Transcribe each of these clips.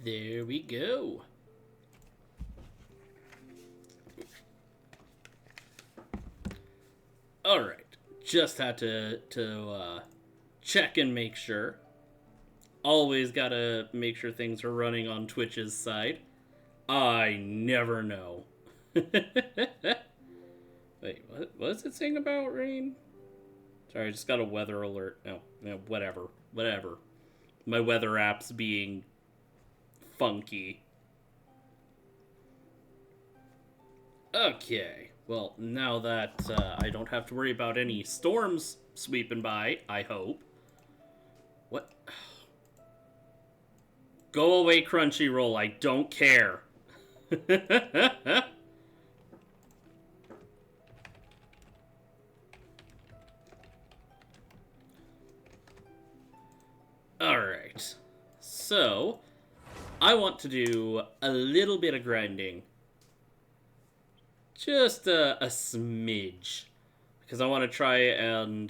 There we go. Alright. Just had to check and make sure. Always gotta make sure things are running on Twitch's side. I never know. Wait, what is it saying about rain? Sorry, I just got a weather alert. No, whatever. My weather app's being funky. Okay, well, now that I don't have to worry about any storms sweeping by, I hope. What? Go away, Crunchyroll, I don't care. Alright, so I want to do a little bit of grinding. Just a smidge. Because I want to try and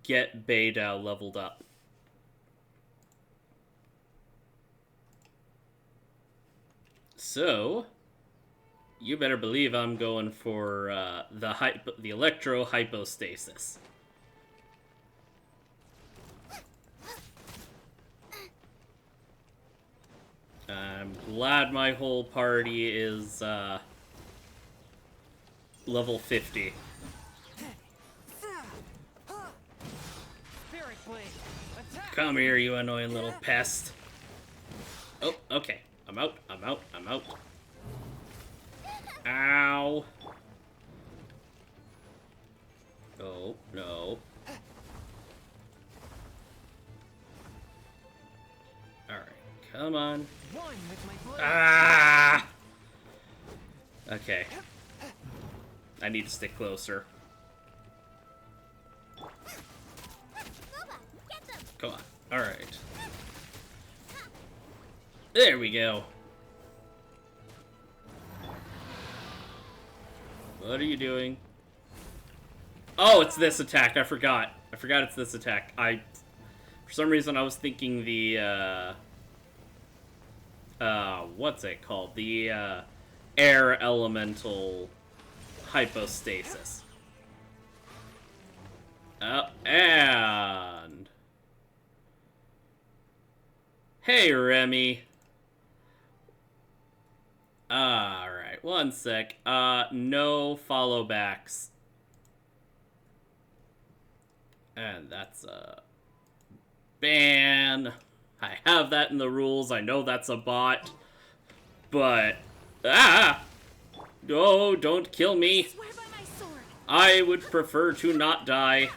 get Beidou leveled up. So, you better believe I'm going for the electro hypostasis. I'm glad my whole party is level 50. Come here, you annoying little pest. Oh, okay. I'm out. Ow. Oh, no. Alright, come on. Ah! Okay. I need to stick closer. Come on. Alright. There we go. What are you doing? Oh, it's this attack. I forgot it's this attack. For some reason, I was thinking the, what's it called? The, air elemental hypostasis. And... Hey, Remy. Alright, one sec. No follow backs. And that's a ban. I have that in the rules. I know that's a bot. But, no, don't kill me. I would prefer to not die.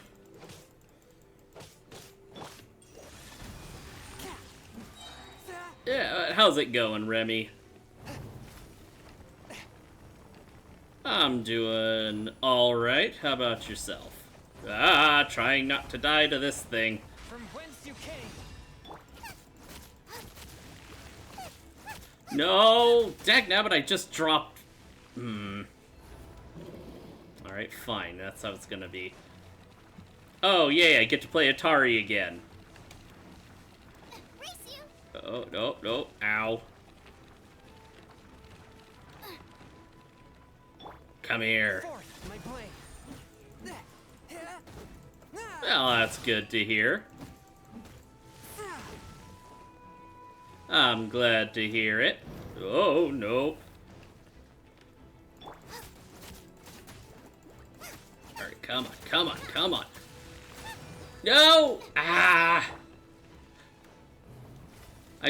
Yeah, how's it going, Remy? I'm doing alright. How about yourself? Trying not to die to this thing. From whence you came. No! Dagnabbit, I just dropped... Alright, fine. That's how it's gonna be. Oh, yay, I get to play Atari again. Oh, no. Ow. Come here. Well, that's good to hear. I'm glad to hear it. Oh, no. Alright, come on. No! I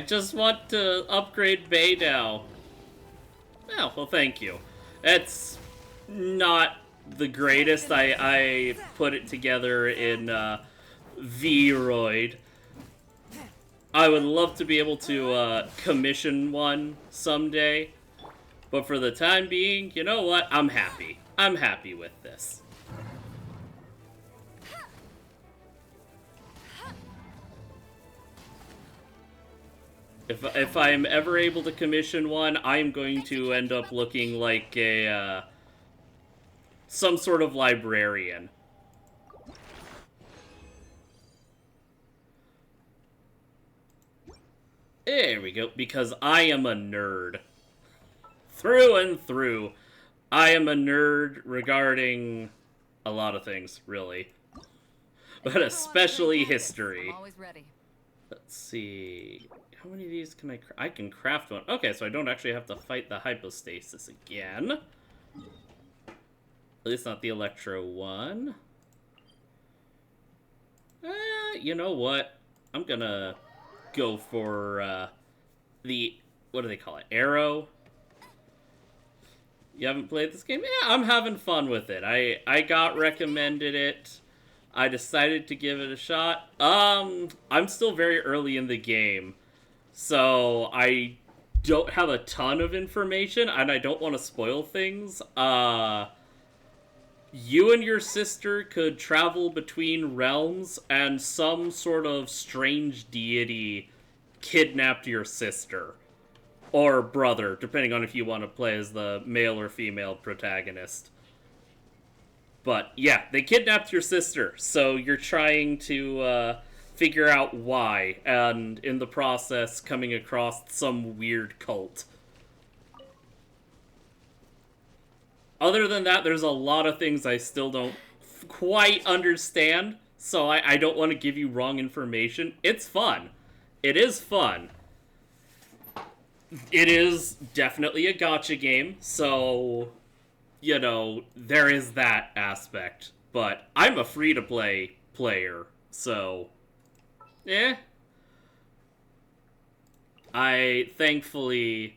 just want to upgrade Beidou. Oh, well, thank you. It's not the greatest. I put it together in V-Roid. I would love to be able to commission one someday. But for the time being, you know what? I'm happy. I'm happy with this. If I'm ever able to commission one, I'm going to end up looking like a some sort of librarian. There we go. Because I am a nerd. Through and through. I am a nerd regarding a lot of things, really. But especially history. I'm always ready. Let's see. How many of these can I can craft one. Okay, so I don't actually have to fight the hypostasis again. At least not the electro one. You know what? I'm gonna go for the, what do they call it? Arrow? You haven't played this game? Yeah, I'm having fun with it. I got recommended it. I decided to give it a shot. I'm still very early in the game, so I don't have a ton of information, and I don't want to spoil things. You and your sister could travel between realms, and some sort of strange deity kidnapped your sister. Or brother, depending on if you want to play as the male or female protagonist. But yeah, they kidnapped your sister, so you're trying to figure out why, and in the process coming across some weird cult. Other than that, there's a lot of things I still don't quite understand, so I don't want to give you wrong information. It's fun. It is fun. It is definitely a gacha game, so, you know, there is that aspect. But I'm a free-to-play player, so, I thankfully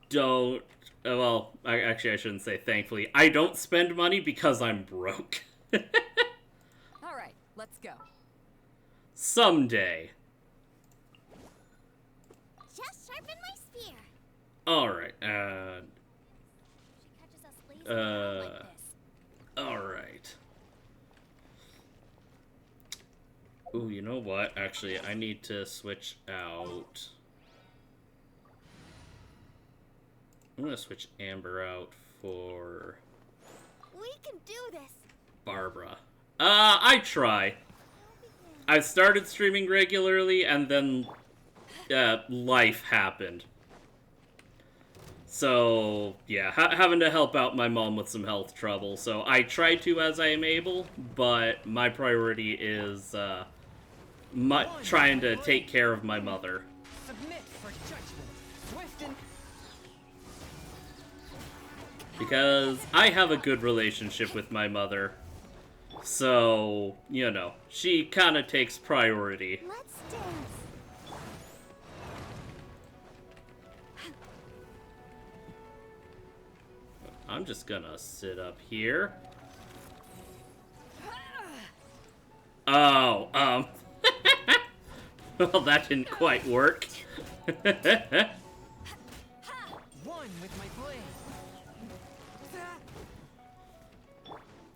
don't, well, actually I shouldn't say thankfully. I don't spend money because I'm broke. Alright, let's go. Someday. Just sharpen my spear. Alright, She catches us lazing around like this. alright. Ooh, you know what? Actually, I need to switch out. I'm gonna switch Amber out for We can do this. Barbara. I try. I've started streaming regularly, and then life happened. So, yeah, having to help out my mom with some health trouble. So I try to as I am able, but my priority is trying to take care of my mother. Submit for judgment. Swift and Because I have a good relationship with my mother. So, you know, she kind of takes priority. Let's dance. I'm just gonna sit up here. Oh, well, that didn't quite work. one with my blade.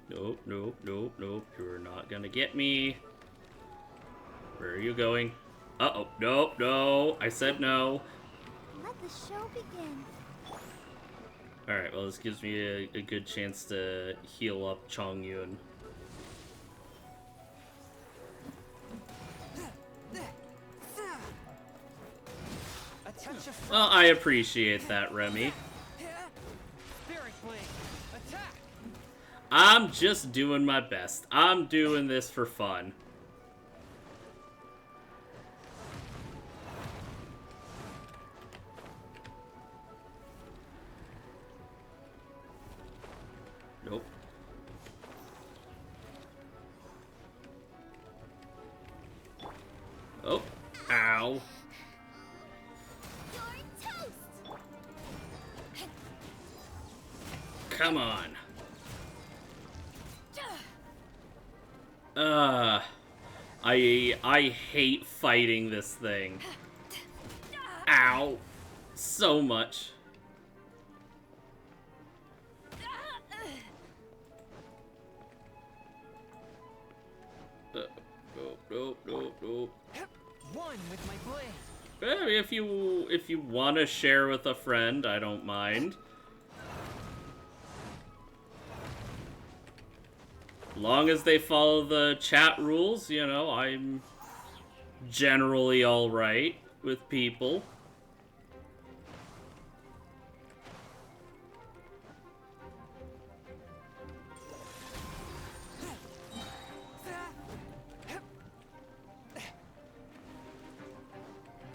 Nope, nope, nope, nope. You're not gonna get me. Where are you going? Uh-oh. Nope, no. I said no. Let the show begin. Alright, well, this gives me a good chance to heal up Chongyun. A touch of Well, I appreciate that, Remy. spirit blade. Attack. I'm just doing my best. I'm doing this for fun. Nope. Oh. Ow. You're toast. Come on. I hate fighting this thing. Ow. So much. Nope, nope, nope. One with my blade. If you want to share with a friend, I don't mind. Long as they follow the chat rules, you know, I'm generally alright. with people.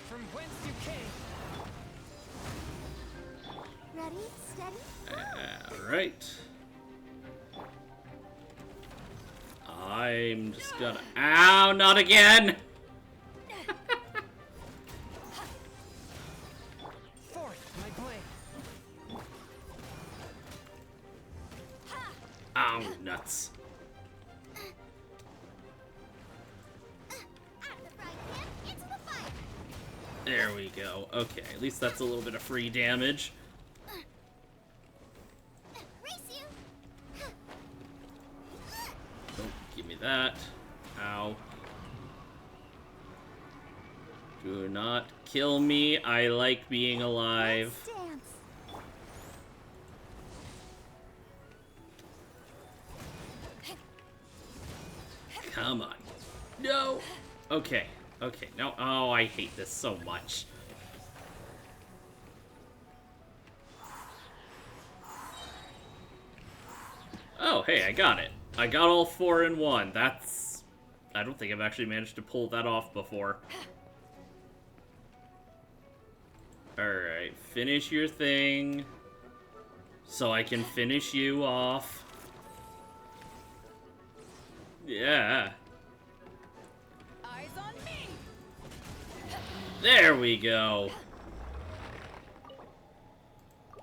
From whence you came. Ready, steady. Alright. I'm just gonna... Ow, not again! Forth, my blade. Ow, nuts. Out of the frying pan, into the fire. There we go. Okay, at least that's a little bit of free damage. Race you. Don't give me that. Ow. Do not kill me. I like being alive. Let's dance. Come on. No. Okay. Okay. No. Oh, I hate this so much. Oh, hey, I got it. I got all 4 in one. That's... I don't think I've actually managed to pull that off before. Alright, finish your thing. So I can finish you off. Yeah. Eyes on me. There we go.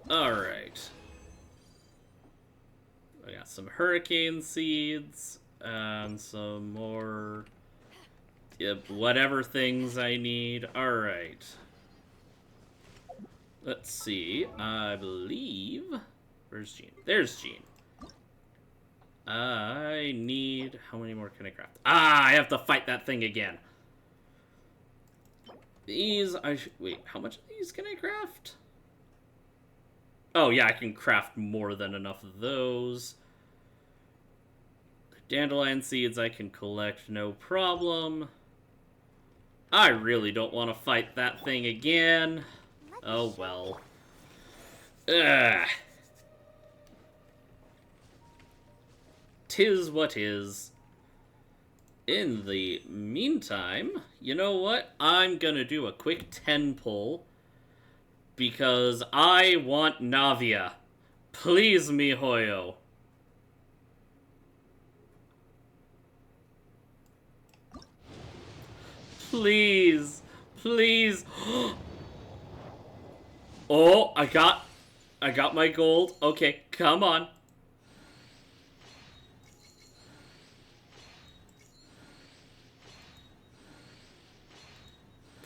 Alright. I got some hurricane seeds, and some more... Yep, whatever things I need. Alright. Let's see. I believe... Where's Jean? There's Jean. I need... How many more can I craft? Ah, I have to fight that thing again. These, wait, how much of these can I craft? Oh, yeah, I can craft more than enough of those. Dandelion seeds I can collect, no problem. I really don't want to fight that thing again. Oh, well. Ugh. 'Tis what is. In the meantime, you know what? I'm gonna do a quick 10 pull. Because I want Navia. Please, miHoYo. Please. Please. Oh, I got my gold. Okay, come on.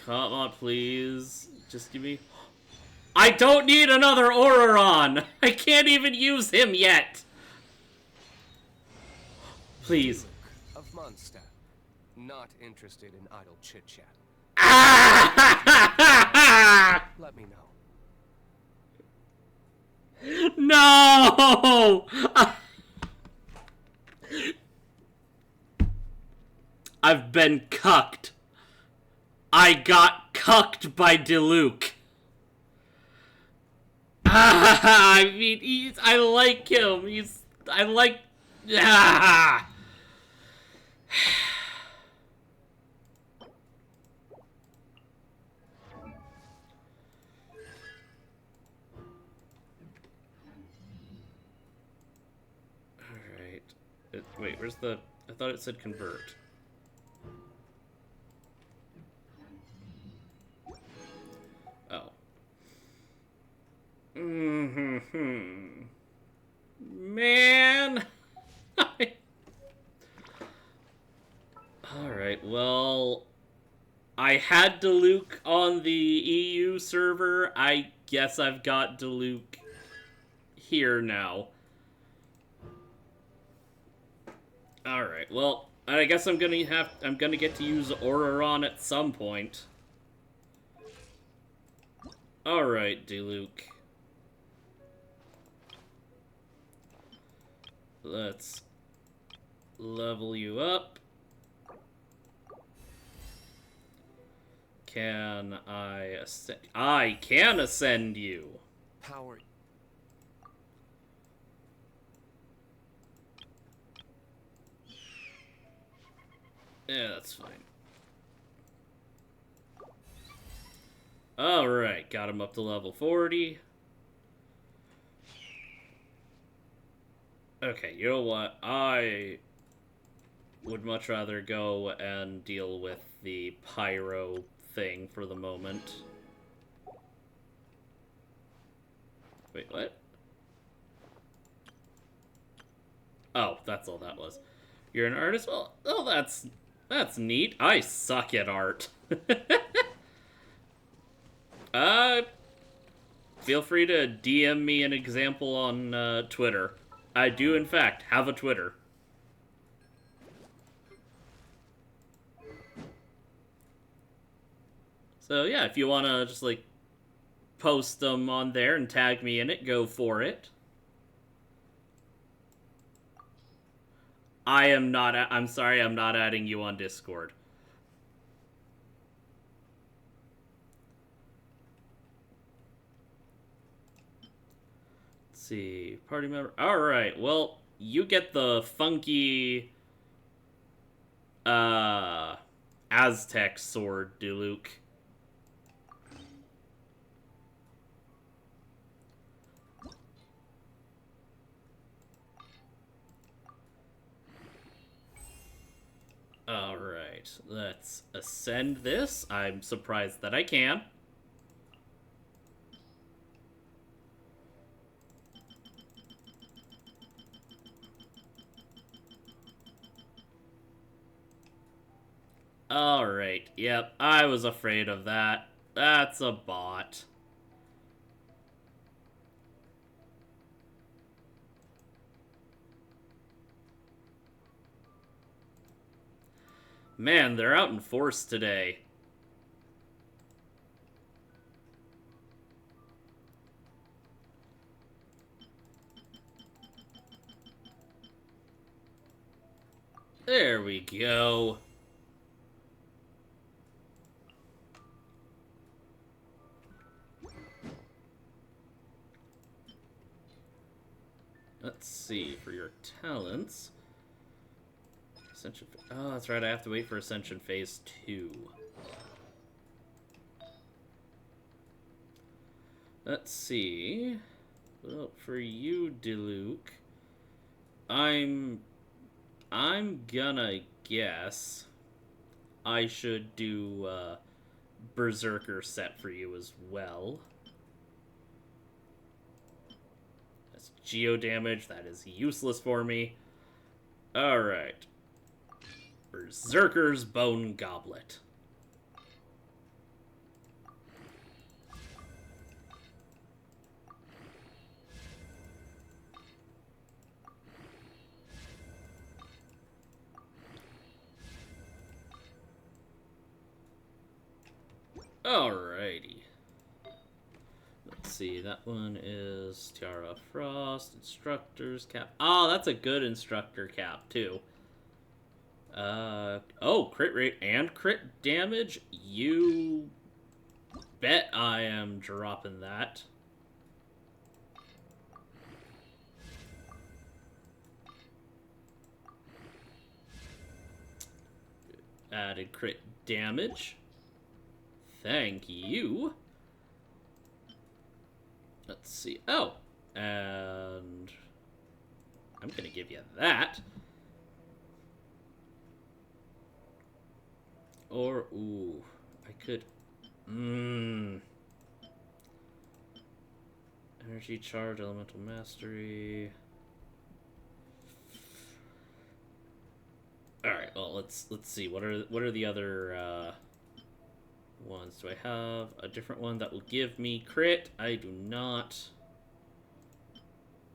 Come on, please. Just give me... I don't need another Auroron! I can't even use him yet! Please. Of Mondstadt. Not interested in idle chit-chat. Let me know. No! I've been cucked. I got cucked by Diluc. I mean, I like him. I like... Ah. Alright. Wait, where's the... I thought it said convert. Oh. Man! Alright, well... I had Diluc on the EU server. I guess I've got Diluc here now. Alright, well, I guess I'm gonna get to use Auroron at some point. Alright, Diluc. Let's level you up. Can I ascend? I can ascend you. Power. Yeah, that's fine. Alright, got him up to level 40. Okay, you know what? I would much rather go and deal with the pyro thing for the moment. Wait, what? Oh, that's all that was. You're an artist? Well, oh, that's neat. I suck at art. uh, feel free to DM me an example on Twitter. I do, in fact, have a Twitter. So yeah, if you want to just like post them on there and tag me in it, go for it. I'm sorry, I'm not adding you on Discord. Let's see. Party member. Alright, well, you get the funky Aztec sword, Diluc. Alright, let's ascend this. I'm surprised that I can. Alright, yep, I was afraid of that. That's a bot. Man, they're out in force today. There we go. Let's see, for your talents. Ascension. Oh, that's right, I have to wait for Ascension Phase 2. Let's see. Well, for you, Diluc, I'm gonna guess I should do Berserker set for you as well. That's geo damage, that is useless for me. Alright. Berserker's Bone Goblet. Alrighty. Let's see, that one is Tiara of Frost, Instructor's Cap. Oh, that's a good Instructor Cap, too. Oh, crit rate and crit damage? You bet I am dropping that. Added crit damage. Thank you. Let's see. Oh, and I'm gonna give you that. Or, ooh, I could... Energy Charge, Elemental Mastery... Alright, well, let's see. What are the other, ones? Do I have a different one that will give me crit? I do not.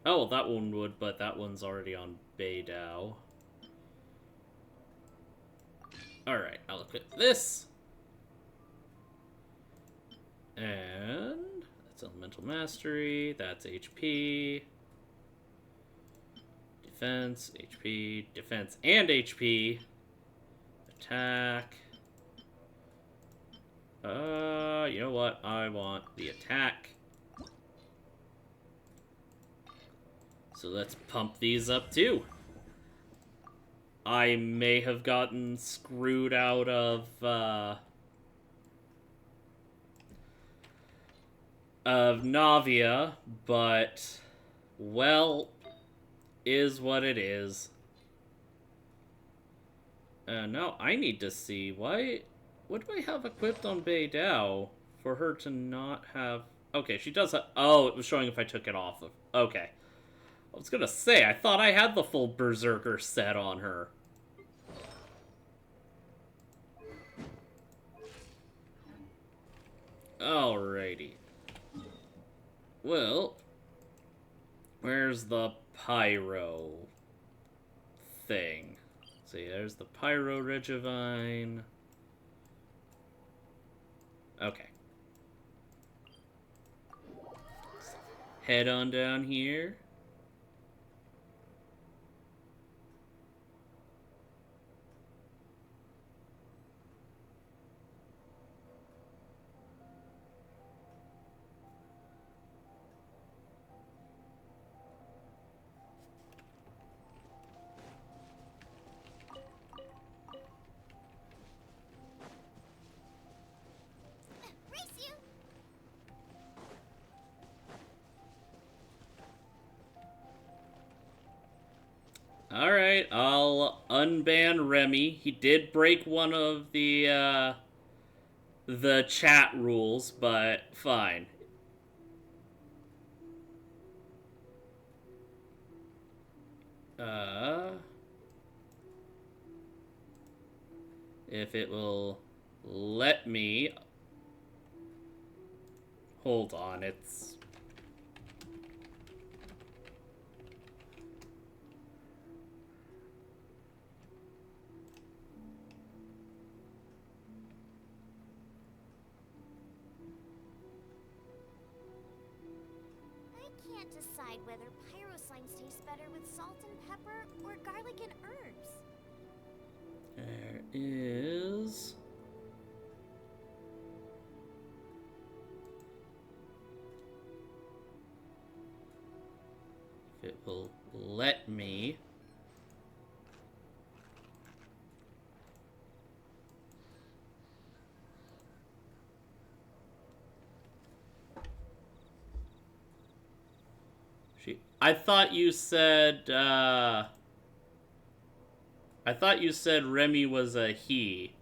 Oh, well, that one would, but that one's already on Beidou. Alright, I'll equip this. And that's Elemental Mastery, that's HP. Defense, HP, defense and HP. Attack. You know what? I want the attack. So let's pump these up too. I may have gotten screwed out of Navia, but, well, is what it is. No, I need to see. What do I have equipped on Beidou for her to not have... Okay, she does have... Oh, it was showing if I took it off of... Okay. I was gonna say, I thought I had the full Berserker set on her. Alrighty. Well, where's the Pyro thing? See, there's the Pyro Regivine. Okay. Head on down here. Race you! Alright, I'll unban Remy. He did break one of the chat rules, but fine. If it will let me... Hold on, it's... I can't decide whether pyro slimes taste better with salt and pepper or garlic and herbs. There is... If it will let me... I thought you said, I thought you said Remy was a he.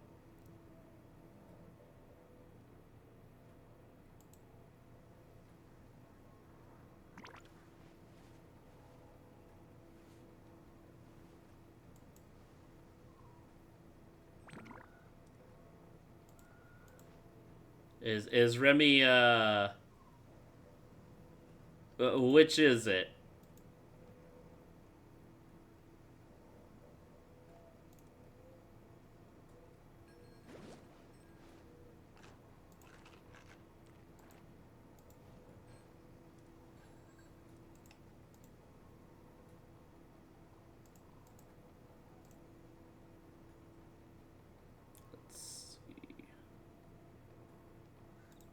Is Remy, which is it? Let's see.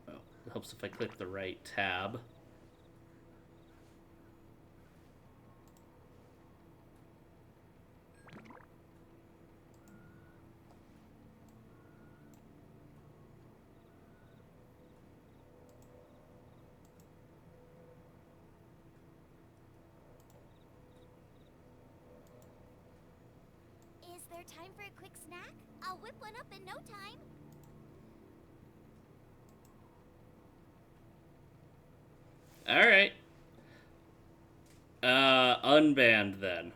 Oh, it helps if I click the right tab. Is there time for a quick snack? I'll whip one up in no time. Alright. Unbanned then.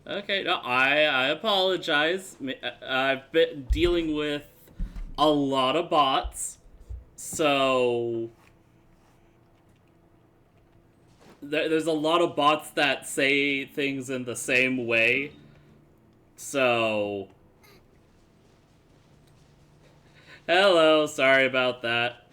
Okay, no, I apologize. I've been dealing with a lot of bots, so there's a lot of bots that say things in the same way, so... Hello, sorry about that.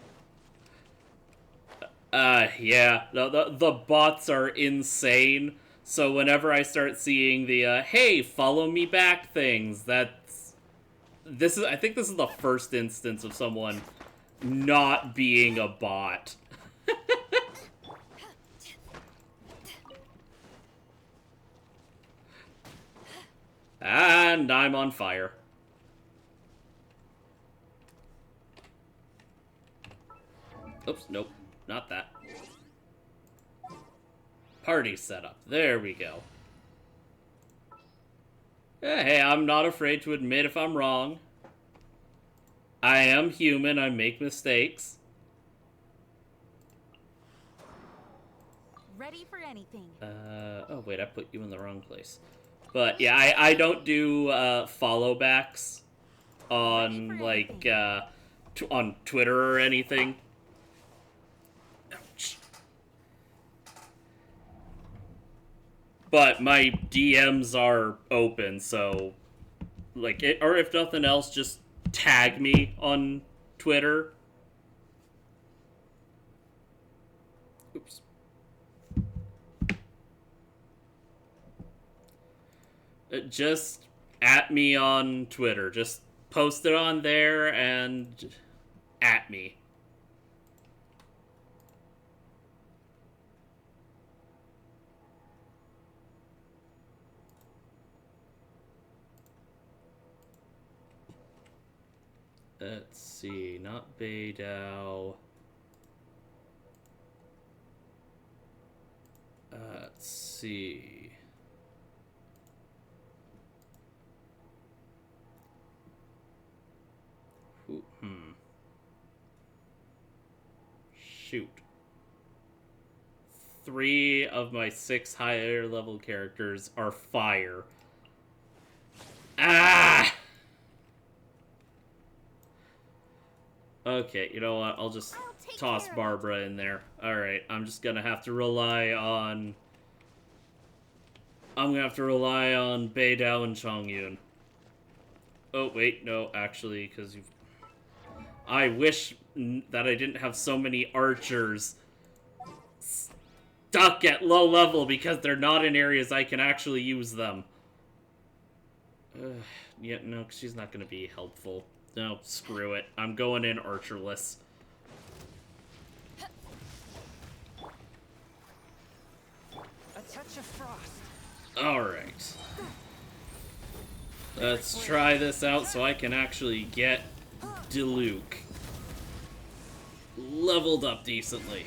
Yeah, the bots are insane, So whenever I start seeing the hey, follow me back things, I think this is the first instance of someone not being a bot. And I'm on fire. Oops, nope, not that. Party setup. There we go. Hey, I'm not afraid to admit if I'm wrong. I am human, I make mistakes. Ready for anything. Oh wait, I put you in the wrong place. But yeah, I don't do follow backs on like on Twitter or anything. Ouch. But my DMs are open, so like or if nothing else, just tag me on Twitter. Oops. Just at me on Twitter. Just post it on there and at me. Let's see, not Beidou. Let's see. Shoot. 3 of my 6 higher level characters are fire. Ah! Okay, you know what? I'll just toss Barbara in there. Alright, I'm just gonna have to rely on... I'm gonna have to rely on Beidou and Chongyun. Oh, wait, no, actually, because you've... I wish that I didn't have so many archers stuck at low level because they're not in areas I can actually use them. Yeah, no, she's not gonna be helpful. No, screw it. I'm going in archerless. A touch of frost. Alright. Let's try this out so I can actually get Diluc leveled up decently.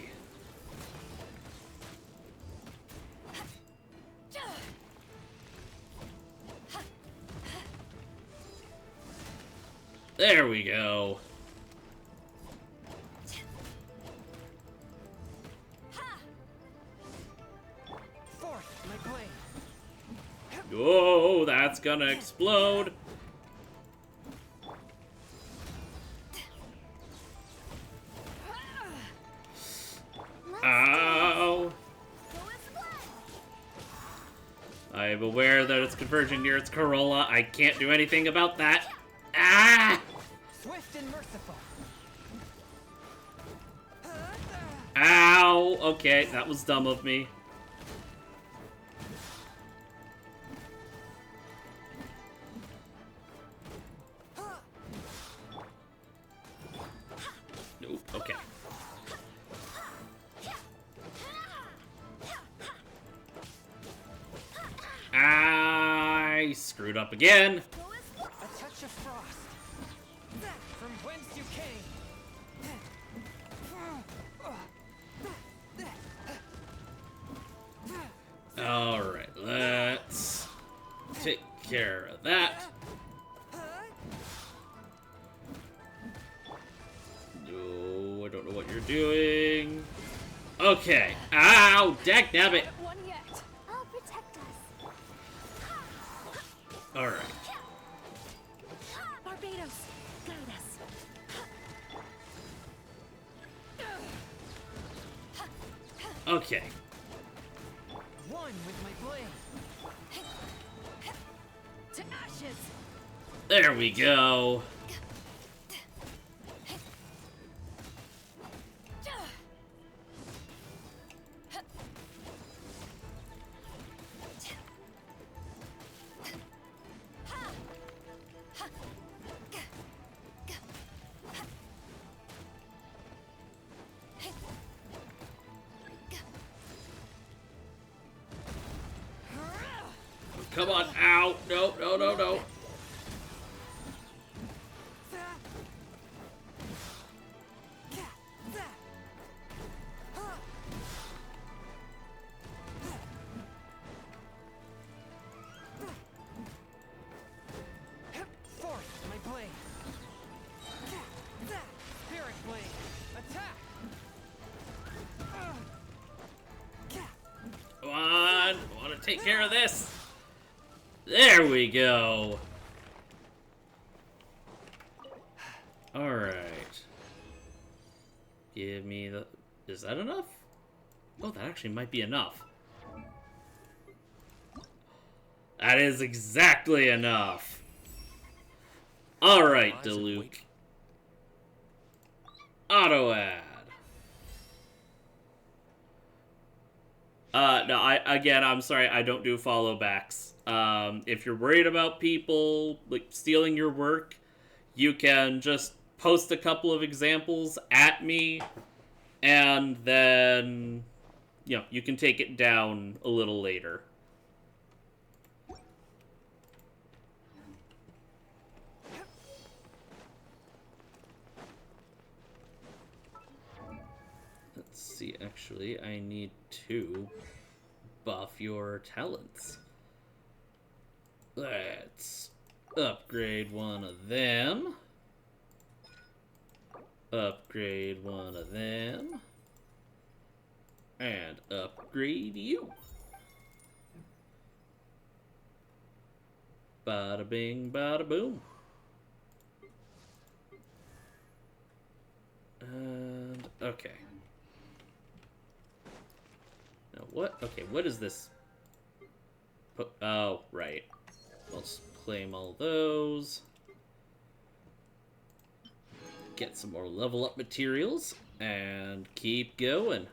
There we go. Fourth, my blade. Oh, that's gonna explode. Ow. I am aware that it's converging near its Corolla. I can't do anything about that. Ah! Swift and merciful. Ow! Okay, that was dumb of me. Nope, okay. I screwed up again. A touch of frost. From whence you came. Alright, let's take care of that. No, I don't know what you're doing. Okay. Ow! Dagnabbit! One yet. I'll protect us. Alright. Barbados, guide us. Okay. One with my blade. To ashes. There we go. Come on. Ow. No, no, no, no. Force my blade. Spirit blade. Attack. Come on. I want to take care of this. There we go. Alright. Give me the... Is that enough? Oh, that actually might be enough. That is exactly enough. Alright, Diluc. Auto add. No, I'm sorry, I don't do follow backs. If you're worried about people, like, stealing your work, you can just post a couple of examples at me, and then, you know, you can take it down a little later. Let's see, actually, I need to buff your talents. Let's upgrade one of them. Upgrade one of them. And upgrade you. Bada bing, bada boom. And, okay. Now what? Okay, what is this? Oh, right. Let's claim all those. Get some more level up materials. And keep going.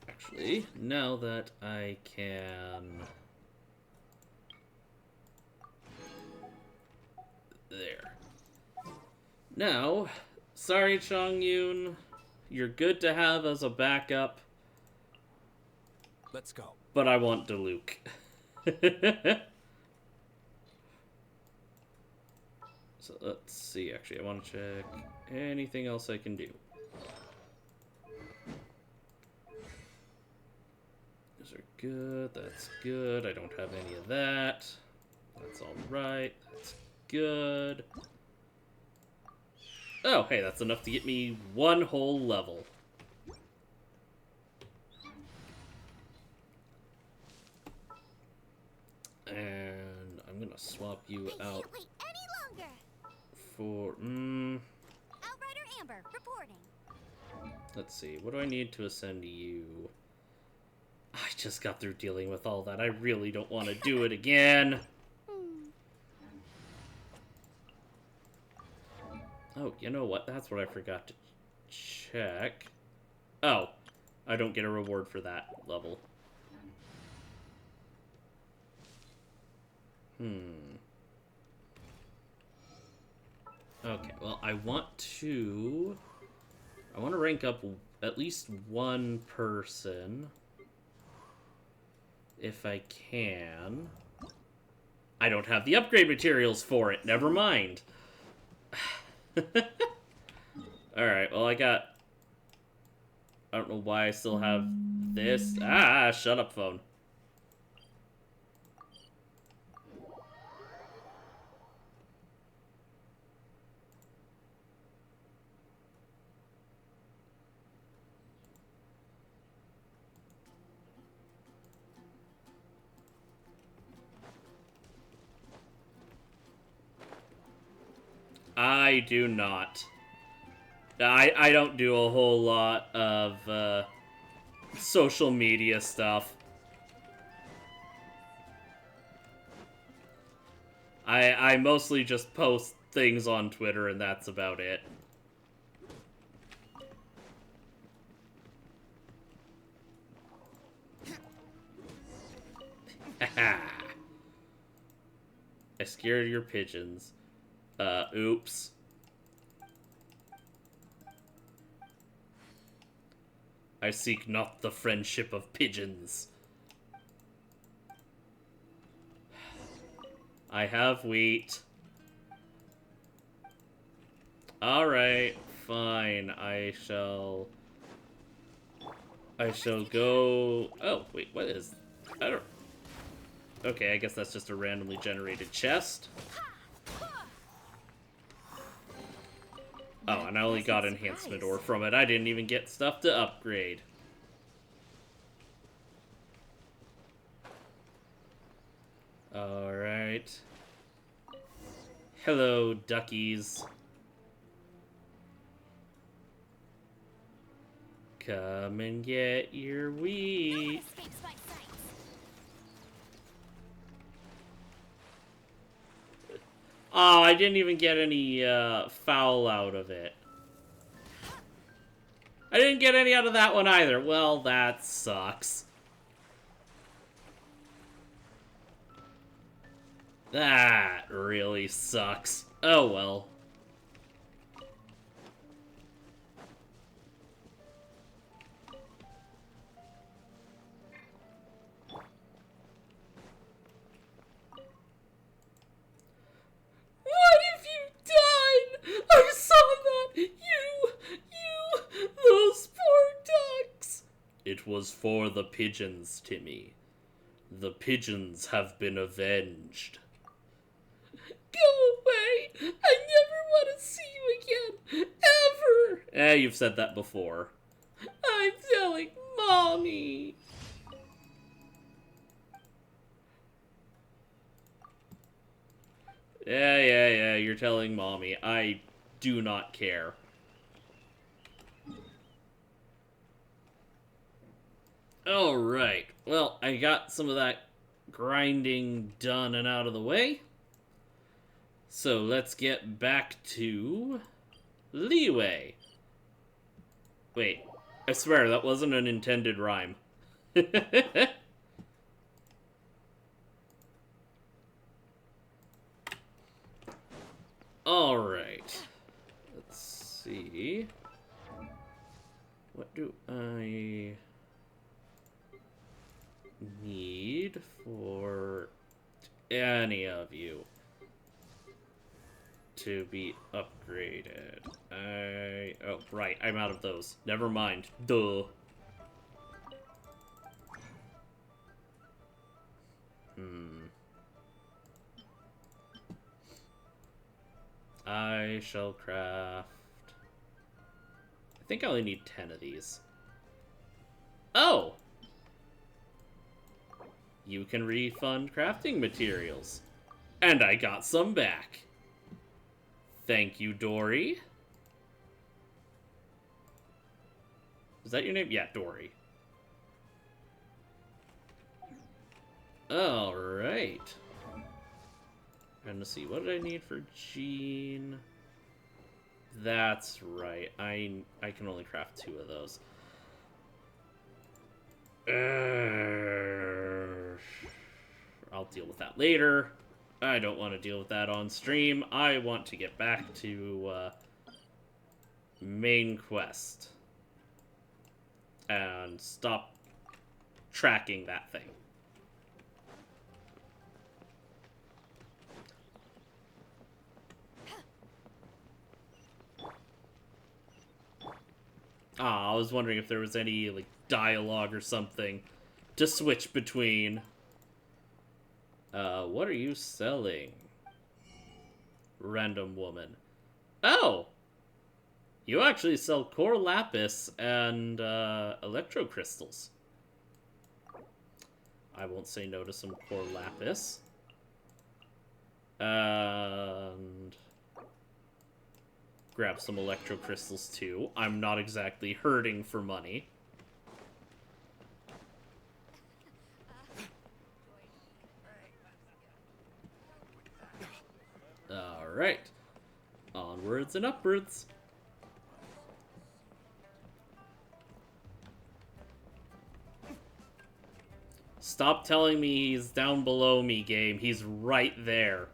Actually, now that I can... There. Now, sorry, Chongyun. You're good to have as a backup. Let's go. But I want Diluc. So let's see, actually, I want to check anything else I can do. Those are good, that's good. I don't have any of that. That's alright, that's good. Oh, hey, that's enough to get me one whole level. And I'm gonna swap you I out can't wait any longer. for, Outrider Amber reporting. let's see, what do I need to ascend you? I just got through dealing with all that. I really don't want to do it again. Oh, you know what? That's what I forgot to check. Oh, I don't get a reward for that level. Okay, well, I want to rank up at least one person. If I can. I don't have the upgrade materials for it. Never mind. Alright, well, I don't know why I still have this. Ah, shut up, phone. I do not. I don't do a whole lot of social media stuff. I mostly just post things on Twitter and that's about it. I scared your pigeons. Oops. I seek not the friendship of pigeons. I have wheat. Alright, fine. I shall go... Oh, wait, what is... I don't... Okay, I guess that's just a randomly generated chest. Oh, and I only got enhancement ore from it. I didn't even get stuff to upgrade. Alright. Hello, duckies. Come and get your wheat. Escapes my sight. Oh, I didn't even get any foul out of it. I didn't get any out of that one either. Well, that sucks. That really sucks. Oh well. What have you done? I saw that! You, those poor ducks! It was for the pigeons, Timmy. The pigeons have been avenged. Go away! I never want to see you again! Ever! You've said that before. I'm telling Mommy! Yeah, you're telling Mommy. I do not care. Alright, well, I got some of that grinding done and out of the way. So let's get back to Liyue. Wait, I swear that wasn't an intended rhyme. Alright. Let's see. What do I need for any of you to be upgraded? Oh, right, I'm out of those. Never mind. Duh. I shall craft... I think I only need 10 of these. Oh! You can refund crafting materials. And I got some back. Thank you, Dory. Is that your name? Yeah, Dory. Alright. And let's see, what did I need for Jean? That's right. I can only craft 2 of those. I'll deal with that later. I don't want to deal with that on stream. I want to get back to main quest and stop tracking that thing. I was wondering if there was any, like, dialogue or something to switch between. What are you selling? Random woman. Oh! You actually sell core lapis and, electro crystals. I won't say no to some core lapis. And... grab some electro crystals too. I'm not exactly hurting for money. Alright. Onwards and upwards. Stop telling me he's down below me, game. He's right there.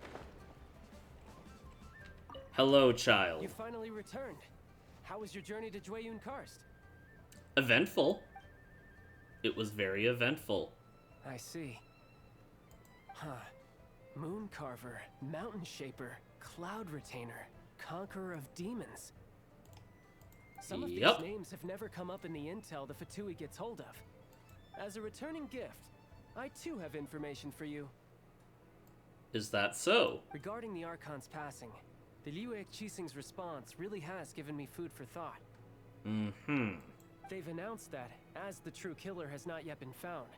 Hello, child. You finally returned. How was your journey to Jueyun Karst? Eventful. It was very eventful. I see. Huh. Moon Carver, Mountain Shaper, Cloud Retainer, Conqueror of Demons. Some of Yep. these names have never come up in the intel the Fatui gets hold of. As a returning gift, I too have information for you. Is that so? Regarding the Archon's passing, the Liyue Qixing's response really has given me food for thought. Mm-hmm. They've announced that, as the true killer has not yet been found,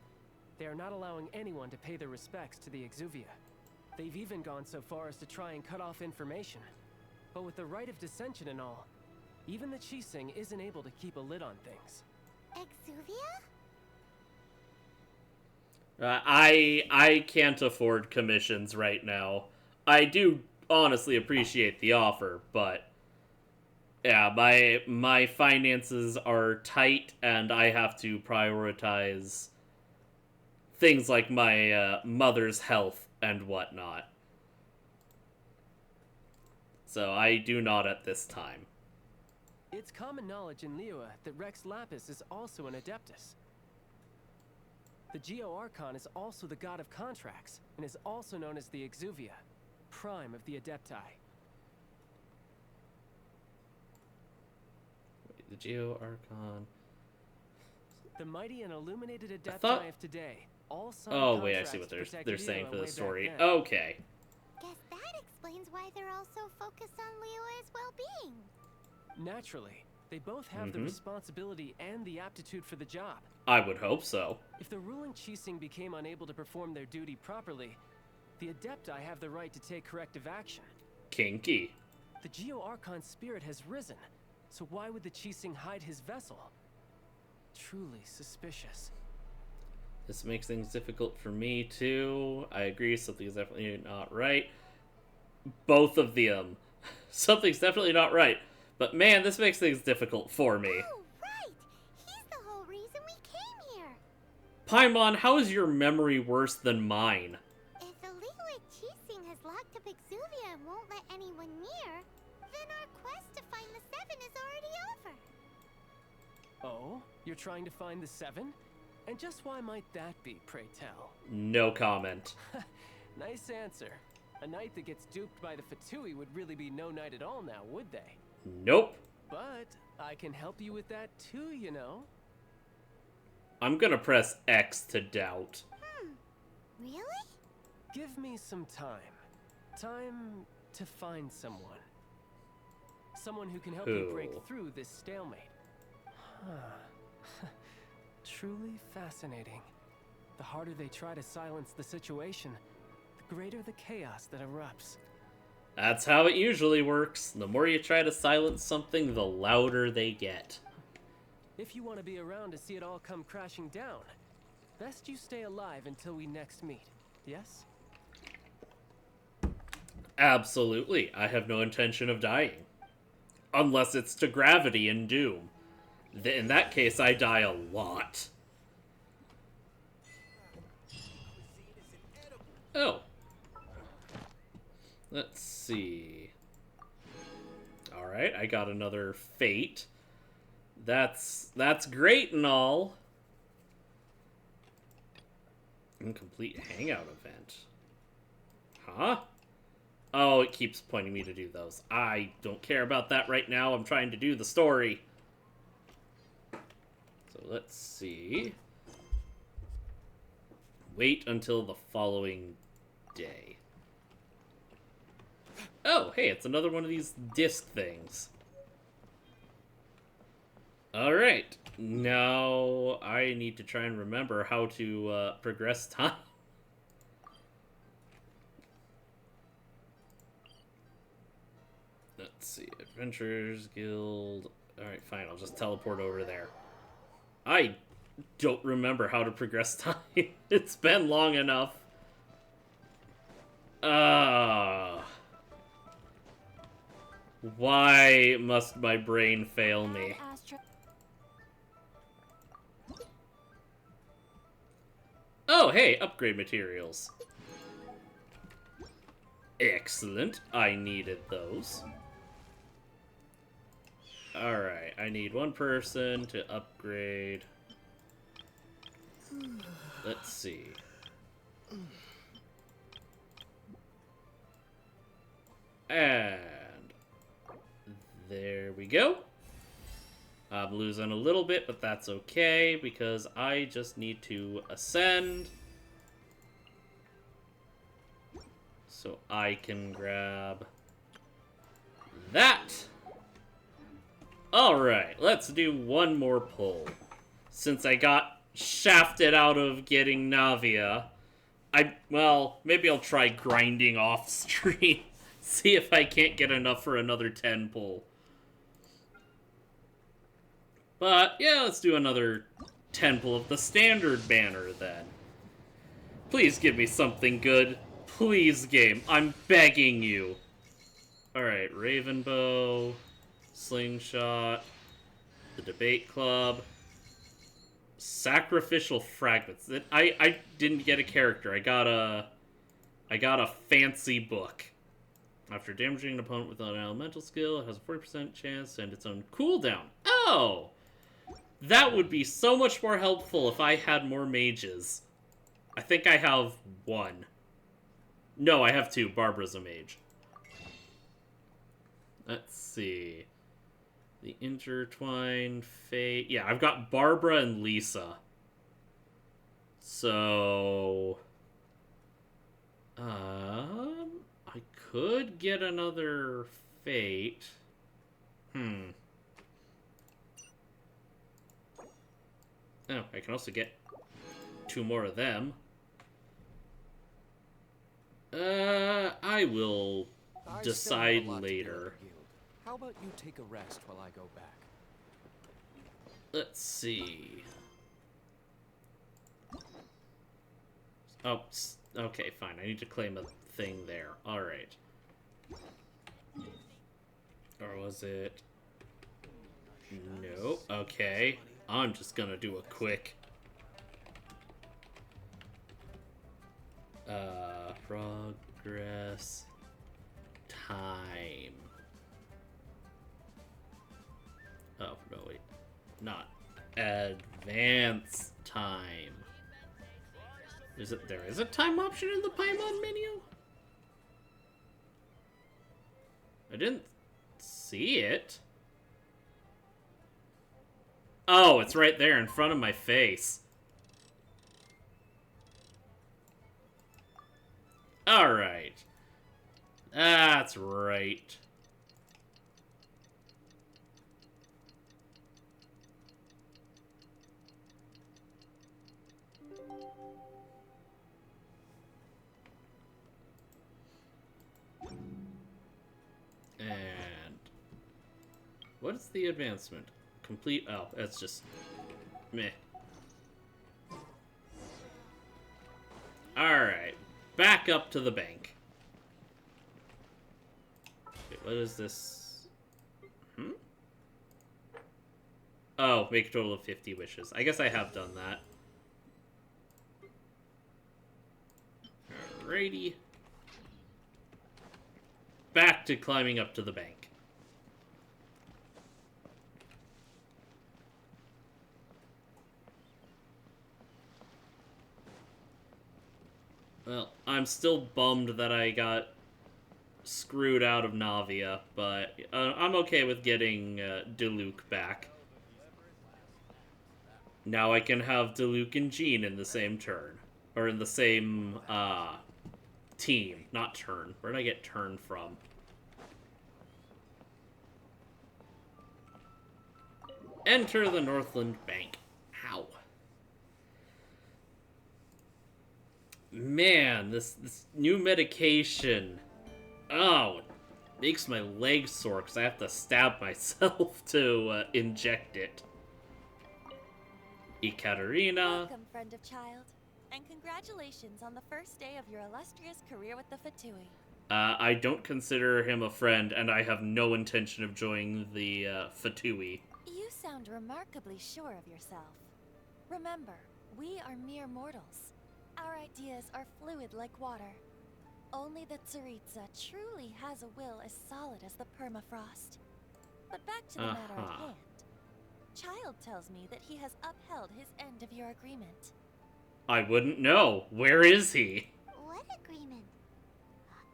they are not allowing anyone to pay their respects to the Exuvia. They've even gone so far as to try and cut off information. But with the right of dissension and all, even the Qixing isn't able to keep a lid on things. Exuvia? I can't afford commissions right now. I do honestly appreciate the offer, but yeah, my finances are tight, and I have to prioritize things like my mother's health and whatnot. So I do not at this time. It's common knowledge in Liyue that Rex Lapis is also an Adeptus. The Geo-Archon is also the god of contracts, and is also known as the Exuvia, prime of the Adepti. The Geo-Archon. The mighty and illuminated Adepti thought- of today all signed Oh wait, I see contracts what to protect they're saying Liyue for way the back story. then. Okay. Guess that explains why they're all so focused on Liyue's well-being. Naturally, they both have the responsibility and the aptitude for the job. I would hope so. If the ruling Qixing became unable to perform their duty properly, the Adepti have the right to take corrective action. Kinky. The Geo-Archon's spirit has risen, so why would the Qixing hide his vessel? Truly suspicious. This makes things difficult for me too. I agree, something's definitely not right. Both of them. Something's definitely not right. But man, this makes things difficult for me. Oh, right! He's the whole reason we came here! Paimon, how is your memory worse than mine? If the Liyue Qixing has locked up Exuvia and won't let anyone near, then our quest to find the Seven is already over. Oh? You're trying to find the Seven? And just why might that be, pray tell? No comment. Nice answer. A knight that gets duped by the Fatui would really be no knight at all now, would they? Nope. But I can help you with that too, you know. I'm gonna press X to doubt. Really? Give me some time. Time to find someone. Someone who can help you break Who? through this stalemate. Truly fascinating. The harder they try to silence the situation, the greater the chaos that erupts. That's how it usually works. The more you try to silence something, the louder they get. If you want to be around to see it all come crashing down, best you stay alive until we next meet, yes? Absolutely. I have no intention of dying. Unless it's to gravity and doom. In that case, I die a lot. Oh. Let's see. Alright, I got another fate. That's great and all. Incomplete hangout event. Huh? Oh, it keeps pointing me to do those. I don't care about that right now. I'm trying to do the story. So let's see. Wait until the following day. Oh, hey, it's another one of these disc things. Alright, now I need to try and remember how to progress time. Let's see, Adventurers Guild. Alright, fine, I'll just teleport over there. I don't remember how to progress time. It's been long enough. Why must my brain fail me? Oh, hey, upgrade materials. Excellent. I needed those. Alright, I need one person to upgrade. Let's see. And there we go. I'm losing a little bit, but that's okay because I just need to ascend. So I can grab that. Alright, let's do one more pull. Since I got shafted out of getting Navia, well, maybe I'll try grinding off stream. See if I can't get enough for another 10 pull. But, yeah, let's do another 10 pull of the standard banner, then. Please give me something good. Please, game. I'm begging you. Alright, Ravenbow, Slingshot, the Debate Club, Sacrificial Fragments. I didn't get a character. I got a fancy book. After damaging an opponent with an elemental skill, it has a 40% chance to end its own cooldown. Oh! That would be so much more helpful if I had more mages. I think I have one. No, I have two. Barbara's a mage. Let's see. The Intertwined Fate. Yeah, I've got Barbara and Lisa. So... I could get another Fate. Oh, I can also get 2 more of them. I will decide later. How about you take a rest while I go back? Let's see. Oh, okay, fine. I need to claim a thing there. Alright. Or was it... Nope. Okay. I'm just gonna do a quick... progress... time. Oh, no, wait. Not advance time. There is a time option in the Paimon menu? I didn't see it. Oh, it's right there in front of my face. Alright. That's right. And what is the advancement? Complete. Oh, that's just meh. Alright. Back up to the bank. Wait, what is this? Oh, make a total of 50 wishes. I guess I have done that. Alrighty. Back to climbing up to the bank. Well, I'm still bummed that I got screwed out of Navia, but I'm okay with getting Diluc back. Now I can have Diluc and Jean in the same turn. Or in the same, team. Not turn. Where did I get turn from? Enter the Northland Bank. Ow. Man, this new medication. Oh, it makes my legs sore because I have to stab myself to inject it. Ekaterina. Welcome, friend of child. And congratulations on the first day of your illustrious career with the Fatui. I don't consider him a friend, and I have no intention of joining the Fatui. You sound remarkably sure of yourself. Remember, we are mere mortals. Our ideas are fluid like water. Only the Tsaritsa truly has a will as solid as the permafrost. But back to the matter at hand. Child tells me that he has upheld his end of your agreement. I wouldn't know. Where is he? What agreement?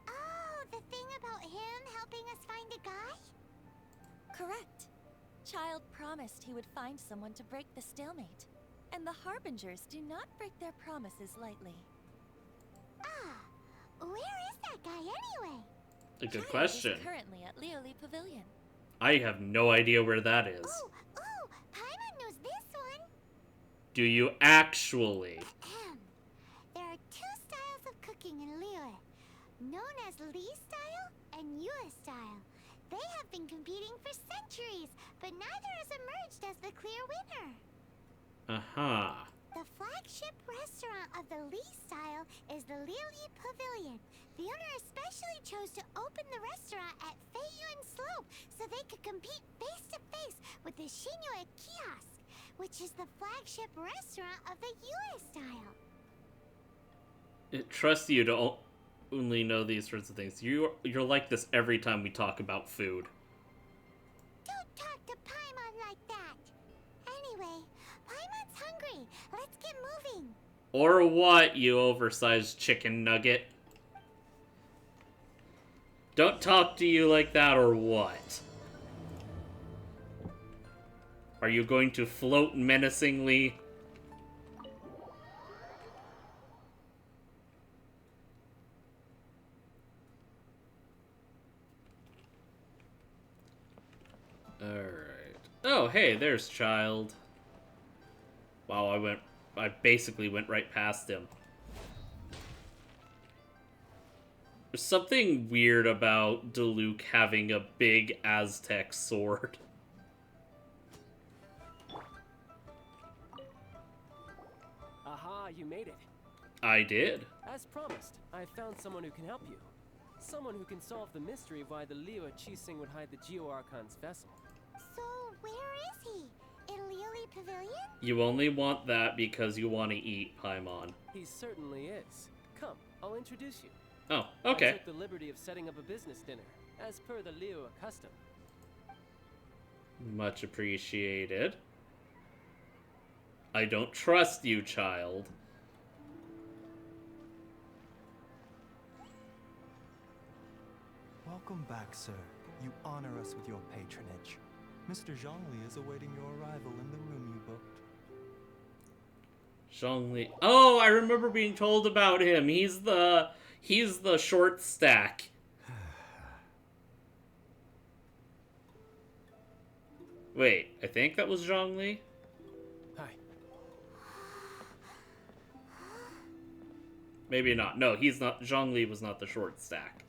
Oh, the thing about him helping us find a guy? Correct. Child promised he would find someone to break the stalemate. And the Harbingers do not break their promises lightly. Ah, where is that guy anyway? A good Child question. is currently at Liyue Pavilion. I have no idea where that is. Oh, Paimon knows this one. Do you actually? Ahem. There are two styles of cooking in Liyue, known as Li style and Yue style. They have been competing for centuries, but neither has emerged as the clear winner. Aha. The flagship restaurant of the Li style is the Liyue Pavilion. The owner especially chose to open the restaurant at Feiyuan Slope so they could compete face to face with the Xinyue Kiosk, which is the flagship restaurant of the Yue style. It trusts you to only know these sorts of things. You're like this every time we talk about food. Don't talk to Paimon like that. Anyway, Paimon's hungry. Let's get moving. Or what, you oversized chicken nugget? Don't talk to you like that, or what? Are you going to float menacingly? Alright. Oh, hey, there's Child. Wow, I basically went right past him. There's something weird about Diluc having a big Aztec sword. Aha, you made it. I did. As promised, I found someone who can help you. Someone who can solve the mystery of why the Liyue Qixing would hide the Geo-Archon's vessel. So, where is he? In Liyue Pavilion? You only want that because you want to eat, Paimon. He certainly is. Come, I'll introduce you. Oh, I okay. took the liberty of setting up a business dinner, as per the Liyue custom. Much appreciated. I don't trust you, Child. Welcome back, sir. You honor us with your patronage. Mr. Zhongli is awaiting your arrival in the room you booked. Zhongli. Oh, I remember being told about him. He's the short stack. Wait, I think that was Zhongli? Hi. Maybe not. No, he's not. Zhongli was not the short stack.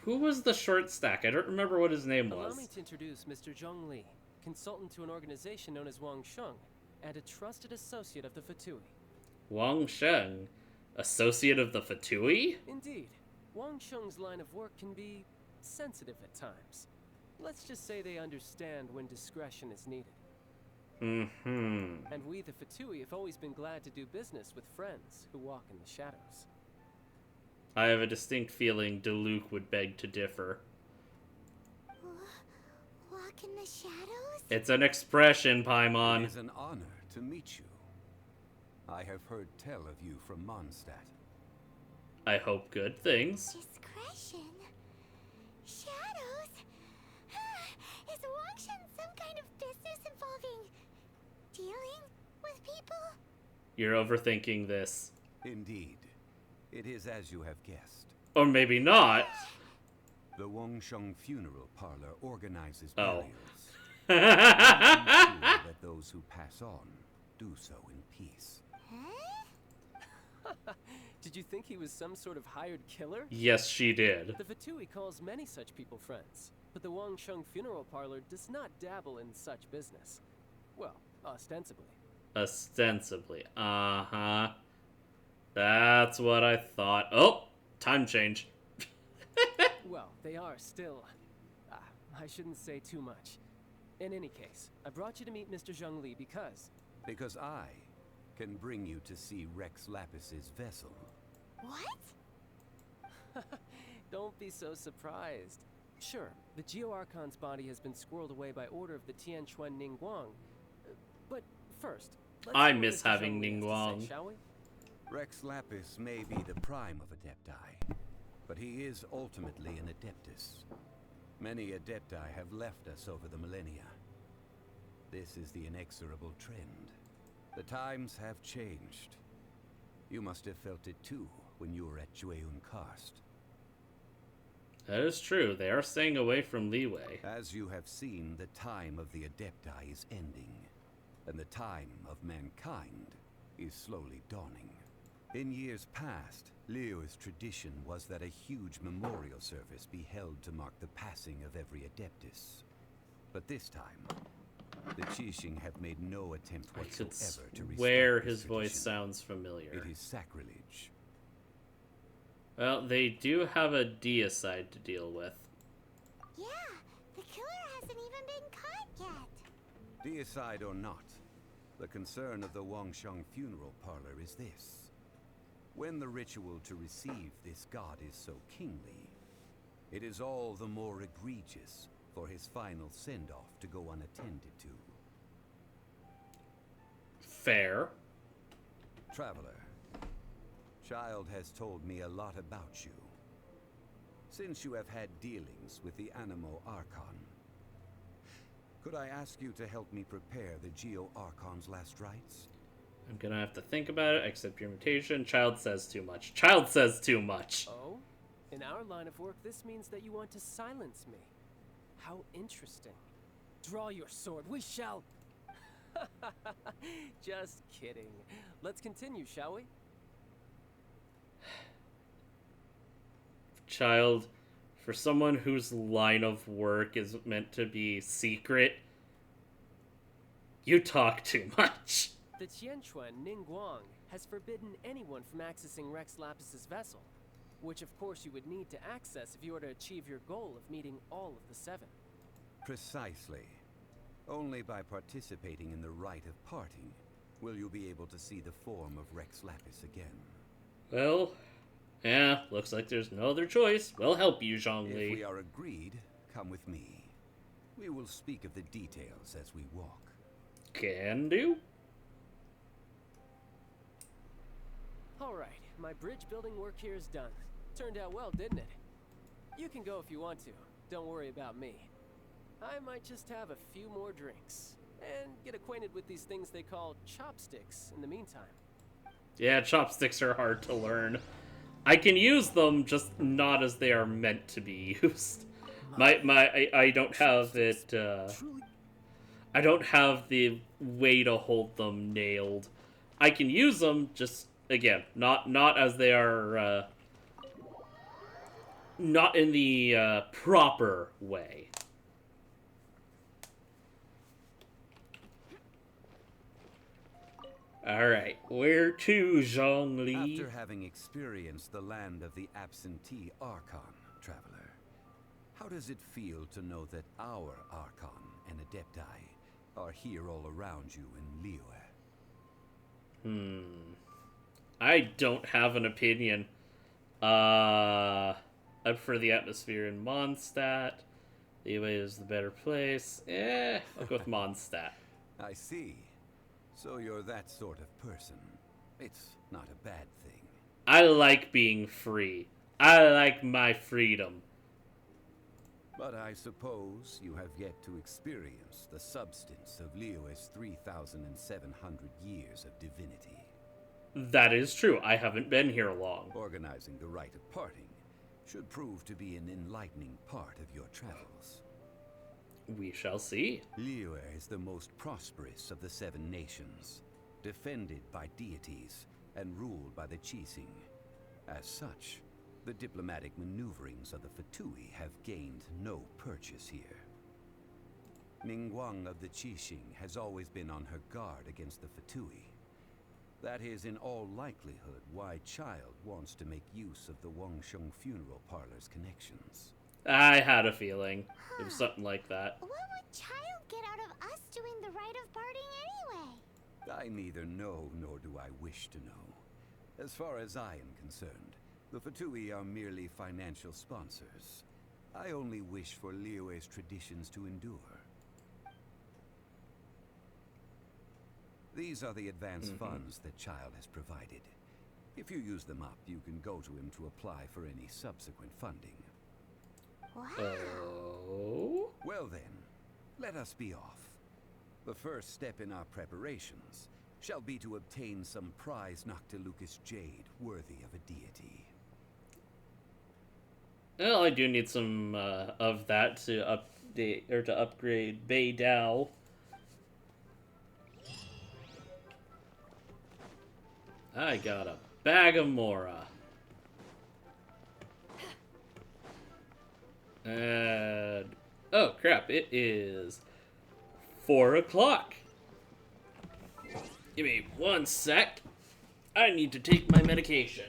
Who was the short stack? I don't remember what his name Allow was. me to introduce Mr. Zhong Li, consultant to an organization known as Wang Sheng, and a trusted associate of the Fatui. Wang Sheng, associate of the Fatui? Indeed, Wang Sheng's line of work can be sensitive at times. Let's just say they understand when discretion is needed. Mm-hmm. And we, the Fatui, have always been glad to do business with friends who walk in the shadows. I have a distinct feeling Diluc would beg to differ. Walk in the shadows? It's an expression, It Paimon. is an honor to meet you. I have heard tell of you from Mondstadt. I hope good things. Discretion? Shadows? Is Wangshan some kind of business involving dealing with people? You're overthinking this. Indeed, it is as you have guessed. Or maybe not. The Wangsheng Funeral Parlor organizes Oh. burials. Ensure that those who pass on do so in peace. Huh? Did you think he was some sort of hired killer? Yes, she did. The Fatui calls many such people friends, but the Wang Sheng Funeral Parlor does not dabble in such business. Well, ostensibly. Ostensibly. Uh-huh. That's what I thought. Oh, time change. Well, they are still... I shouldn't say too much. In any case, I brought you to meet Mr. Zhong Li because... Because I can bring you to see Rex Lapis's vessel. What? Don't be so surprised. Sure, the Geo Archon's body has been squirreled away by order of the Tianquan Ningguang. But first, let's I hear what miss Mr. having Zhongli has to Ningguang. say, shall we? Rex Lapis may be the prime of Adepti, but he is ultimately an Adeptus. Many Adepti have left us over the millennia. This is the inexorable trend. The times have changed. You must have felt it too when you were at Jueyun Karst. That is true. They are staying away from Liyue. As you have seen, the time of the Adepti is ending, and the time of mankind is slowly dawning. In years past, Liyue's tradition was that a huge memorial service be held to mark the passing of every Adeptus. But this time, the Qixing have made no attempt I could whatsoever to respect swear this his voice tradition. sounds familiar. It is sacrilege. Well, they do have a deicide to deal with. Yeah, the killer hasn't even been caught yet. Deicide or not, the concern of the Wangsheng funeral parlor is this. When the ritual to receive this god is so kingly, it is all the more egregious for his final send-off to go unattended to. Fair. Traveler, Child has told me a lot about you. Since you have had dealings with the Animo Archon, could I ask you to help me prepare the Geo Archon's last rites? I'm gonna have to think about it, accept your invitation. Child says too much. Child says too much. Oh? In our line of work, this means that you want to silence me. How interesting. Draw your sword, we shall... Just kidding. Let's continue, shall we? Child, for someone whose line of work is meant to be secret, you talk too much. The Tianquan Ningguang has forbidden anyone from accessing Rex Lapis's vessel, which of course you would need to access if you were to achieve your goal of meeting all of the seven. Precisely. Only by participating in the rite of parting will you be able to see the form of Rex Lapis again. Well, yeah, looks like there's no other choice. We'll help you, If Zhongli. we are agreed, come with me. We will speak of the details as we walk. Can do. Alright, my bridge building work here is done. Turned out well, didn't it? You can go if you want to. Don't worry about me. I might just have a few more drinks. And get acquainted with these things they call chopsticks in the meantime. Yeah, chopsticks are hard to learn. I can use them, just not as they are meant to be used. I don't have it, I don't have the way to hold them nailed. I can use them, just, again, not as they are, not in the, proper way. Alright, where to, Zhongli? After having experienced the land of the absentee Archon, traveler, how does it feel to know that our Archon and Adepti are here all around you in Liyue? I don't have an opinion. I prefer the atmosphere in Mondstadt. Liyue is the better place. I'll go with Mondstadt. I see. So you're that sort of person. It's not a bad thing. I like being free. I like my freedom. But I suppose you have yet to experience the substance of Liyue's 3,700 years of divinity. That is true. I haven't been here long. Organizing the rite of parting should prove to be an enlightening part of your travels. We shall see. Liyue is the most prosperous of the 7 nations, defended by deities and ruled by the Qixing. As such, the diplomatic maneuverings of the Fatui have gained no purchase here. Ningguang of the Qixing has always been on her guard against the Fatui. That is in all likelihood why Child wants to make use of the Wangsheng funeral parlor's connections. I had a feeling. It was something like that. What would Child get out of us doing the rite of parting anyway? I neither know nor do I wish to know. As far as I am concerned, The Fatui are merely financial sponsors. I only wish for Liyue's traditions to endure. These are the advance funds that Child has provided. If you use them up, you can go to him to apply for any subsequent funding. Wow. Oh? Well then, let us be off. The first step in our preparations shall be to obtain some prize Noctilucous jade worthy of a deity. Well, I do need some of that to update or to upgrade Bei Dao. I got a bag of Mora. And oh crap, it is 4 o'clock. Give me 1 sec. I need to take my medication.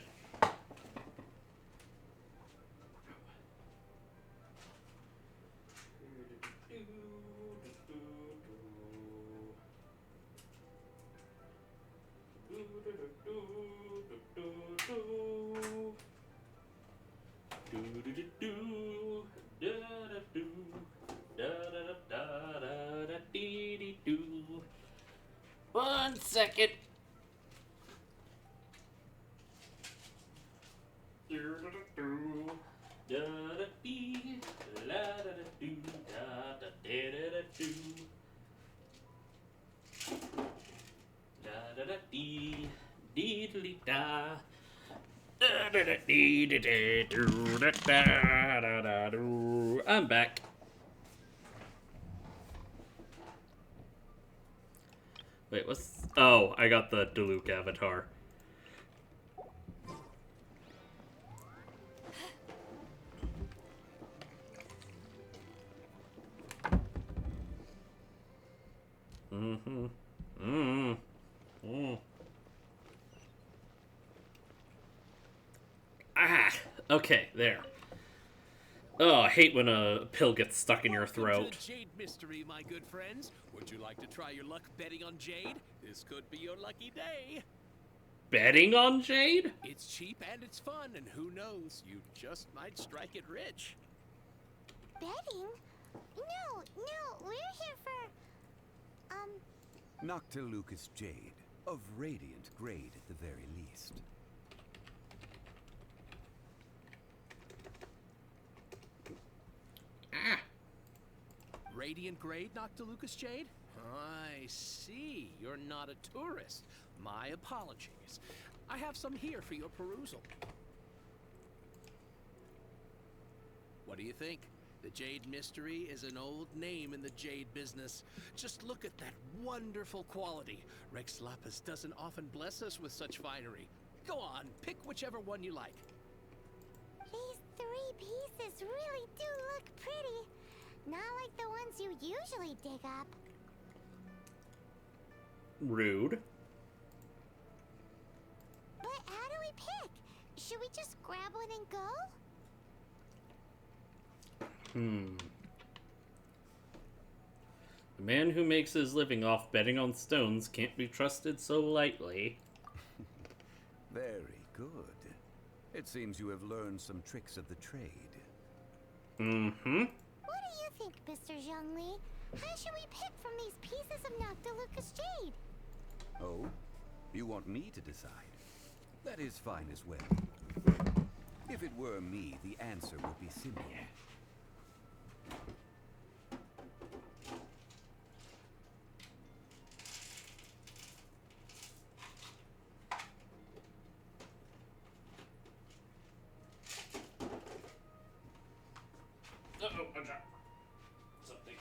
One second. I'm back. Wait, what's... Oh, I got the Diluc avatar. Ah! Okay, there. Oh, I hate when a pill gets stuck in your Welcome throat. to the Jade Mystery, my good friends. Would you like to try your luck betting on Jade? This could be your lucky day. Betting on Jade? It's cheap and it's fun, and who knows, you just might strike it rich. Betting? No, we're here for... Noctilucous jade, of radiant grade at the very least. Ah! Radiant grade, Noctilucous Jade? I see. You're not a tourist. My apologies. I have some here for your perusal. What do you think? The Jade Mystery is an old name in the jade business. Just look at that wonderful quality. Rex Lapis doesn't often bless us with such finery. Go on, pick whichever one you like. These 3 pieces really do look pretty. Not like the ones you usually dig up. Rude. But how do we pick? Should we just grab one and go? The man who makes his living off betting on stones can't be trusted so lightly. Very good. It seems you have learned some tricks of the trade. What do you think, Mr. Zhongli? How should we pick from these pieces of Noctilucous jade? Oh? You want me to decide? That is fine as well. If it were me, the answer would be simple. Uh-oh, I dropped something.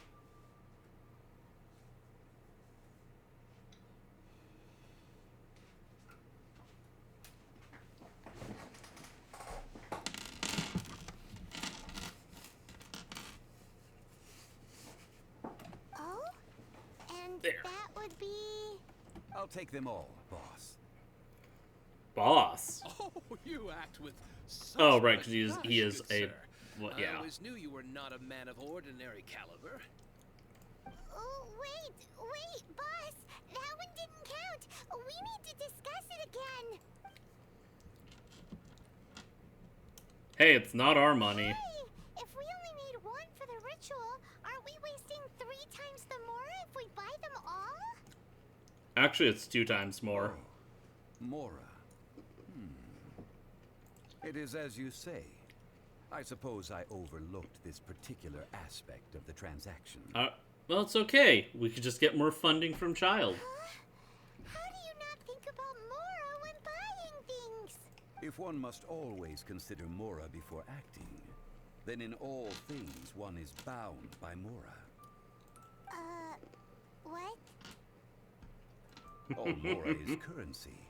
Oh? And There. that would be... I'll take them all, boss. Boss. Oh, you act with such Oh, right, because he is good a... sir. Well, I yeah. always knew you were not a man of ordinary caliber. Oh, wait, boss! That one didn't count! We need to discuss it again! Hey, it's not our money. Hey, if we only need one for the ritual, aren't we wasting 3 times the Mora if we buy them all? Actually, it's 2 times more. Oh, Mora. It is as you say. I suppose I overlooked this particular aspect of the transaction. Well, it's okay. We could just get more funding from Child. How do you not think about Mora when buying things? If one must always consider Mora before acting, then in all things one is bound by Mora. What? All Mora is currency,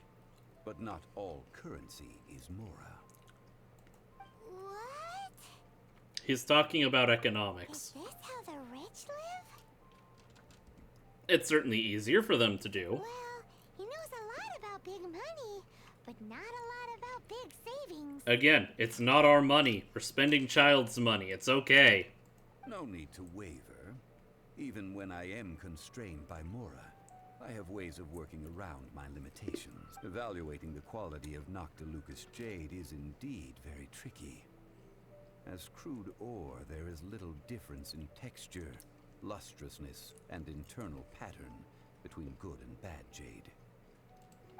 but not all currency is Mora. What? He's talking about economics. Is this how the rich live? It's certainly easier for them to do. Well, he knows a lot about big money, but not a lot about big savings. Again, it's not our money. We're spending Child's money. It's okay. No need to waver. Even when I am constrained by Mora, I have ways of working around my limitations. Evaluating the quality of Noctilucous jade is indeed very tricky. As crude ore, there is little difference in texture, lustrousness, and internal pattern between good and bad jade.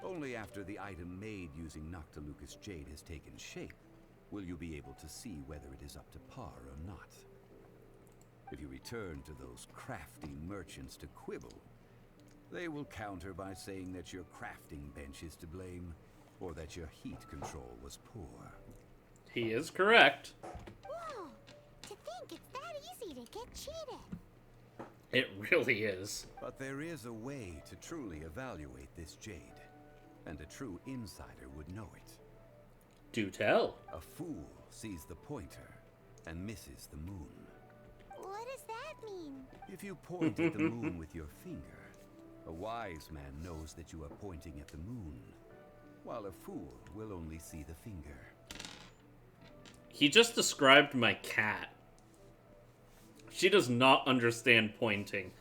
Only after the item made using Noctilucous jade has taken shape will you be able to see whether it is up to par or not. If you return to those crafty merchants to quibble, they will counter by saying that your crafting bench is to blame, or that your heat control was poor. He is correct. Whoa! To think it's that easy to get cheated. It really is. But there is a way to truly evaluate this jade, and a true insider would know it. Do tell. A fool sees the pointer and misses the moon. What does that mean? If you point at the moon with your finger, a wise man knows that you are pointing at the moon, while a fool will only see the finger. He just described my cat. She does not understand pointing.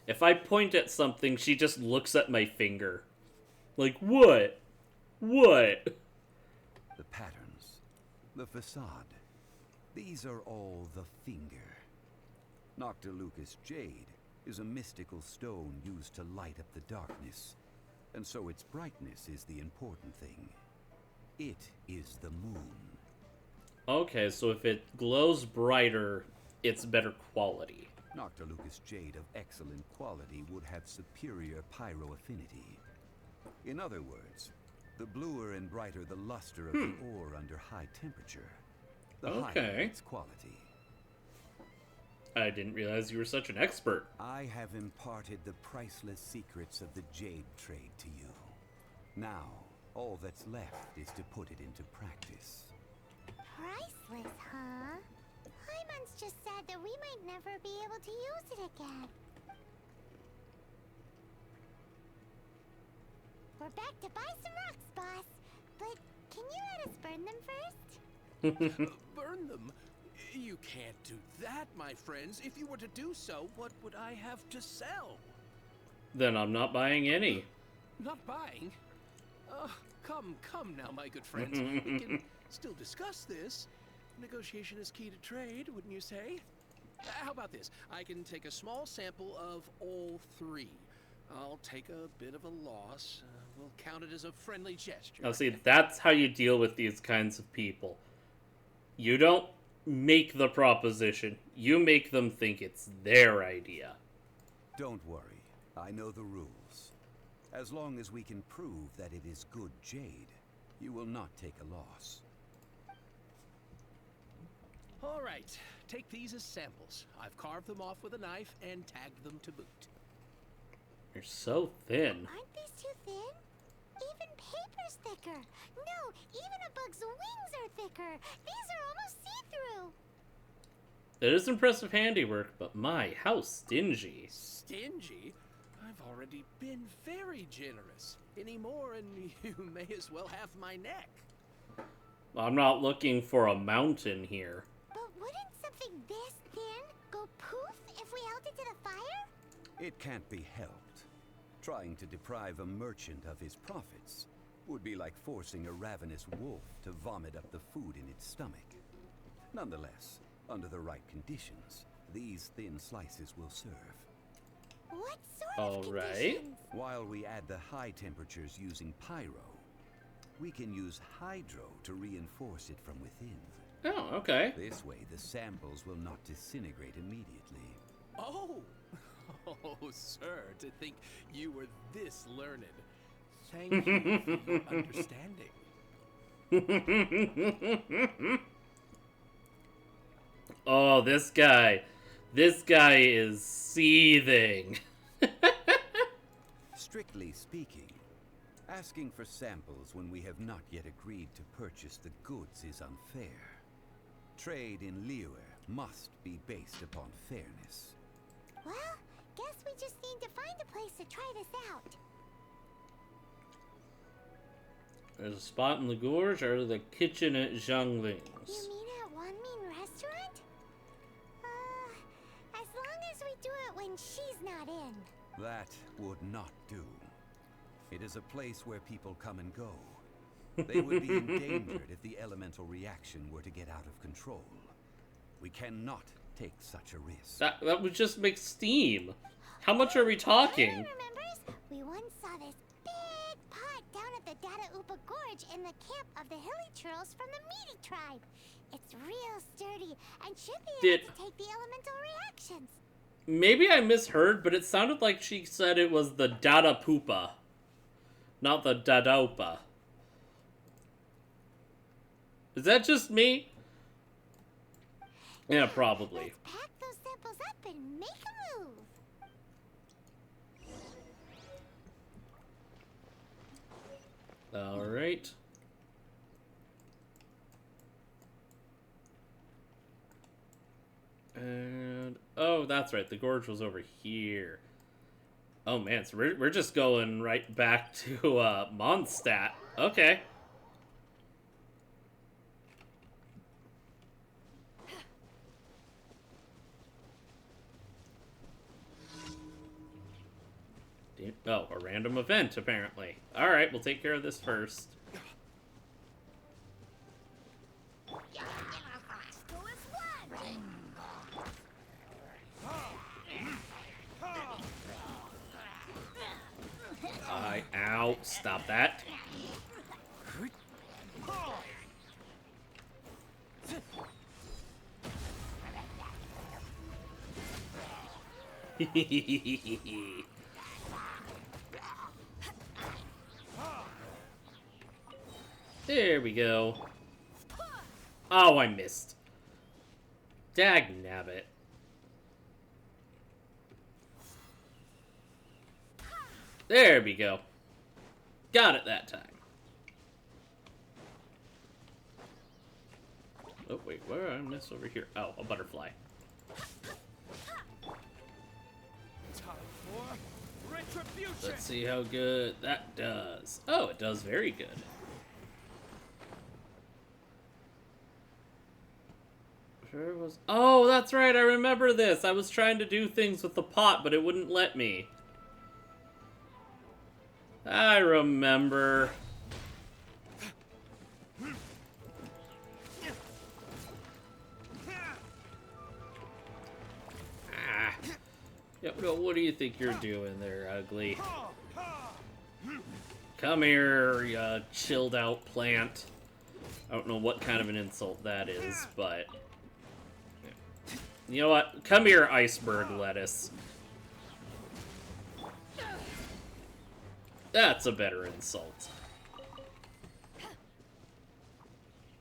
If I point at something, she just looks at my finger. Like, what? What? The patterns, the facade, these are all the finger. Noctilucous jade is a mystical stone used to light up the darkness, and so its brightness is the important thing. It is the moon. Okay, so if it glows brighter, it's better quality. Noctilucous jade of excellent quality would have superior pyro affinity. In other words, the bluer and brighter the luster of the ore under high temperature, the higher its quality. I didn't realize you were such an expert. I have imparted the priceless secrets of the jade trade to you. Now, all that's left is to put it into practice. Priceless, huh? Hyman's just said that we might never be able to use it again. We're back to buy some rocks, boss. But can you let us burn them first? Burn them? You can't do that, my friends. If you were to do so, what would I have to sell? Then I'm not buying any. Not buying? Come now, my good friends. We can still discuss this. Negotiation is key to trade, wouldn't you say? How about this? I can take a small sample of all 3. I'll take a bit of a loss. We'll count it as a friendly gesture. Now see, that's how you deal with these kinds of people. You don't make the proposition. You make them think it's their idea. Don't worry, I know the rules. As long as we can prove that it is good jade, you will not take a loss. All right, take these as samples. I've carved them off with a knife and tagged them to boot. You're so thin. Aren't these too thin? Even paper's thicker. No, even a bug's wings are thicker. These are almost see-through. It is impressive handiwork, but my, how stingy. Stingy? I've already been very generous. Any more and you may as well have my neck. I'm not looking for a mountain here. But wouldn't something this thin go poof if we held it to the fire? It can't be helped. Trying to deprive a merchant of his profits would be like forcing a ravenous wolf to vomit up the food in its stomach. Nonetheless, under the right conditions, these thin slices will serve. What sort All of right. conditions? While we add the high temperatures using pyro, we can use hydro to reinforce it from within. Oh, okay. This way, the samples will not disintegrate immediately. Oh! Oh, sir, to think you were this learned. Thank you for your understanding. Oh, this guy. This guy is seething. Strictly speaking, asking for samples when we have not yet agreed to purchase the goods is unfair. Trade in Liyue must be based upon fairness. Well, guess we just need to find a place to try this out. There's a spot in the gorge or the kitchen at Zhongling's. You mean at One Mean Restaurant? As long as we do it when she's not in. That would not do. It is a place where people come and go. They would be endangered if the elemental reaction were to get out of control. We cannot take such a risk. That would just make steam. How much are we talking? Everyone remembers? We once saw this big pot down at the Data Upa Gorge in the camp of the Hilly Churls from the Meaty tribe. It's real sturdy and should be able to take the elemental reactions. Maybe I misheard, but it sounded like she said it was the Dada Poopa, not the Dadaupa. Is that just me? Yeah, probably. Let's pack those samples up and make a move. All right. And oh, that's right. The gorge was over here. Oh man, so we're just going right back to Mondstadt. Okay. Oh, a random event, apparently. Alright, we'll take care of this first. Ow, stop that. There we go. Oh, I missed. Dagnabbit. There we go. Got it that time. Oh, wait, where did I miss over here? Oh, a butterfly. Time for retribution. Let's see how good that does. Oh, it does very good. Sure was. Oh, that's right. I remember this. I was trying to do things with the pot, but it wouldn't let me. I remember. Ah. Yeah, what do you think you're doing there, ugly? Come here, you chilled out plant. I don't know what kind of an insult that is, but... You know what? Come here, iceberg lettuce. That's a better insult.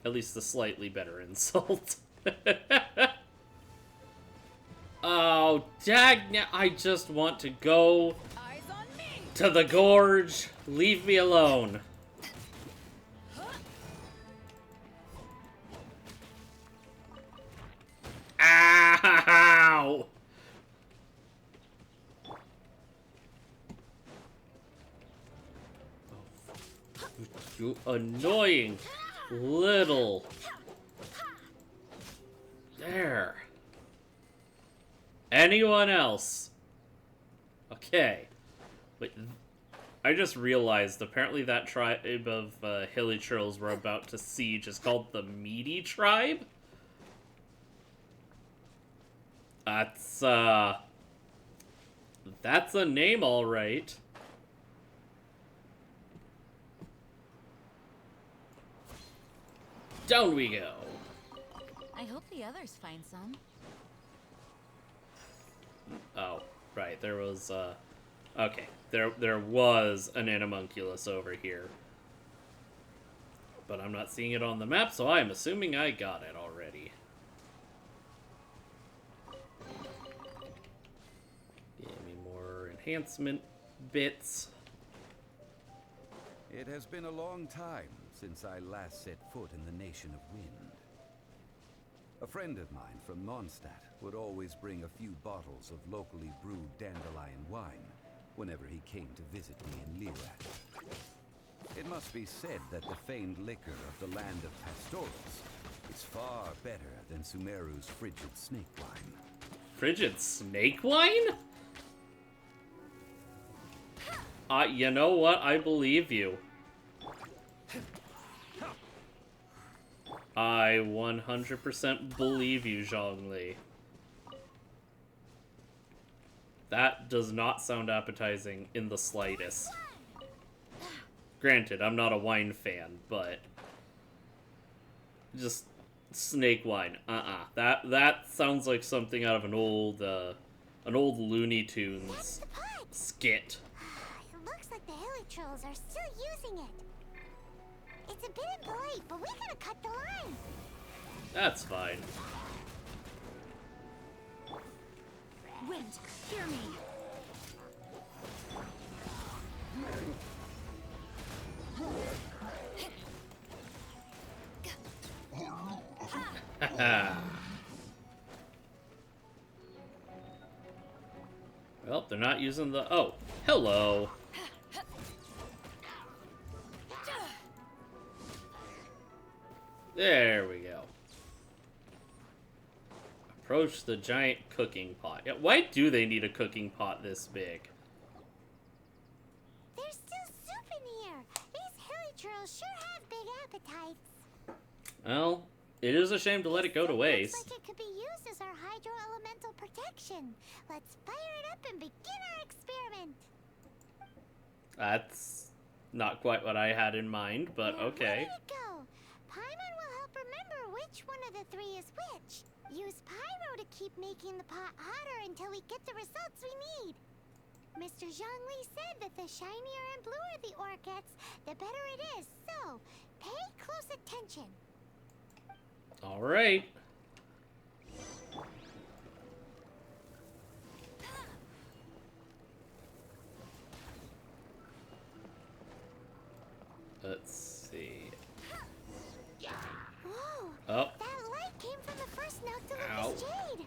At least a slightly better insult. Oh, dagna! I just want to go to the gorge. Leave me alone. Ow! You annoying little... There. Anyone else? Okay. Wait, I just realized apparently that tribe of hilly churls we're about to siege is called the Meaty tribe? That's a name, all right. Down we go. I hope the others find some. Oh, right. There was okay. There was an Animunculus over here. But I'm not seeing it on the map, so I'm assuming I got it already. Give me more enhancement bits. It has been a long time since I last set foot in the Nation of Wind. A friend of mine from Mondstadt would always bring a few bottles of locally brewed dandelion wine whenever he came to visit me in Liyue. It must be said that the famed liquor of the land of Pastorals is far better than Sumeru's frigid snake wine. Frigid snake wine? You know what? I believe you. I 100% believe you, Zhongli. That does not sound appetizing in the slightest. Granted, I'm not a wine fan, but just snake wine. That sounds like something out of an old Looney Tunes skit. It looks like the hilly trolls are still using it. It's a bit impolite, but we gotta cut the line. That's fine. Wind, hear me. Well, they're not using the... Oh, hello. There we go. Approach the giant cooking pot. Yeah, why do they need a cooking pot this big? There's still soup in here. These hilly trolls sure have big appetites. Well, it is a shame to let it go to waste. Looks like it could be used as our hydro-elemental protection. Let's fire it up and begin our experiment. That's not quite what I had in mind, but Now, okay. Where did it go? Paimon will help remember which one of the three is which. Use Pyro to keep making the pot hotter until we get the results we need. Mr. Zhongli said that the shinier and bluer the ore gets, the better it is. So, pay close attention. All right. Let's see. Whoa! Oh, That light came from the first Ow. Noctilus jade.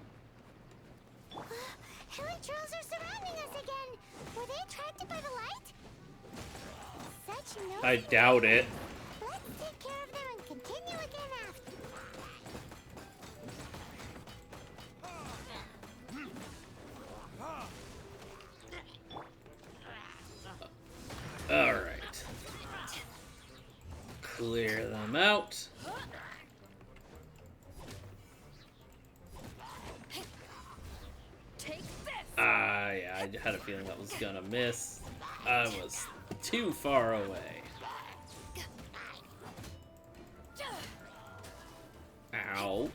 Hilly trolls are surrounding us again. Were they attracted by the light? Such nosy I doubt it. Let's take care of them and continue again after. All right. Clear them out. Take this. Yeah, I had a feeling that was gonna miss. I was too far away. Ouch.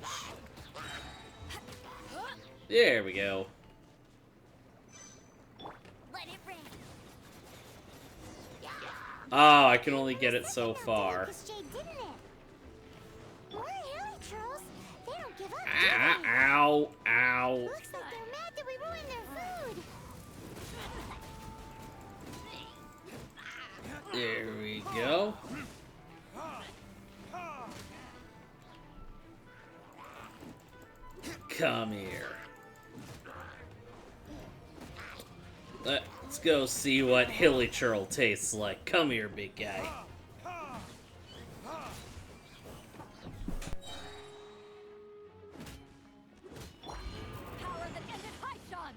There we go. Let it rain. Oh, I can only get it so far. Noctilus jade, didn't it? More hilly trolls. They don't give up. Ah, do they? ow, ow. Looks like they're mad that we ruined their food. There we go. Come here. Let's go see what hilly churl tastes like. Come here, big guy. Power that ended Haishan.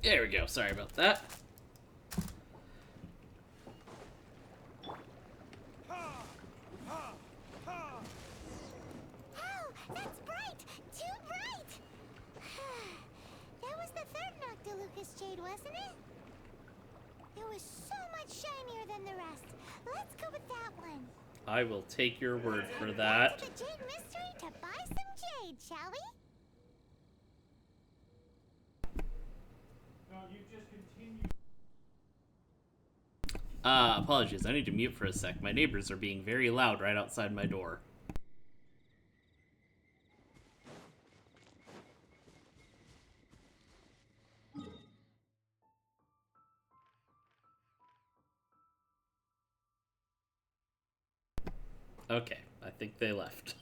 There we go. Sorry about that. Oh, that's bright! Too bright! That was the third Noctilucous Jade, wasn't it? It was so much shinier than the rest. Let's go with that one. I will take your word for Back that. to the Jade Mystery to buy some jade, shall we? Apologies. I need to mute for a sec. My neighbors are being very loud right outside my door. Okay, I think they left.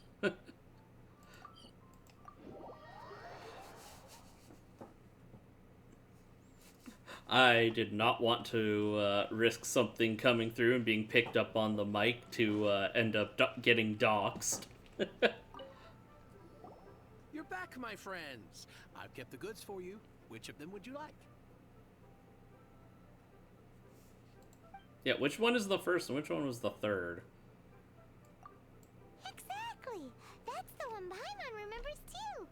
I did not want to risk something coming through and being picked up on the mic to end up getting doxxed. You're back, my friends. I've kept the goods for you. Which of them would you like? Yeah, which one is the first and which one was the third? Exactly. That's the one Paimon remembers too.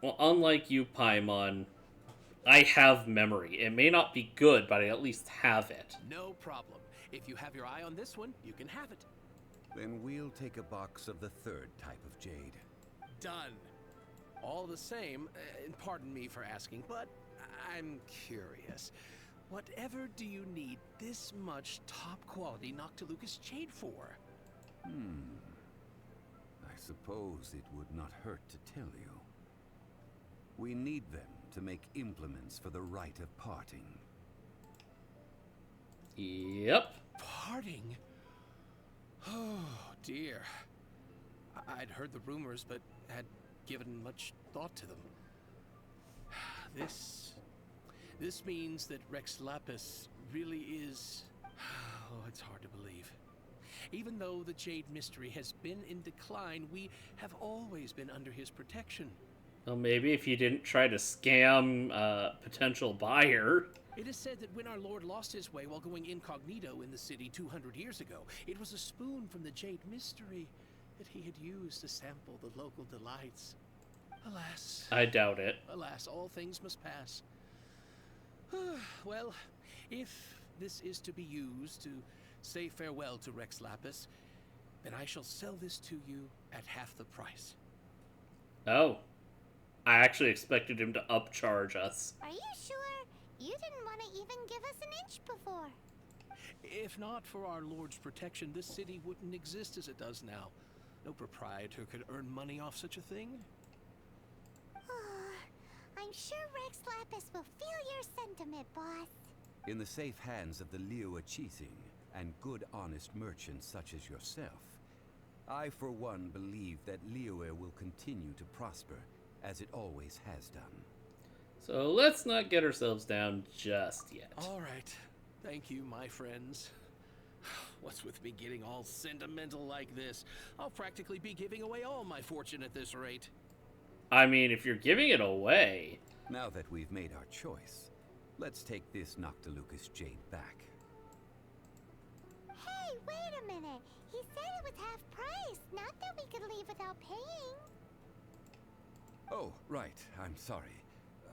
Well, unlike you, Paimon, I have memory. It may not be good, but I at least have it. No problem. If you have your eye on this one, you can have it. Then we'll take a box of the third type of jade. Done. All the same, and pardon me for asking, but I'm curious. Whatever do you need this much top-quality Noctilucous Jade for? I suppose it would not hurt to tell you. We need them to make implements for the rite of parting. Yep. Parting? Oh, dear. I'd heard the rumors, but had given much thought to them. This means that Rex Lapis really is... Oh, it's hard to believe. Even though the Jade Mystery has been in decline, we have always been under his protection. Well, maybe if you didn't try to scam a potential buyer. It is said that when our Lord lost his way while going incognito in the city 200 years ago, it was a spoon from the Jade Mystery that he had used to sample the local delights. Alas. I doubt it. Alas, all things must pass. Well, if this is to be used to say farewell to Rex Lapis, then I shall sell this to you at half the price. Oh. I actually expected him to upcharge us. Are you sure? You didn't want to even give us an inch before. If not for our Lord's protection, this city wouldn't exist as it does now. No proprietor could earn money off such a thing. I'm sure Rex Lapis will feel your sentiment, boss. In the safe hands of the Liyue Cheating and good honest merchants such as yourself, I for one believe that Liyue will continue to prosper as it always has done. So let's not get ourselves down just yet. All right. Thank you, my friends. What's with me getting all sentimental like this? I'll practically be giving away all my fortune at this rate. I mean, if you're giving it away... Now that we've made our choice, let's take this Noctilucous Jade back. Hey, wait a minute. He said it was half price, not that we could leave without paying. Oh, right. I'm sorry.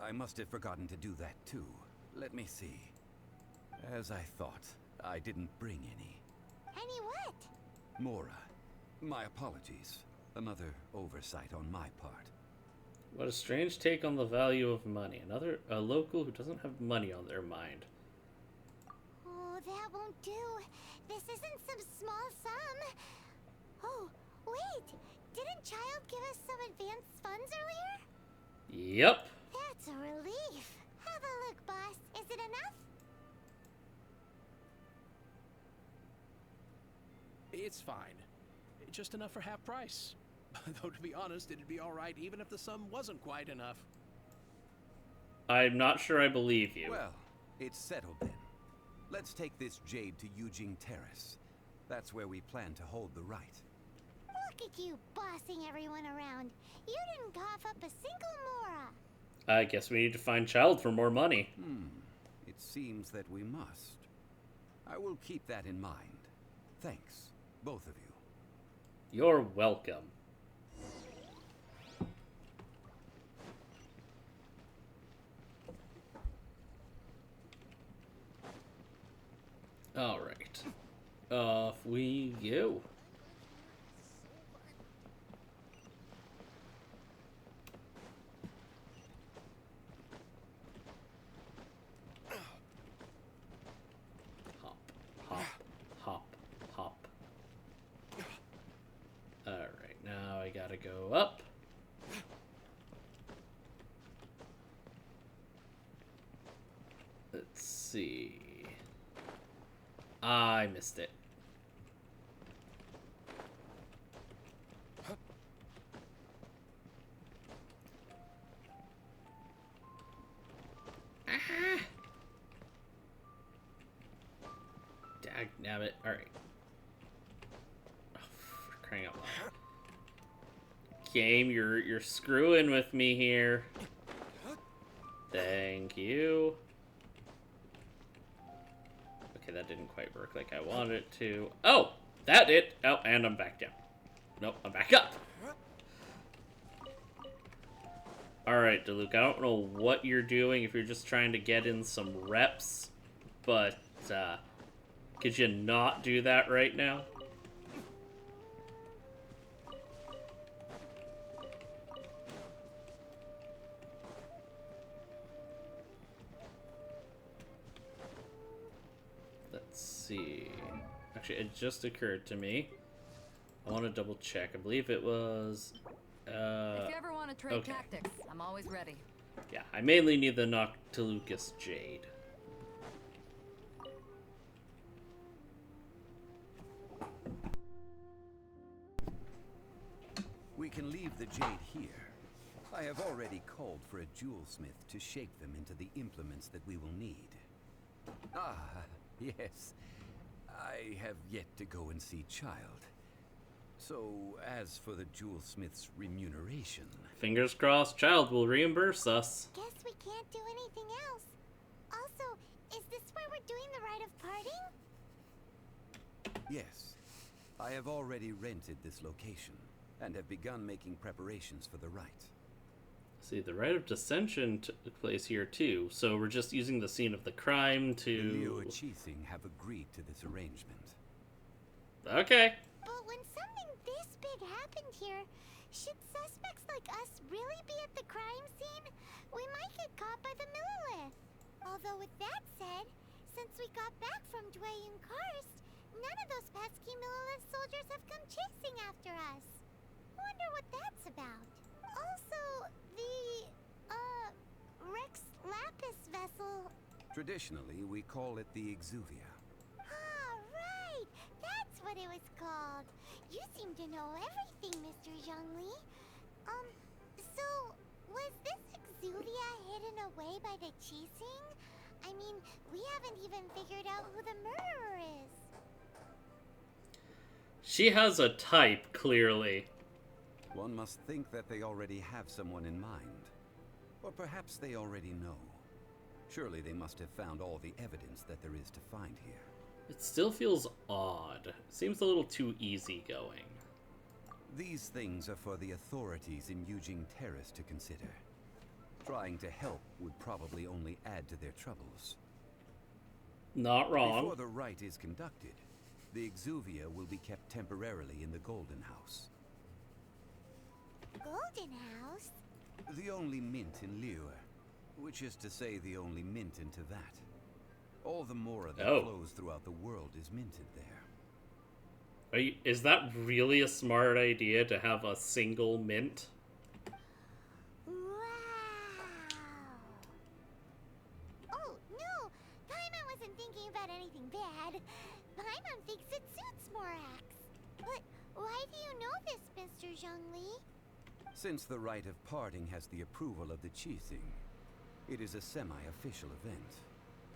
I must have forgotten to do that too. Let me see. As I thought, I didn't bring any. Any what? Mora. My apologies. Another oversight on my part. What a strange take on the value of money. A local who doesn't have money on their mind. Oh, that won't do. This isn't some small sum. Oh, wait. Didn't Child give us some advanced funds earlier? Yep. That's a relief. Have a look, boss. Is it enough? It's fine. Just enough for half price. Though to be honest, it'd be alright even if the sum wasn't quite enough. I'm not sure I believe you. Well, it's settled then. Let's take this jade to Yujing Terrace. That's where we plan to hold the rite. Look at you bossing everyone around. You didn't cough up a single Mora. I guess we need to find Child for more money. It seems that we must. I will keep that in mind. Thanks, both of you. You're welcome. Alright. Off we go. Hop, hop, hop, hop. Alright, now I gotta go up. Let's see. I missed it. Ah! Dag nabbit. Alright. Oh, for crying out loud. Game, you're screwing with me here. Thank you. Okay, that didn't quite work like I wanted it to. Oh! That did! Oh, and I'm back down. Nope, I'm back up! Alright, DeLuke, I don't know what you're doing, if you're just trying to get in some reps, but, could you not do that right now? Let's see. Actually, it just occurred to me. I want to double check. I believe it was... If you ever want to trade okay. tactics, I'm always ready. Yeah, I mainly need the Noctilucus Jade. We can leave the jade here. I have already called for a jewelsmith to shape them into the implements that we will need. Ah, yes. I have yet to go and see Child. So, as for the jewelsmith's remuneration... Fingers crossed, Child will reimburse us. Guess we can't do anything else. Also, is this where we're doing the rite of parting? Yes. I have already rented this location, and have begun making preparations for the rite. See, the rite of dissension took place here too, so we're just using the scene of the crime The to... Liyue Chiefing have agreed to this arrangement. Okay. But when something this big happened here, should suspects like us really be at the crime scene? We might get caught by the Millilith. Although with that said, since we got back from Dwayne Karst, none of those pesky Millilith soldiers have come chasing after us. Wonder what that's about. Also, the, Rex Lapis vessel. Traditionally, we call it the Exuvia. Ah, right! That's what it was called. You seem to know everything, Mr. Zhongli. So, was this Exuvia hidden away by the Qixing? I mean, we haven't even figured out who the murderer is. She has a type, clearly. One must think that they already have someone in mind. Or perhaps they already know. Surely they must have found all the evidence that there is to find here. It still feels odd. Seems a little too easygoing. These things are for the authorities in Yujing Terrace to consider. Trying to help would probably only add to their troubles. Not wrong. Before the rite is conducted, the Exuvia will be kept temporarily in the Golden House. Golden House? The only mint in Liyue, which is to say the only mint in Teyvat. All the mora that flows throughout the world is minted there. Is that really a smart idea to have a single mint? Wow! Oh, no! Paimon wasn't thinking about anything bad. Paimon thinks it suits Morax. But why do you know this, Mr. Zhongli? Since the rite of parting has the approval of the Qixing, it is a semi-official event.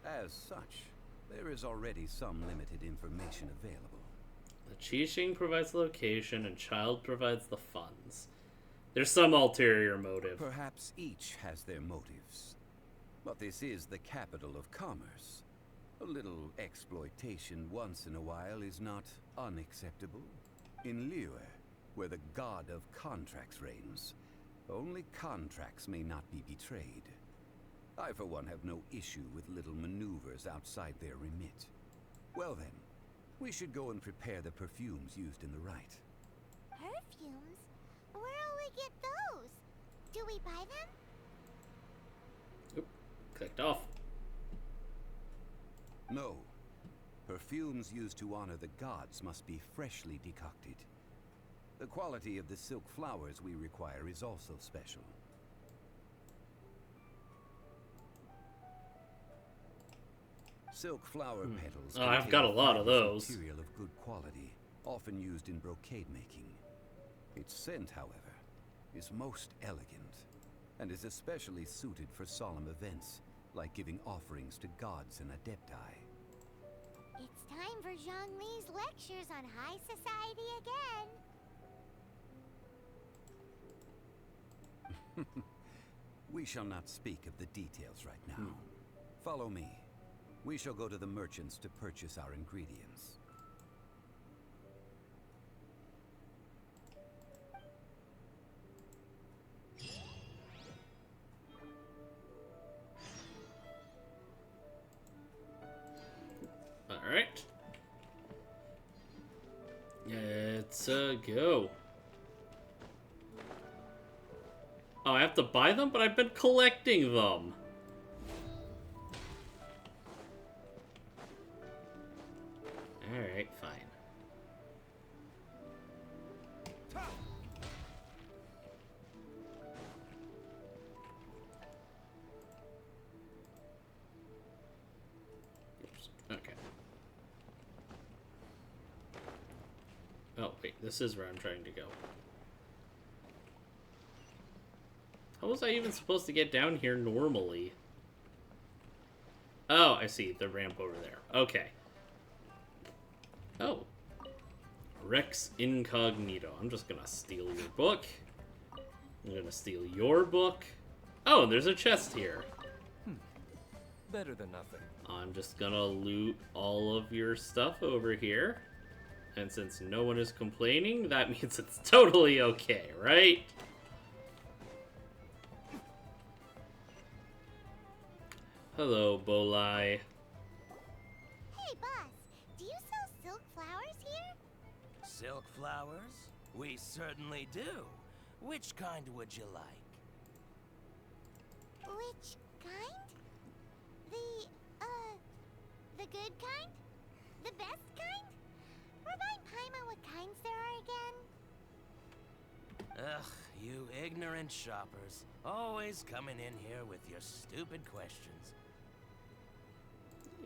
As such, there is already some limited information available. The Qixing provides the location and Child provides the funds. There's some ulterior motive. Perhaps each has their motives. But this is the capital of commerce. A little exploitation once in a while is not unacceptable. In Liyue, where the god of contracts reigns, only contracts may not be betrayed. I, for one, have no issue with little maneuvers outside their remit. Well then, we should go and prepare the perfumes used in the rite. Perfumes? Where'll we get those? Do we buy them? Oop, clicked off. No. Perfumes used to honor the gods must be freshly decocted. The quality of the silk flowers we require is also special. Silk flower petals. Oh, I've got a lot of those. Material of good quality, often used in brocade making. Its scent, however, is most elegant, and is especially suited for solemn events, like giving offerings to gods and adepti. It's time for Zhongli's lectures on high society again. We shall not speak of the details right now. Follow me. We shall go to the merchants to purchase our ingredients. Alright. Let's go. Oh, I have to buy them? But I've been collecting them. Alright, fine. Oops. Okay. Oh, wait, this is where I'm trying to go. How was I even supposed to get down here normally? Oh, I see. The ramp over there. Okay. Oh. Rex Incognito. I'm just gonna steal your book. I'm gonna steal your book. Oh, there's a chest here. Better than nothing. I'm just gonna loot all of your stuff over here. And since no one is complaining, that means it's totally okay, right? Hello, Bolai. Hey, boss, do you sell silk flowers here? Silk flowers? We certainly do. Which kind would you like? Which kind? The good kind? The best kind? Remind Paimon what kinds there are again? Ugh, you ignorant shoppers. Always coming in here with your stupid questions.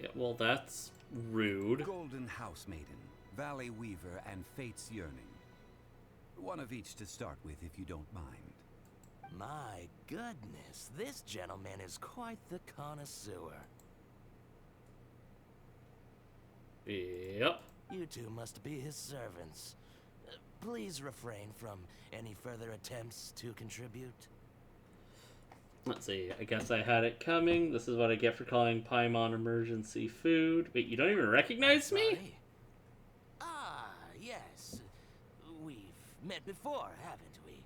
Yeah, well, that's rude. Golden House Maiden, Valley Weaver, and Fate's Yearning. One of each to start with, if you don't mind. My goodness, this gentleman is quite the connoisseur. Yep. You two must be his servants. Please refrain from any further attempts to contribute. Let's see. I guess I had it coming. This is what I get for calling Paimon emergency food. Wait, you don't even recognize me? Sorry? Ah, yes. We've met before, haven't we?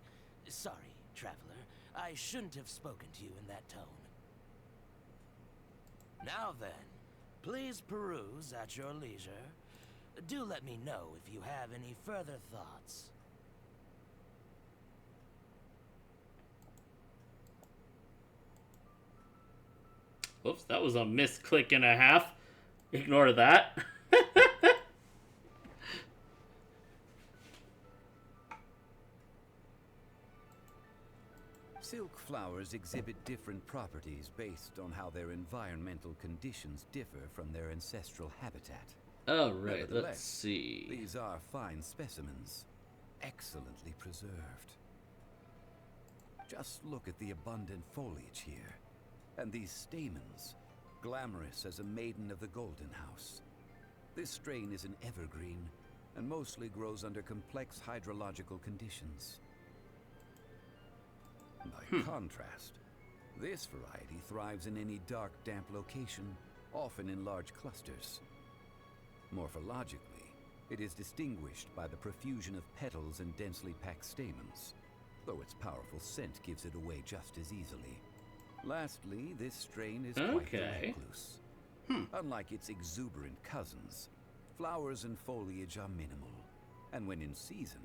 Sorry, traveler. I shouldn't have spoken to you in that tone. Now then, please peruse at your leisure. Do let me know if you have any further thoughts. Whoops, that was a misclick and a half. Ignore that. Silk flowers exhibit different properties based on how their environmental conditions differ from their ancestral habitat. Oh, right. Let's Nevertheless, see. These are fine specimens, excellently preserved. Just look at the abundant foliage here, and these stamens, glamorous as a maiden of the Golden House. This strain is an evergreen, and mostly grows under complex hydrological conditions. By contrast, this variety thrives in any dark, damp location, often in large clusters. Morphologically, it is distinguished by the profusion of petals and densely packed stamens, though its powerful scent gives it away just as easily. Lastly, this strain is quite the recluse. Unlike its exuberant cousins, flowers and foliage are minimal, and when in season,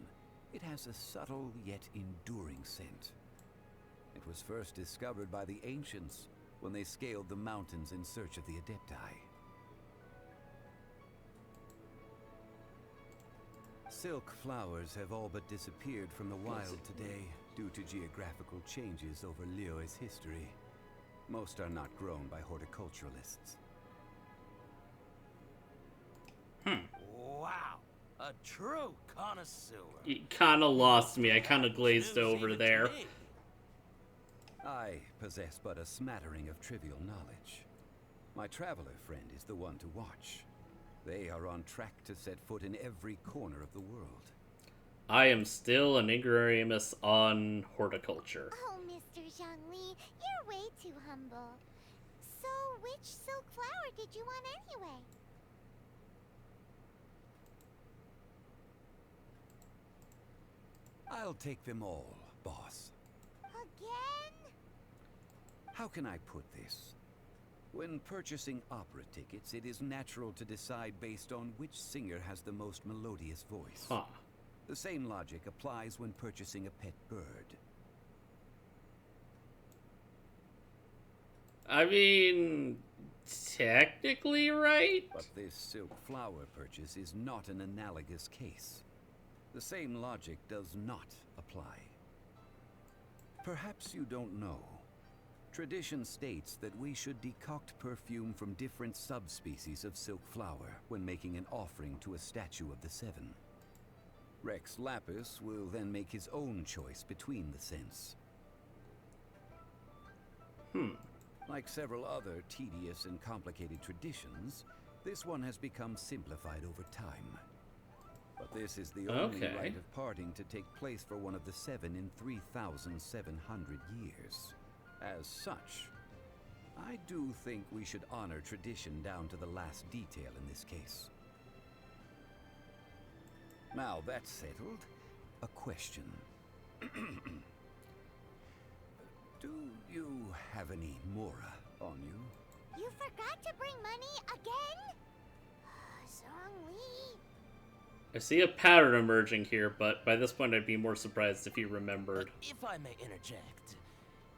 it has a subtle yet enduring scent. It was first discovered by the ancients when they scaled the mountains in search of the Adepti. Silk flowers have all but disappeared from the wild today due to geographical changes over Liyue's history. Most are not grown by horticulturalists. Wow, a true connoisseur. You kind of lost me. I kind of glazed over there. I possess but a smattering of trivial knowledge. My traveler friend is the one to watch. They are on track to set foot in every corner of the world. I am still an ignoramus on horticulture. Oh, Mr. Zhongli, you're way too humble. So, which silk flower did you want anyway? I'll take them all, boss. Again? How can I put this? When purchasing opera tickets, it is natural to decide based on which singer has the most melodious voice. Huh. The same logic applies when purchasing a pet bird. I mean, technically right? But this silk flower purchase is not an analogous case. The same logic does not apply. Perhaps you don't know. Tradition states that we should decoct perfume from different subspecies of silk flower when making an offering to a statue of the Seven. Rex Lapis will then make his own choice between the scents. Like several other tedious and complicated traditions, this one has become simplified over time. But this is the only rite of parting to take place for one of the Seven in 3,700 years. As such, I do think we should honor tradition down to the last detail in this case. Now that's settled, a question. Do you have any Mora on you? You forgot to bring money again? Zhongli. I see a pattern emerging here, but by this point I'd be more surprised if he remembered. If I may interject,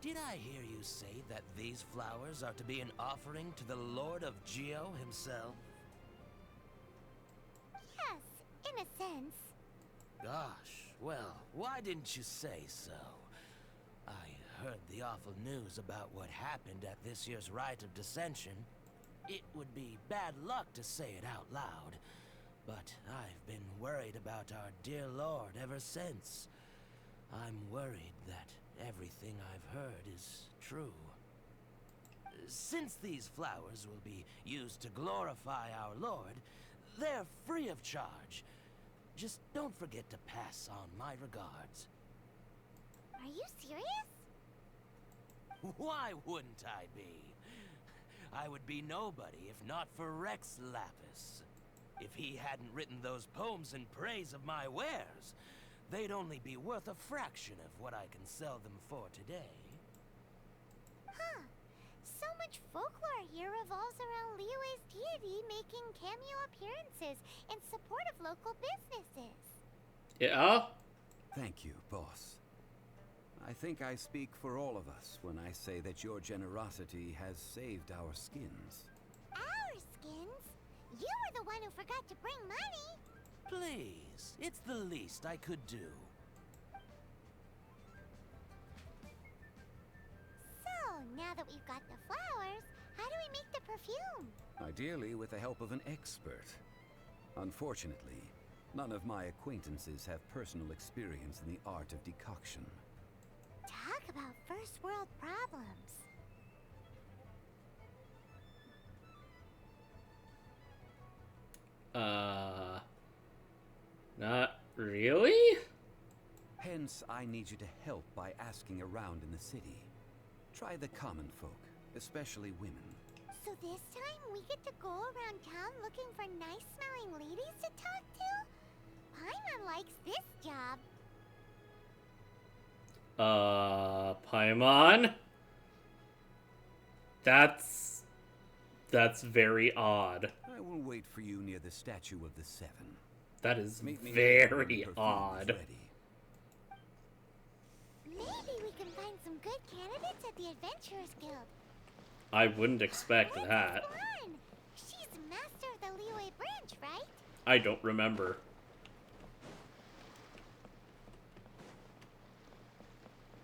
did I hear you say that these flowers are to be an offering to the Lord of Geo himself? Yes, in a sense. Gosh, well, why didn't you say so? I heard the awful news about what happened at this year's Rite of Dissension. It would be bad luck to say it out loud, but I've been worried about our dear Lord ever since. I'm worried that everything I've heard is true. Since these flowers will be used to glorify our Lord, they're free of charge. Just don't forget to pass on my regards. Are you serious? Why wouldn't I be? I would be nobody if not for Rex Lapis. If he hadn't written those poems in praise of my wares, they'd only be worth a fraction of what I can sell them for today. Huh. So much folklore here revolves around Liyue's deity making cameo appearances in support of local businesses. Yeah? Thank you, boss. I think I speak for all of us when I say that your generosity has saved our skins. Our skins? You were the one who forgot to bring money. Please, it's the least I could do. So, now that we've got the flowers, how do we make the perfume? Ideally with the help of an expert. Unfortunately, none of my acquaintances have personal experience in the art of decoction. Talk about first world problems. Not really? Hence once, I need you to help by asking around in the city. Try the common folk, especially women. So this time we get to go around town looking for nice-smelling ladies to talk to? Paimon likes this job. Paimon? That's very odd. I will wait for you near the Statue of the Seven. That is Meet me here when very perfume is odd. ready. Maybe we can find some good candidates at the Adventurers Guild. I wouldn't expect Where's that. Lan? She's the master of the Liyue branch, right? I don't remember.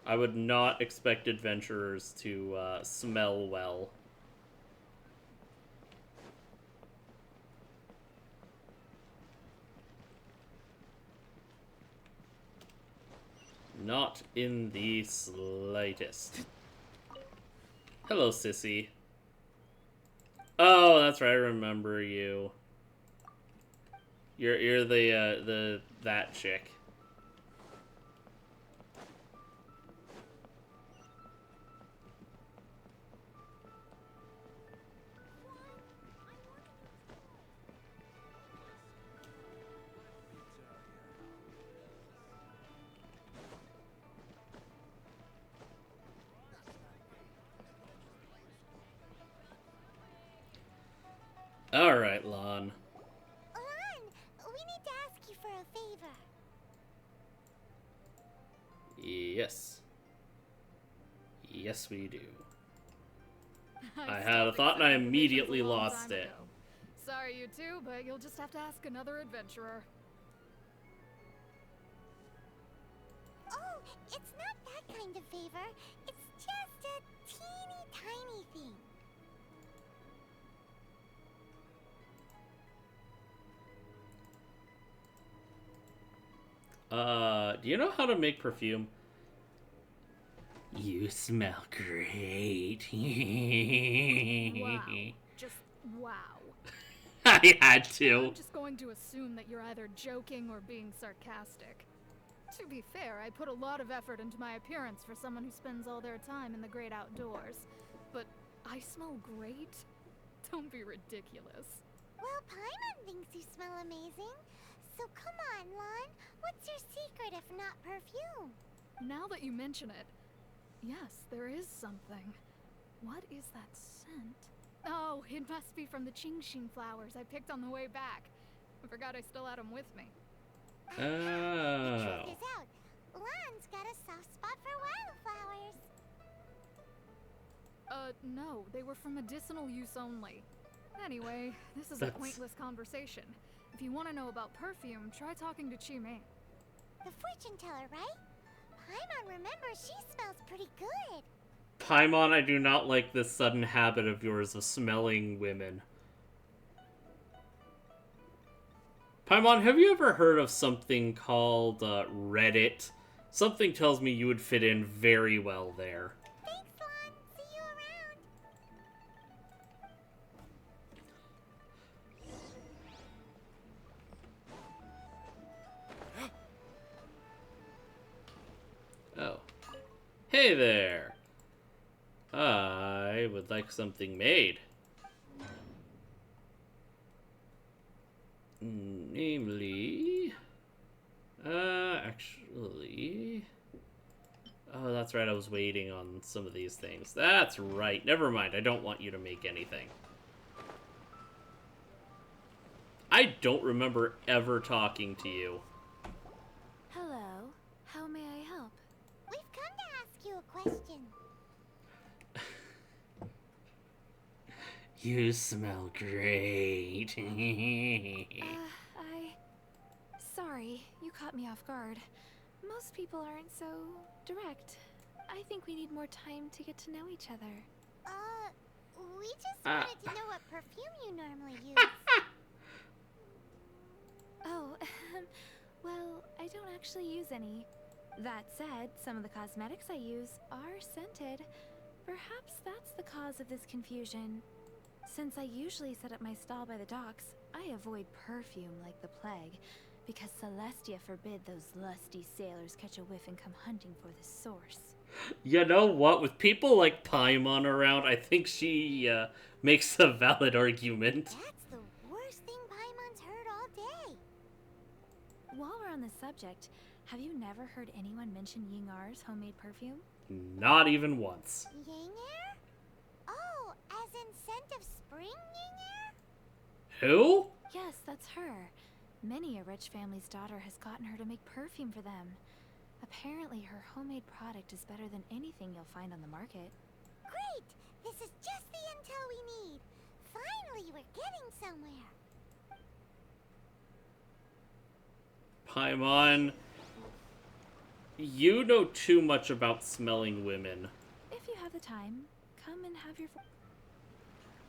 I would not expect adventurers to smell well. Not in the slightest. Hello, sissy. Oh, that's right. I remember you. You're that chick. All right, Lon. Lan, we need to ask you for a favor. Yes. Yes, we do. I still had a think thought and I second immediately edition's a long lost time it. ago. Sorry, you two, but you'll just have to ask another adventurer. Oh, it's not that kind of favor. It's just a teeny tiny thing. Do you know how to make perfume? You smell great. Wow. Just wow. I had to. I'm just going to assume that you're either joking or being sarcastic. To be fair, I put a lot of effort into my appearance for someone who spends all their time in the great outdoors. But I smell great? Don't be ridiculous. Well, Paimon thinks you smell amazing. So come on, Lan. What's your secret if not perfume? Now that you mention it, yes, there is something. What is that scent? Oh, it must be from the Qingxin flowers I picked on the way back. I forgot I still had them with me. The Oh. truth is out. Lan's got a soft spot for wildflowers. No, they were for medicinal use only. Anyway, this is a That's- pointless conversation. If you want to know about perfume, try talking to Qimei. The fortune teller, right? Paimon remembers she smells pretty good. Paimon, I do not like this sudden habit of yours of smelling women. Paimon, have you ever heard of something called Reddit? Something tells me you would fit in very well there. Thanks, Lan. See you around. Oh. Hey there! I would like something made. Namely... actually... Oh, that's right, I was waiting on some of these things. That's right, never mind, I don't want you to make anything. I don't remember ever talking to you. Hello. How may I help? We've come to ask you a question. You smell great. Sorry, you caught me off guard. Most people aren't so direct. I think we need more time to get to know each other. We just wanted to know what perfume you normally use. Oh, well, I don't actually use any. That said, some of the cosmetics I use are scented. Perhaps that's the cause of this confusion. Since I usually set up my stall by the docks, I avoid perfume like the plague. because Celestia forbid those lusty sailors catch a whiff and come hunting for the source. You know what? With people like Paimon around, I think she makes a valid argument. That's the worst thing Paimon's heard all day. While we're on the subject, have you never heard anyone mention Yingar's homemade perfume? Not even once. Yinger? Oh, as in scent of spring Yinger? Who? Yes, that's her. Many a rich family's daughter has gotten her to make perfume for them. Apparently, her homemade product is better than anything you'll find on the market. Great! This is just the intel we need. Finally, we're getting somewhere. Paimon, you know too much about smelling women. If you have the time, come and have your...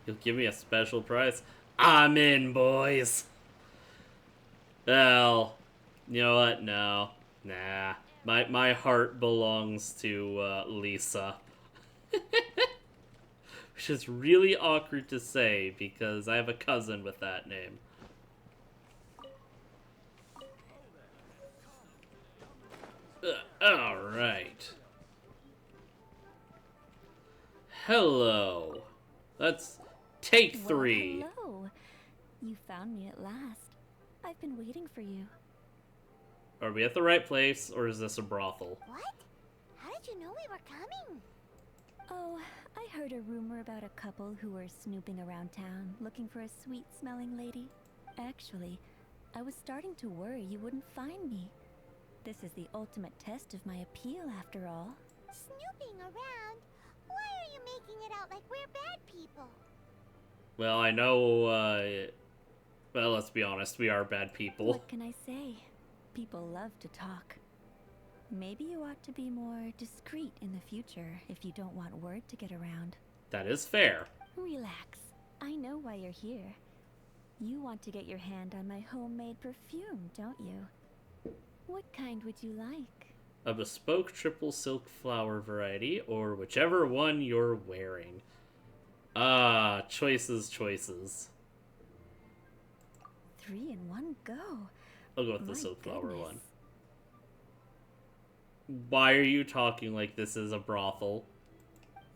You'll give me a special price? I'm in, boys. Well, you know what? No. Nah. My heart belongs to Lisa. Which is really awkward to say because I have a cousin with that name. Alright. Hello. Let's take 3. Well, hello. You found me at last. I've been waiting for you. Are we at the right place, or is this a brothel? What? How did you know we were coming? Oh, I heard a rumor about a couple who were snooping around town looking for a sweet-smelling lady. Actually, I was starting to worry you wouldn't find me. This is the ultimate test of my appeal, after all. Snooping around? Why are you making it out like we're bad people? Well, I know, well, let's be honest, we are bad people. What can I say? People love to talk. Maybe you ought to be more discreet in the future if you don't want word to get around. That is fair. Relax. I know why you're here. You want to get your hand on my homemade perfume, don't you? What kind would you like? A bespoke triple silk flower variety, or whichever one you're wearing. Ah, choices. 3 in one go. I'll go with the My silk flower goodness. one. Why are you talking like this is a brothel?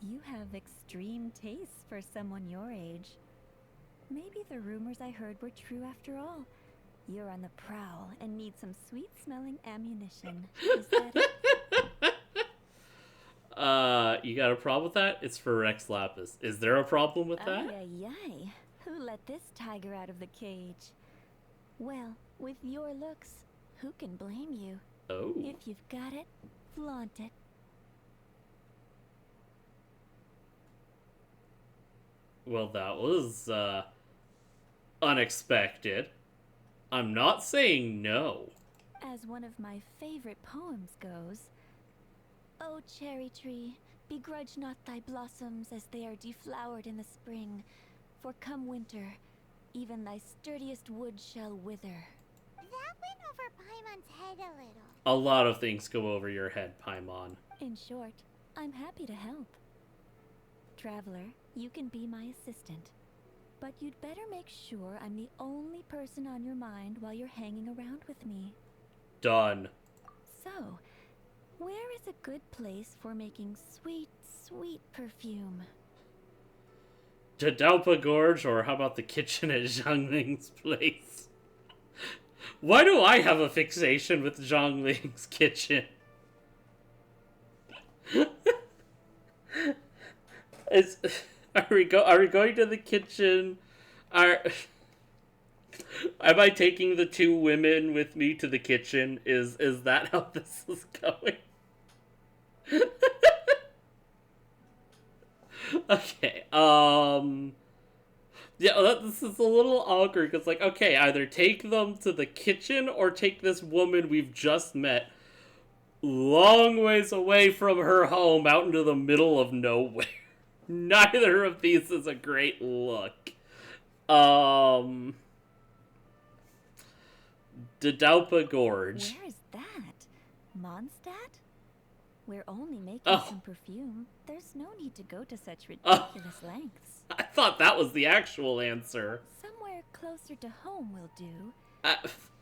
You have extreme tastes for someone your age. Maybe the rumors I heard were true after all. You're on the prowl and need some sweet-smelling ammunition. Is that it? You got a problem with that? It's for Rex Lapis. Is there a problem with that? Ay. Who let this tiger out of the cage? Well, with your looks, who can blame you? Oh. If you've got it, flaunt it. Well, that was, unexpected. I'm not saying no. As one of my favorite poems goes, "O cherry tree, begrudge not thy blossoms as they are deflowered in the spring, for come winter, even thy sturdiest wood shall wither." That went over Paimon's head a little. A lot of things go over your head, Paimon. In short, I'm happy to help. Traveler, you can be my assistant. But you'd better make sure I'm the only person on your mind while you're hanging around with me. Done. So, where is a good place for making sweet, sweet perfume? Jadalpa Gorge, or how about the kitchen at Zhangling's place? Why do I have a fixation with Zhangling's kitchen? Are we going to the kitchen? Am I taking the 2 women with me to the kitchen? Is that how this is going? Okay, yeah, this is a little awkward, because, like, okay, either take them to the kitchen, or take this woman we've just met long ways away from her home out into the middle of nowhere. Neither of these is a great look. Didalpa Gorge. Where is that? Mondstadt? We're only making Oh. some perfume. There's no need to go to such ridiculous lengths. I thought that was the actual answer. Somewhere closer to home will do.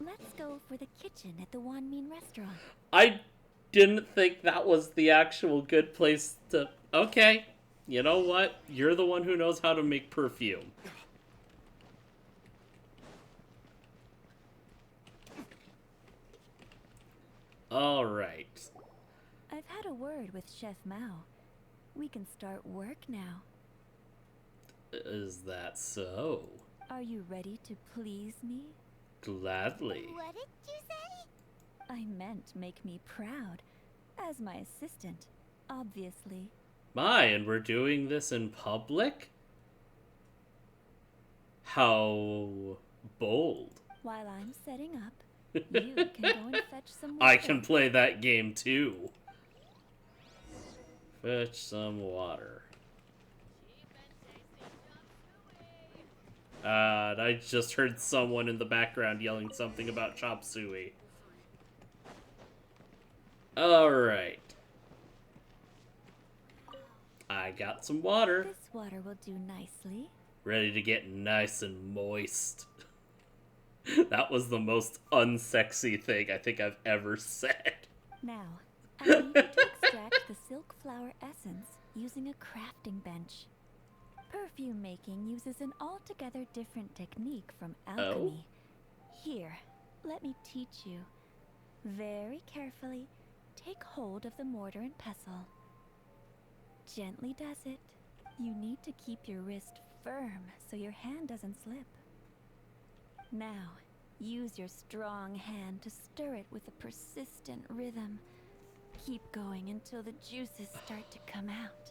Let's go for the kitchen at the Wanmin restaurant. I didn't think that was the actual good place to... Okay, you know what? You're the one who knows how to make perfume. Alright. I've had a word with Chef Mao. We can start work now. Is that so? Are you ready to please me? Gladly. What did you say? I meant make me proud. As my assistant, obviously. My, and we're doing this in public? How bold. While I'm setting up, you can go and fetch some water. I can play that game too. Fetch some water. And I just heard someone in the background yelling something about chop suey. Alright. I got some water. This water will do nicely. Ready to get nice and moist. That was the most unsexy thing I think I've ever said. Now, I need you to extract the silk flower essence using a crafting bench. Perfume making uses an altogether different technique from alchemy. Here, let me teach you. Very carefully, take hold of the mortar and pestle. Gently does it. You need to keep your wrist firm so your hand doesn't slip. Now, use your strong hand to stir it with a persistent rhythm. Keep going until the juices start to come out.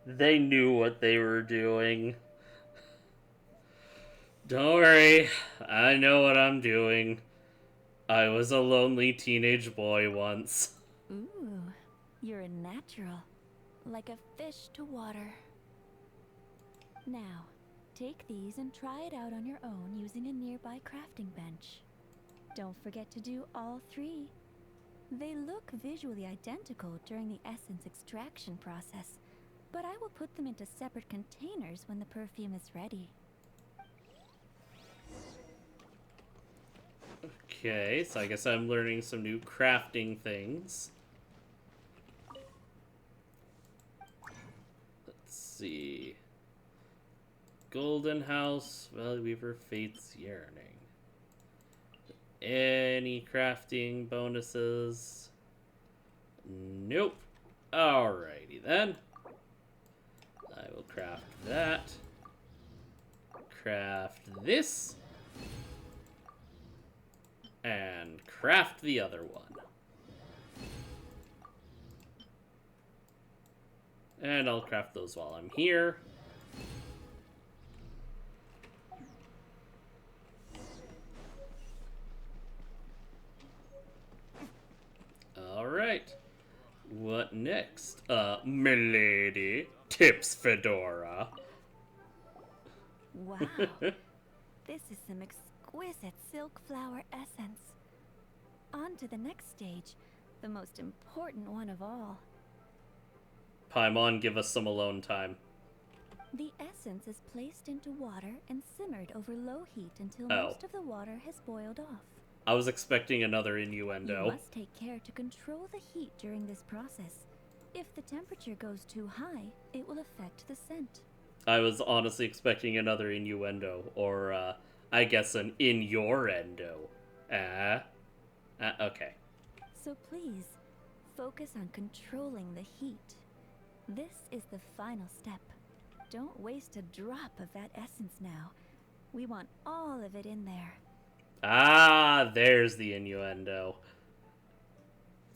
They knew what they were doing. Don't worry, I know what I'm doing. I was a lonely teenage boy once. Ooh, you're a natural. Like a fish to water. Now, take these and try it out on your own using a nearby crafting bench. Don't forget to do all three. They look visually identical during the essence extraction process, but I will put them into separate containers when the perfume is ready. Okay, so I guess I'm learning some new crafting things. Let's see. Golden House, Valley Weaver, Fate's Yearning. Any crafting bonuses? Nope. Alrighty then. I will craft that. Craft this. And craft the other one. And I'll craft those while I'm here. Alright. What next? Milady. Tips Fedora. Wow. This is some exquisite silk flower essence. On to the next stage, the most important one of all. Paimon, give us some alone time. The essence is placed into water and simmered over low heat until Oh. most of the water has boiled off. I was expecting another innuendo. You must take care to control the heat during this process. If the temperature goes too high, it will affect the scent. I was honestly expecting another innuendo, or, I guess an in your endo. Okay. So please, focus on controlling the heat. This is the final step. Don't waste a drop of that essence now. We want all of it in there. Ah, there's the innuendo.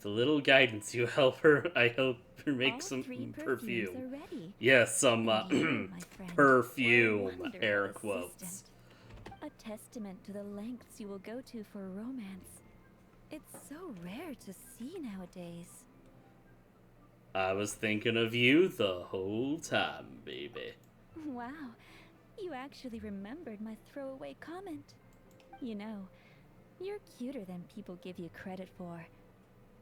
The little guidance you help her. I help her make All some three perfume. Are ready. Yes, some And you, my friend, perfume. are a wonderful Air quotes. assistant. A testament to the lengths you will go to for romance. It's so rare to see nowadays. I was thinking of you the whole time, baby. Wow, you actually remembered my throwaway comment. You know, you're cuter than people give you credit for.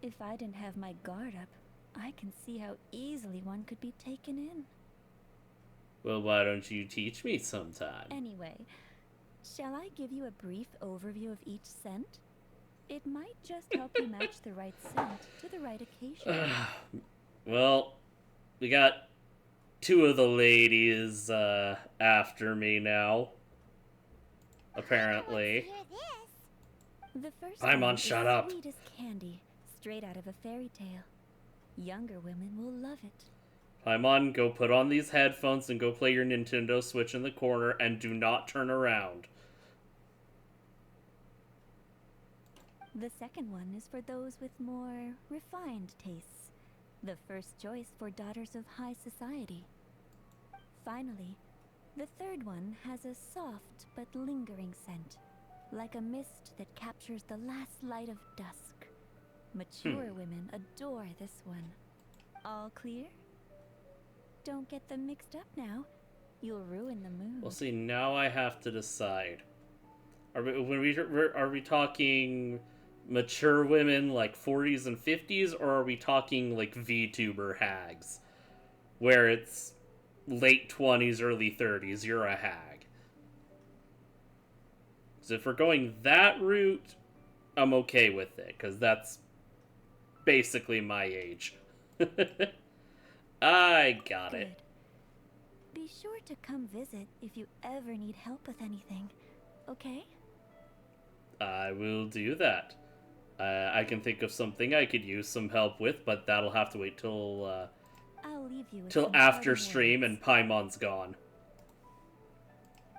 If I didn't have my guard up, I can see how easily one could be taken in. Well, why don't you teach me sometime? Anyway, Shall I give you a brief overview of each scent? It might just help you match the right scent to the right occasion. Well, we got two of the ladies after me now. Apparently. The first Paimon, one is shut up. sweet as candy, straight out of a fairy tale. Younger women will love it. Paimon, go put on these headphones and go play your Nintendo Switch in the corner and do not turn around. The second one is for those with more refined tastes. The first choice for daughters of high society. Finally, the third one has a soft but lingering scent, like a mist that captures the last light of dusk. Mature women adore this one. All clear? Don't get them mixed up now. You'll ruin the mood. Well, see, now I have to decide. Are we talking mature women like 40s and 50s, or are we talking like VTuber hags, where it's late 20s, early 30s, you're a hag? Because if we're going that route, I'm okay with it, because that's basically my age. I got it. Be sure to come visit if you ever need help with anything, okay? I will do that. I can think of something I could use some help with, but that'll have to wait till I'll leave you with till some after parting stream words. and Paimon's gone.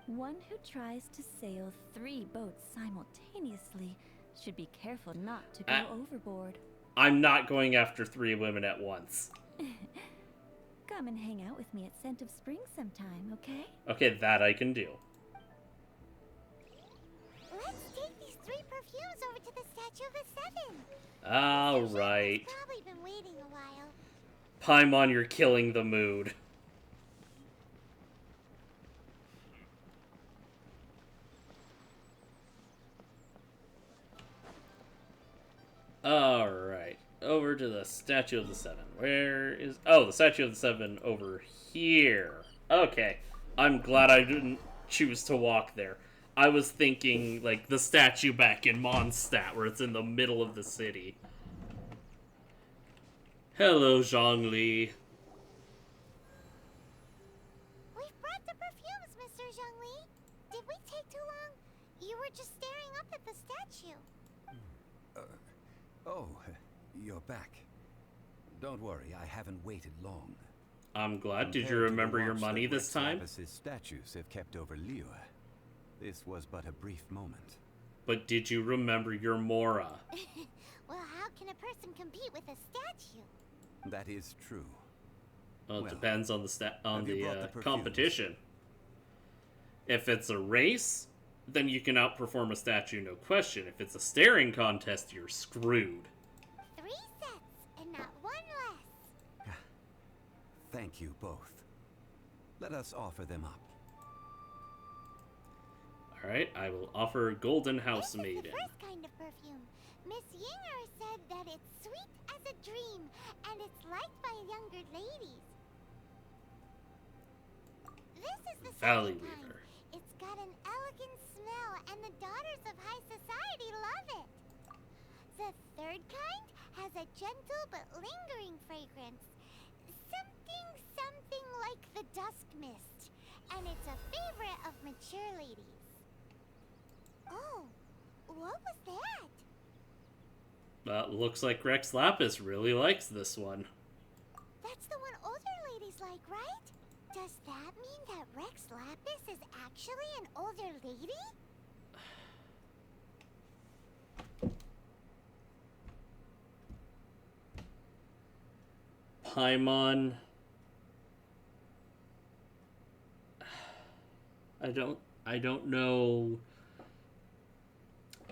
One who tries to sail 3 boats simultaneously should be careful not to go overboard. I'm not going after 3 women at once. Come and hang out with me at Scent of Spring sometime, okay? Okay, that I can do. Let's take these 3 perfumes over to the Statue of the Seven. Alright. Probably been waiting a while. Paimon, you're killing the mood. Alright. Over to the Statue of the Seven. Where is... Oh, the Statue of the Seven over here. Okay. I'm glad I didn't choose to walk there. I was thinking, like, the statue back in Mondstadt, where it's in the middle of the city. Hello, Zhongli. We've brought the perfumes, Mr. Zhongli. Did we take too long? You were just staring up at the statue. Oh, you're back. Don't worry, I haven't waited long. I'm glad. Did you Compared to the remember your watch money that this time? Rex Lapis' statues have kept over Liyue. This was but a brief moment. But did you remember your Mora? Well, how can a person compete with a statue? That is true. Well, it Well, depends on the have you brought the perfumes? competition. If it's a race, then you can outperform a statue, no question. If it's a staring contest, you're screwed. 3 sets and not 1 less. Thank you both. Let us offer them up. Alright, I will offer Golden House This is Maiden. the first kind of perfume. Miss Yinger said that it's sweet as a dream, and it's liked by younger ladies. This is the Valley second kind. Weaver. It's got an elegant smell, and the daughters of high society love it. The third kind has a gentle but lingering fragrance. Something like the dusk mist, and it's a favorite of mature ladies. Oh, what was that? Looks like Rex Lapis really likes this one. That's the one older ladies like, right? Does that mean that Rex Lapis is actually an older lady? Paimon. I don't know.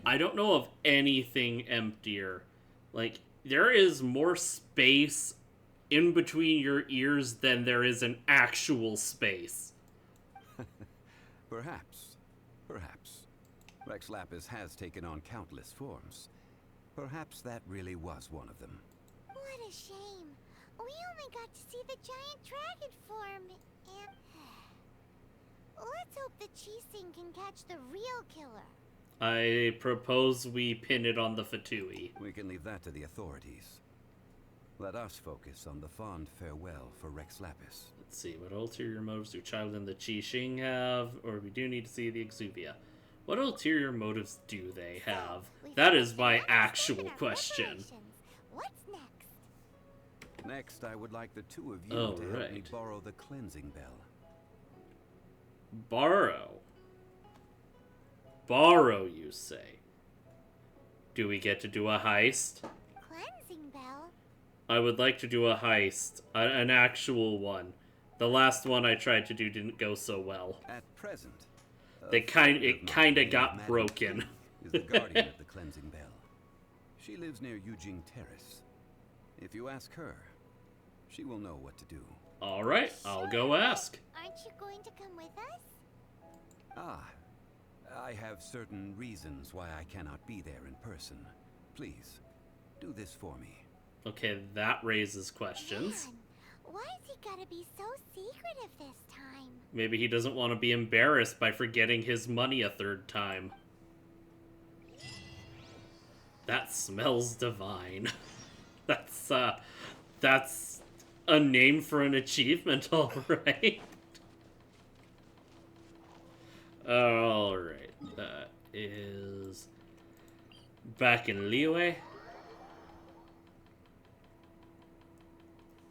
I don't know of anything emptier. Like, there is more space in between your ears than there is an actual space. Perhaps. Perhaps. Rex Lapis has taken on countless forms. Perhaps that really was one of them. What a shame. We only got to see the giant dragon form, and... Let's hope the Chising can catch the real killer. I propose we pin it on the Fatui. We can leave that to the authorities. Let us focus on the fond farewell for Rex Lapis. Let's see, what ulterior motives do Child and the Qixing have? Or we do need to see the Exuvia. What ulterior motives do they have? That is my actual question. What's next? Next, I would like the two of you to help me borrow the cleansing bell. Borrow? Borrow, you say? Do we get to do a heist? Cleansing bell? I would like to do a heist. An actual one. The last one I tried to do didn't go so well. At present, it kind of got broken. Is the guardian of the cleansing bell. She lives near Yujing Terrace. If you ask her, she will know what to do. All right, I'll go ask. Aren't you going to come with us? Ah, I have certain reasons why I cannot be there in person. Please, do this for me. Okay, that raises questions. Man, why has he gotta be so secretive this time? Maybe he doesn't want to be embarrassed by forgetting his money a third time. That smells divine. That's a name for an achievement, alright. Alright, that is back in Liyue.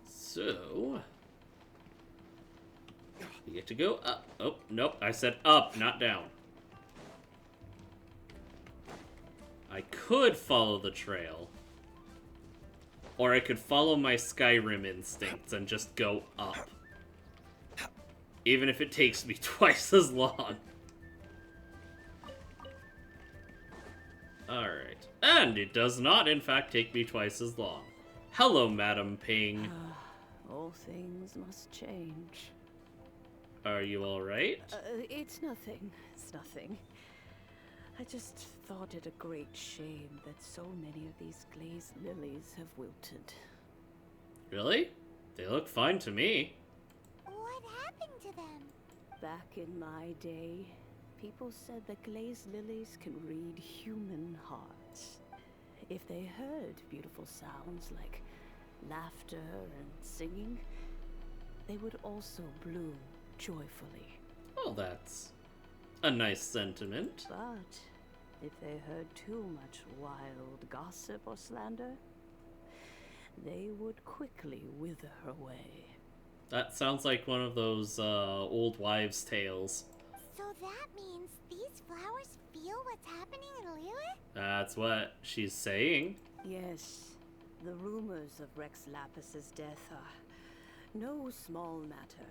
So, we get to go up. Oh, nope, I said up, not down. I could follow the trail. Or I could follow my Skyrim instincts and just go up. Even if it takes me twice as long. Alright. And it does not, in fact, take me twice as long. Hello, Madam Ping. All things must change. Are you alright? It's nothing. It's nothing. I just thought it a great shame that so many of these glazed lilies have wilted. Really? They look fine to me. What happened to them? Back in my day, people said that glazed lilies can read human hearts. If they heard beautiful sounds like laughter and singing, they would also bloom joyfully. Well, that's a nice sentiment. But if they heard too much wild gossip or slander, they would quickly wither away. That sounds like one of those old wives' tales. So that means these flowers feel what's happening in Liyue? That's what she's saying. Yes, the rumors of Rex Lapis's death are no small matter.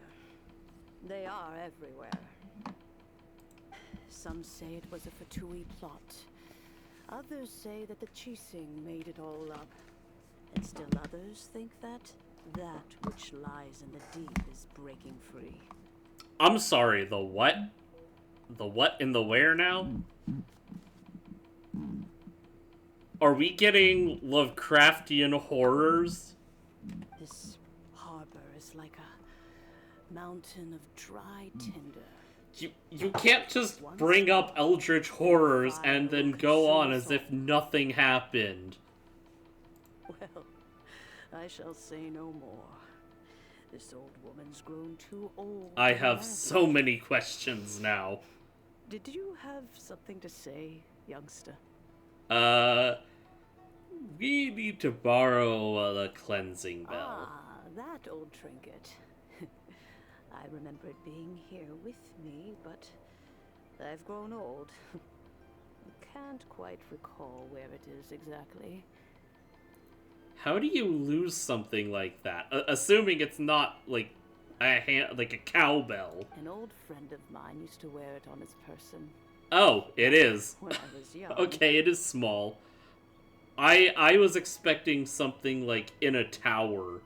They are everywhere. Some say it was a Fatui plot. Others say that the Chising made it all up. And still others think that which lies in the deep is breaking free. I'm sorry, the what? The what and the where now? Are we getting Lovecraftian horrors? This harbor is like a mountain of dry tinder. You can't just bring up eldritch horrors and then go on as if nothing happened. Well, I shall say no more. This old woman's grown too old. I have so many questions now. Did you have something to say, youngster? We need to borrow the cleansing bell. Ah, that old trinket. I remember it being here with me, but I've grown old. Can't quite recall where it is exactly. How do you lose something like that? Assuming it's not like a cowbell. An old friend of mine used to wear it on his person. Oh, it is. When I was young. Okay, it is small. I was expecting something like in a tower.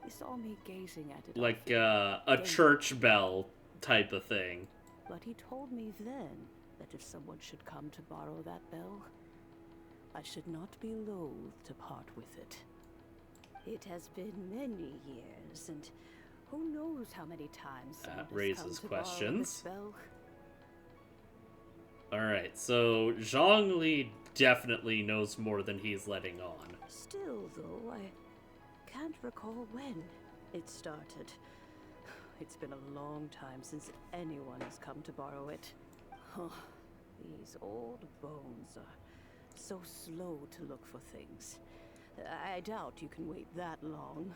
He saw me gazing at it. Like a church bell type of thing. But he told me then that if someone should come to borrow that bell, I should not be loath to part with it. It has been many years, and Who knows how many times That someone has raises come to borrow questions. this bell? Alright, so Zhongli definitely knows more than he's letting on. Still, though, I can't recall when it started. It's been a long time since anyone has come to borrow it. Oh, these old bones are so slow to look for things. I doubt you can wait that long.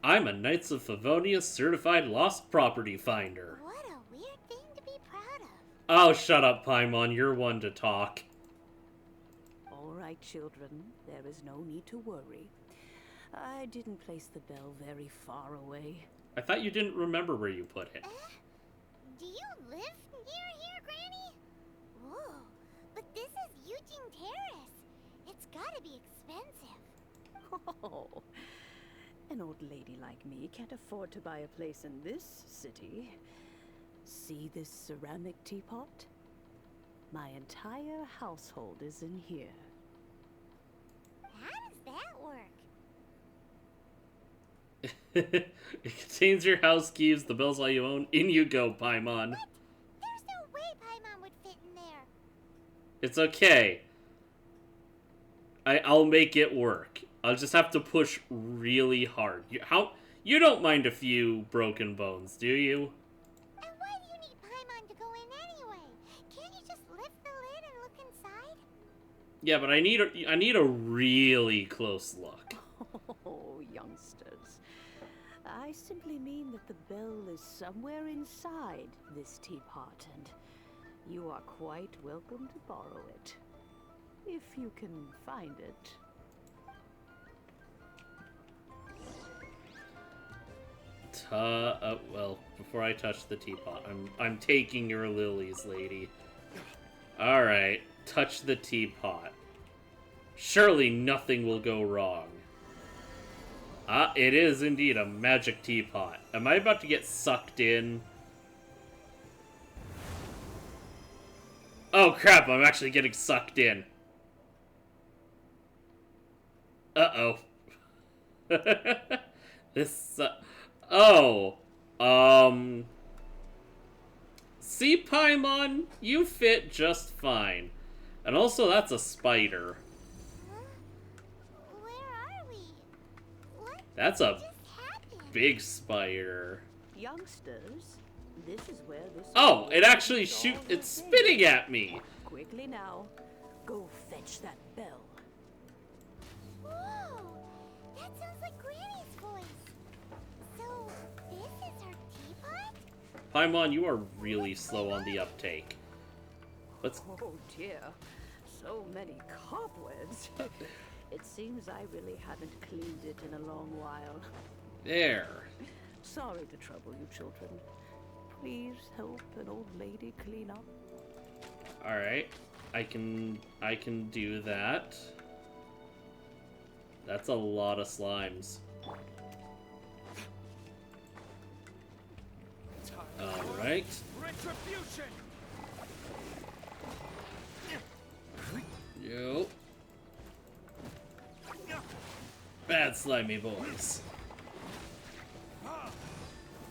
I'm a Knights of Favonius certified lost property finder. What a weird thing to be proud of. Oh, shut up, Paimon. You're one to talk. All right, children. There is no need to worry. I didn't place the bell very far away. I thought you didn't remember where you put it. Do you live near here, Granny? Whoa, but this is Eugene Terrace. It's gotta be expensive. Oh, an old lady like me can't afford to buy a place in this city. See this ceramic teapot? My entire household is in here. How does that work? It contains your house keys, the bells all you own. In you go, Paimon. What? There's no way Paimon would fit in there. It's okay. I'll make it work. I'll just have to push really hard. You don't mind a few broken bones, do you? And why do you need Paimon to go in anyway? Can't you just lift the lid and look inside? Yeah, but I need a really close look. Oh, youngsters. I simply mean that the bell is somewhere inside this teapot, and you are quite welcome to borrow it. If you can find it. Well, before I touch the teapot, I'm taking your lilies, lady. Alright, touch the teapot. Surely nothing will go wrong. Ah, it is indeed a magic teapot. Am I about to get sucked in? Oh crap, I'm actually getting sucked in. Uh-oh. This, oh. See, Paimon? You fit just fine. And also, that's a spider. Huh? Where are we? What That's a just happened? big spider. Youngsters, this is where this... Oh, it actually it's spitting at me. Quickly now, go fetch that bell. Whoa! That sounds like Granny's voice. So, this is her teapot? Paimon, you are really slow on the uptake. Let's... Oh dear, so many cobwebs. It seems I really haven't cleaned it in a long while. There. Sorry to trouble you, children. Please help an old lady clean up. Alright. I can do that. That's a lot of slimes. Alright. Retribution. Yo. Bad slimy boys.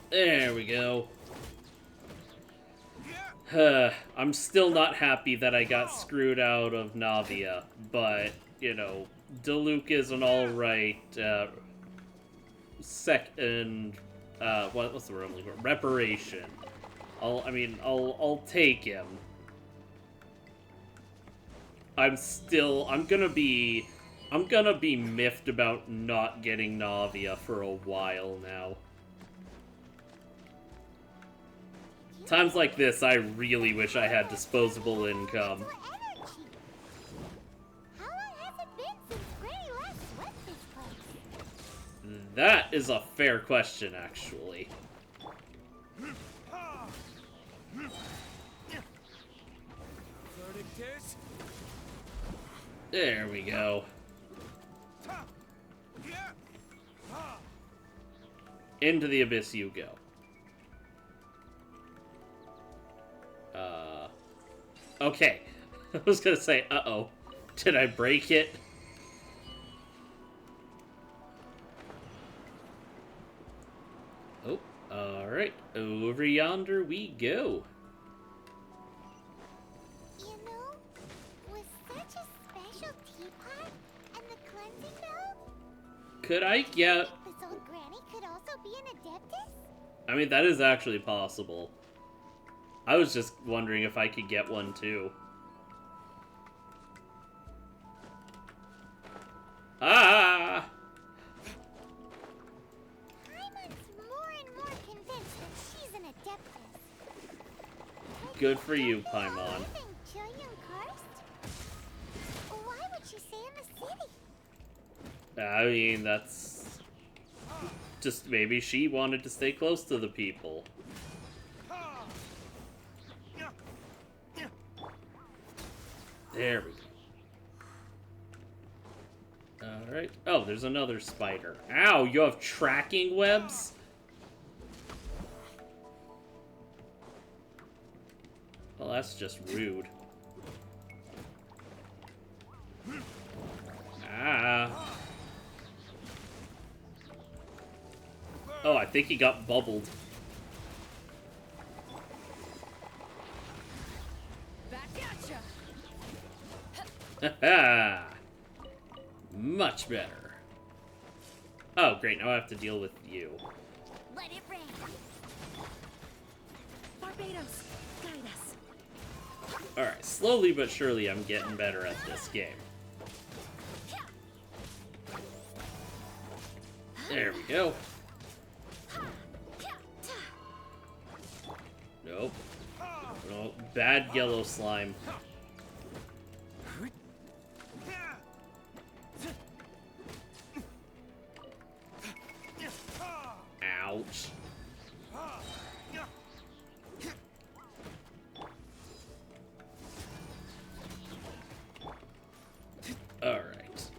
There we go. I'm still not happy that I got screwed out of Navia, but, you know, Diluc is an alright, second, what's the word I'm looking for? Reparation. I'll take him. I'm gonna be miffed about not getting Navia for a while now. Times like this, I really wish I had disposable income. How long has it been since Granny last swept this place? That is a fair question, actually. Verdict is... There we go. Into the abyss you go. Okay. I was gonna say, uh-oh. Did I break it? Alright, over yonder we go. You know, with such a special teapot and the cleansing bell, Could I get... this old granny could also be an adeptus? I mean, that is actually possible. I was just wondering if I could get one too. Ah! Paimon's more and more convinced that she's an adeptus. Good for you, Paimon. Why would she stay in the city? I mean, that's... just maybe she wanted to stay close to the people. There we go. Alright. Oh, there's another spider. Ow, you have tracking webs? Well, that's just rude. Ah. Oh, I think he got bubbled. Back at ya. Haha! Much better. Oh, great, now I have to deal with you. Let it rain. Barbados, guide us. Alright, slowly but surely I'm getting better at this game. There we go. Nope. No, bad yellow slime. Ouch. Alright.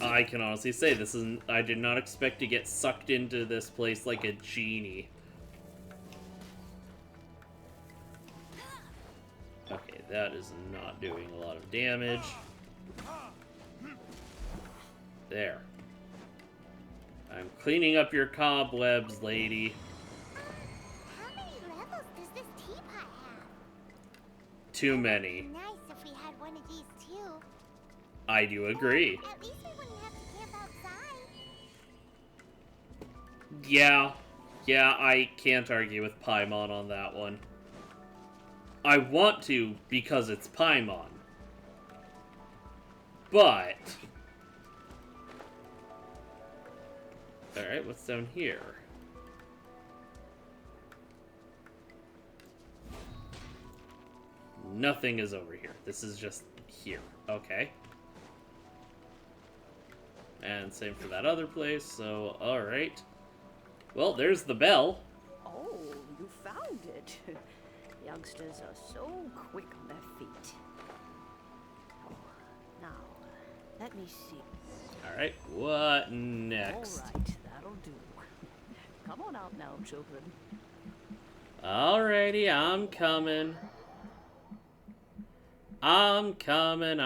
I can honestly say this isn't... I did not expect to get sucked into this place like a genie. Okay, that is not doing a lot of damage. There. I'm cleaning up your cobwebs, lady. How many levels does this teapot have? Too many. Nice if we had one of these too. I do agree. At least we wouldn't have to camp outside. Yeah, I can't argue with Paimon on that one. I want to because it's Paimon. But... Alright, what's down here? Nothing is over here. This is just here. Okay. And same for that other place, so alright. Well, there's the bell. Oh, you found it. Youngsters are so quick on their feet. Oh, now, let me see. Alright, what next? All right, that'll do. Come on out now, children. Alrighty, I'm coming. I'm coming.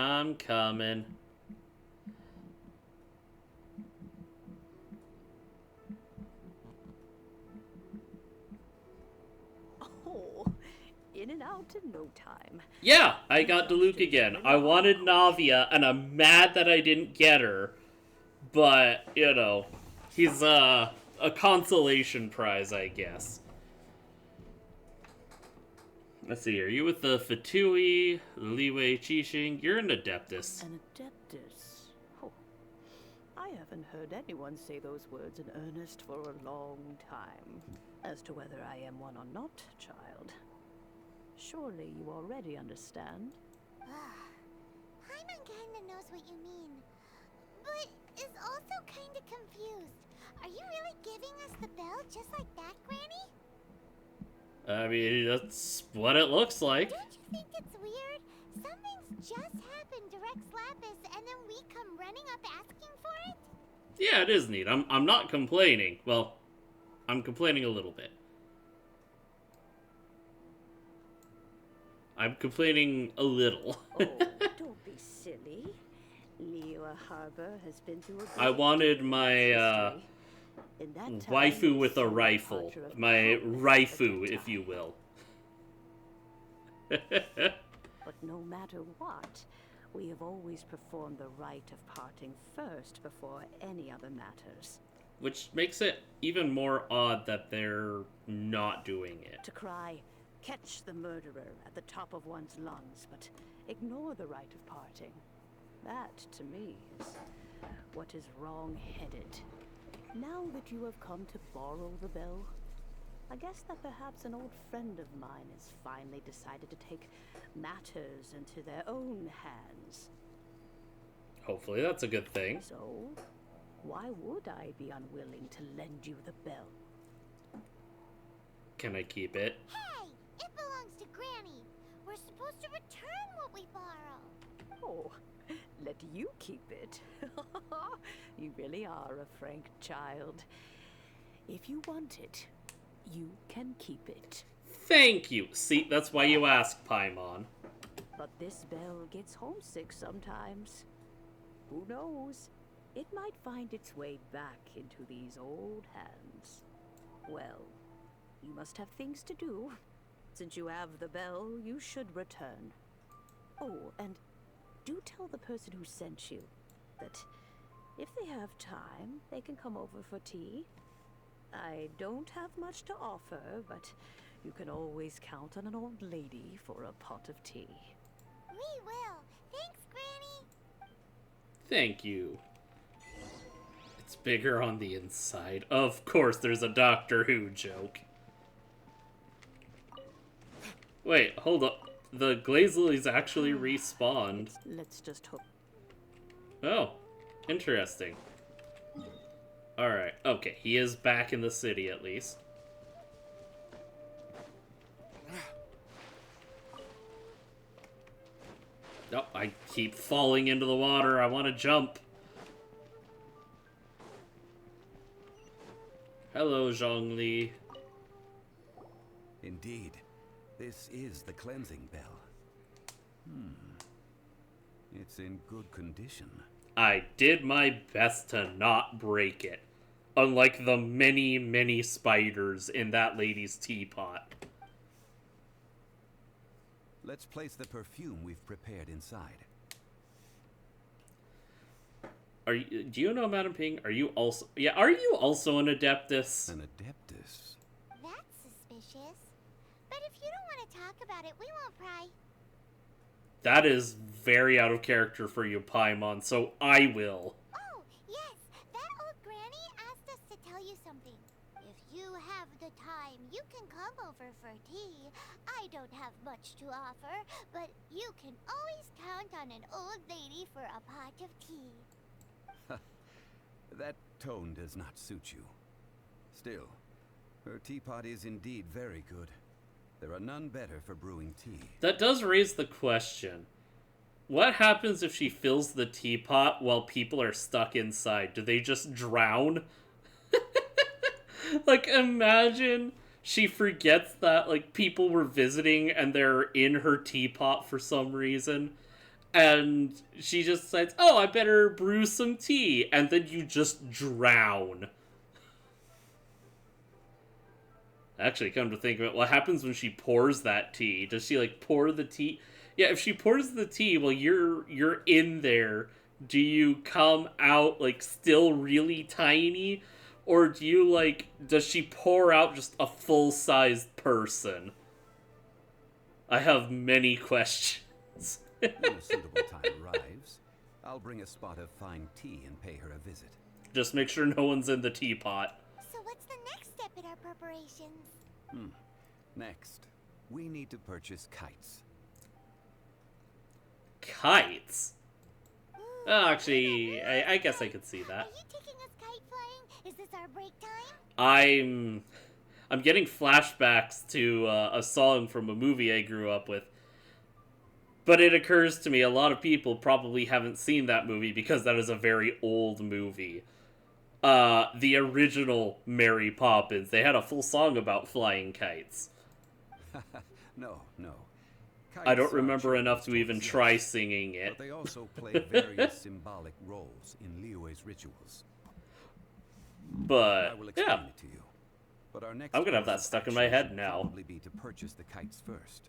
Oh, in and out in no time. Yeah, I got Diluc again. I wanted Navia, and I'm mad that I didn't get her. But, you know, he's a consolation prize, I guess. Let's see, are you with the Fatui, Liyue, Qixing? You're an Adeptus. An adeptus. Oh, I haven't heard anyone say those words in earnest for a long time. As to whether I am one or not, child. Surely you already understand. Paimon kinda knows what you mean, but is also kinda confused. Are you really giving us the bell just like that, Granny? I mean, that's what it looks like. Don't you think it's weird? Something's just happened to Rex Lapis, and then we come running up asking for it? Yeah, it is neat. I'm not complaining. Well, I'm complaining a little bit. I'm complaining a little. Oh, don't be silly. Liyue Harbor has been through a I wanted my, history. In that time, Waifu with a some rifle. departure of My countless raifu, different if you time. will. But no matter what, we have always performed the rite of parting first before any other matters. Which makes it even more odd that they're not doing it. To cry, catch the murderer at the top of one's lungs, but ignore the rite of parting. That, to me, is what is wrong-headed. Now that you have come to borrow the bell, I guess that perhaps an old friend of mine has finally decided to take matters into their own hands. Hopefully that's a good thing. So, why would I be unwilling to lend you the bell? Can I keep it? Hey! It belongs to Granny! We're supposed to return what we borrow! Oh, let you keep it. You really are a frank child. If you want it, you can keep it. Thank you! See, that's why you ask, Paimon. But this bell gets homesick sometimes. Who knows? It might find its way back into these old hands. Well, you must have things to do. Since you have the bell, you should return. Oh, and do tell the person who sent you that if they have time, they can come over for tea. I don't have much to offer, but you can always count on an old lady for a pot of tea. We will. Thanks, Granny. Thank you. It's bigger on the inside. Of course, there's a Doctor Who joke. Wait, hold up. The Glaze Lilies actually respawned. Let's just hope. Oh, interesting. Alright, okay, he is back in the city at least. Oh, I keep falling into the water. I want to jump. Hello, Zhongli. Indeed, this is the cleansing bell. It's in good condition. I did my best to not break it. Unlike the many, many spiders in that lady's teapot. Let's place the perfume we've prepared inside. Do you know, Madam Ping? Are you also... Yeah, are you also an Adeptus? An Adeptus? That's suspicious. But if you don't want to talk about it, we won't pry. That is very out of character for you, Paimon, so I will. Oh, yes. That old granny asked us to tell you something. If you have the time, you can come over for tea. I don't have much to offer, but you can always count on an old lady for a pot of tea. That tone does not suit you. Still, her teapot is indeed very good. There are none better for brewing tea. That does raise the question. What happens if she fills the teapot while people are stuck inside? Do they just drown? Like, imagine she forgets that, like, people were visiting and they're in her teapot for some reason. And she just decides, oh, I better brew some tea. And then you just drown. Actually, come to think of it, what happens when she pours that tea? Does she, like, pour the tea? Yeah, if she pours the tea while you're in there, do you come out, like, still really tiny? Or do you, like, does she pour out just a full-sized person? I have many questions. When a suitable time arrives, I'll bring a spot of fine tea and pay her a visit. Just make sure no one's in the teapot. So what's the next step in our preparations? Next, we need to purchase kites. Kites? Oh, actually, I guess I could see that. Are you taking us kite flying? Is this our break time? I'm getting flashbacks to a song from a movie I grew up with. But it occurs to me a lot of people probably haven't seen that movie because that is a very old movie. The original Mary Poppins, they had a full song about flying kites. No. I don't Kites are remember enough to children's even toys, try yes, singing it. but they also play various symbolic roles in Liyue's rituals. But I will explain yeah, it to you. But our next I'm gonna have that course of stuck in my action head should now. Probably be to purchase the kites first.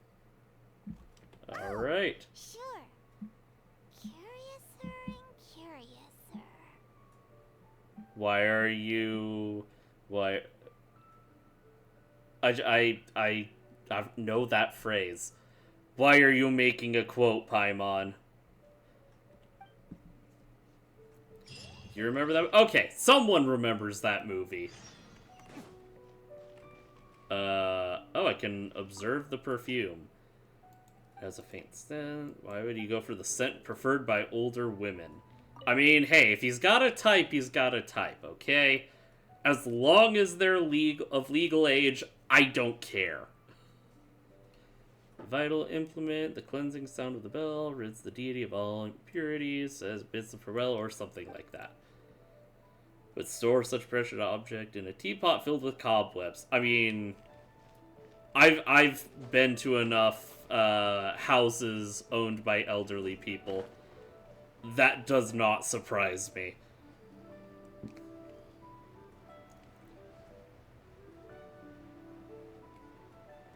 All right. Sure. Curiouser and curiouser. Why are you? Why? I know that phrase. Why are you making a quote, Paimon? You remember that? Okay, someone remembers that movie. Oh, I can observe the perfume. It has a faint scent. Why would he go for the scent preferred by older women? I mean, hey, if he's got a type, he's got a type, okay? As long as they're of legal age, I don't care. Vital implement, the cleansing sound of the bell, rids the deity of all impurities, says bids them farewell, or something like that. But store such precious object in a teapot filled with cobwebs. I mean, I've been to enough houses owned by elderly people. That does not surprise me.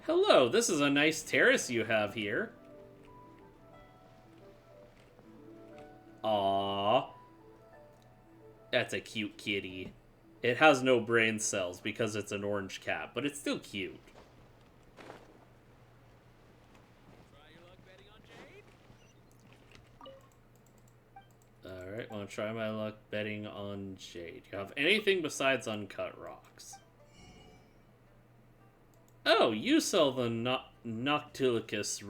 Hello, this is a nice terrace you have here. Aww. That's a cute kitty. It has no brain cells because it's an orange cat, but it's still cute. Alright, wanna try my luck betting on Jade. You have anything besides uncut rocks? Oh, you sell the Noctilicus.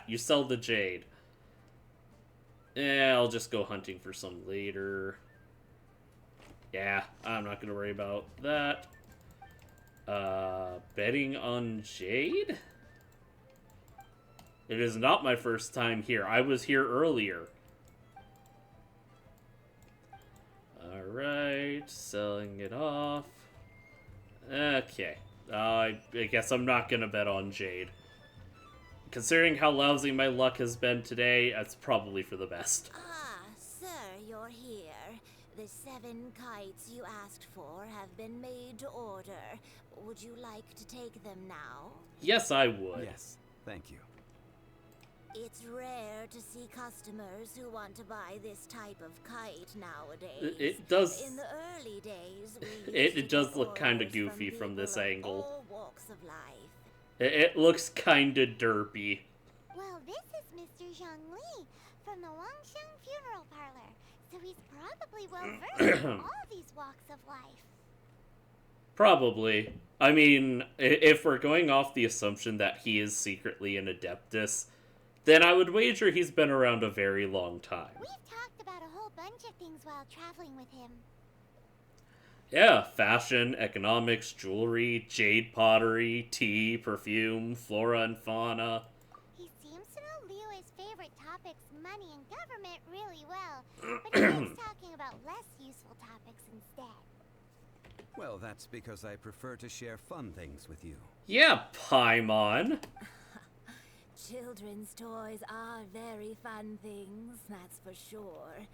You sell the Jade. Yeah, I'll just go hunting for some later. Yeah, I'm not gonna worry about that. Betting on Jade? It is not my first time here. I was here earlier. Alright, selling it off. Okay. I guess I'm not gonna bet on Jade. Considering how lousy my luck has been today, that's probably for the best. Ah, sir, you're here. The 7 kites you asked for have been made to order. Would you like to take them now? Yes, I would. Yes, thank you. It's rare to see customers who want to buy this type of kite nowadays. It does. In the early days, we It does look kind of goofy from this angle. all walks of life. It looks kind of derpy. Well, this is Mr. Zhongli from the Wangsheng Funeral Parlor, so he's probably well versed in all these walks of life. Probably. I mean, if we're going off the assumption that he is secretly an Adeptus, then I would wager he's been around a very long time. We've talked about a whole bunch of things while traveling with him. Yeah, fashion, economics, jewelry, jade pottery, tea, perfume, flora and fauna. He seems to know Liyue's favorite topics, money and government, really well, but he likes talking about less useful topics instead. Well, that's because I prefer to share fun things with you. Yeah, Paimon. Children's toys are very fun things, that's for sure.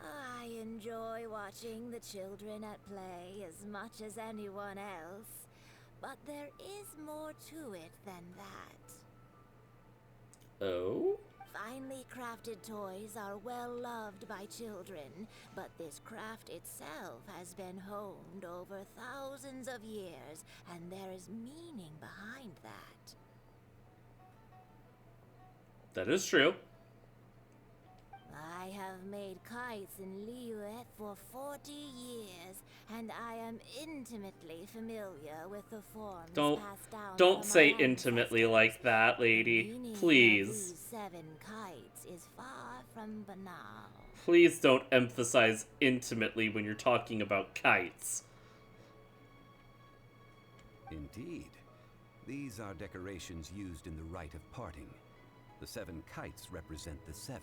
I enjoy watching the children at play as much as anyone else, but there is more to it than that. Oh? Finely crafted toys are well loved by children, but this craft itself has been honed over thousands of years, and there is meaning behind that. That is true. I have made kites in Liyue for 40 years, and I am intimately familiar with the forms passed down Don't from say our intimately ancestors. like that, The lady. meaning of Please. these 7 kites is far from banal. Please don't emphasize intimately when you're talking about kites. Indeed. These are decorations used in the rite of parting. The 7 kites represent the 7.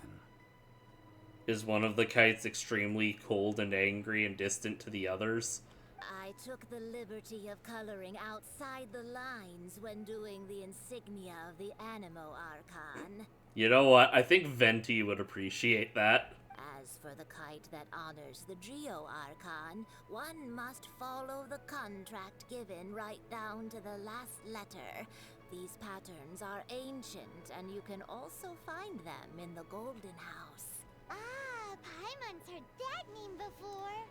Is one of the kites extremely cold and angry and distant to the others? I took the liberty of coloring outside the lines when doing the insignia of the Animo Archon. You know what? I think Venti would appreciate that. As As for the kite that honors the Geo Archon, one must follow the contract given right down to the last letter. These patterns are ancient, and you can also find them in the Golden House. Ah, Paimon's heard that name before.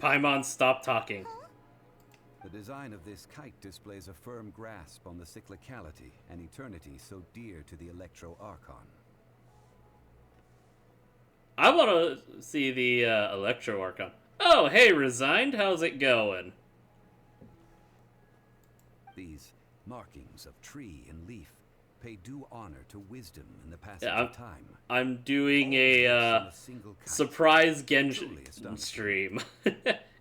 Paimon, stop talking. Huh? The design of this kite displays a firm grasp on the cyclicality and eternity so dear to the Electro Archon. I want to see the Electro Archon. Oh, hey, Resigned, how's it going? These markings of tree and leaf pay due honor to wisdom in the passage of time. I'm doing a surprise Genshin stream.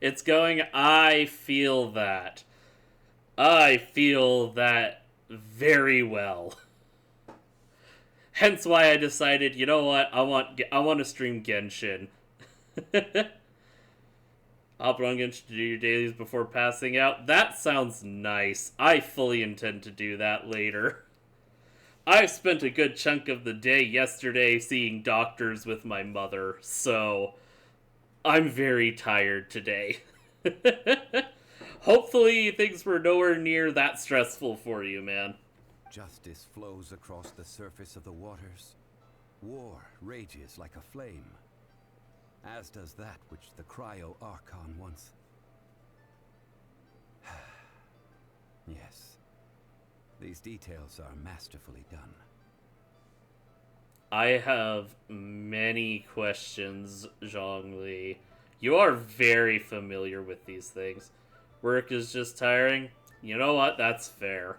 It's going, I feel that. I feel that very well. Hence why I decided, you know what, I want to stream Genshin. Hop on Genshin to do your dailies before passing out. That sounds nice. I fully intend to do that later. I spent a good chunk of the day yesterday seeing doctors with my mother, so I'm very tired today. Hopefully things were nowhere near that stressful for you, man. Justice flows across the surface of the waters. War rages like a flame, as does that which the Cryo Archon wants. Yes, these details are masterfully done. I have many questions, Zhongli. You are very familiar with these things. Work is just tiring? You know what? That's fair.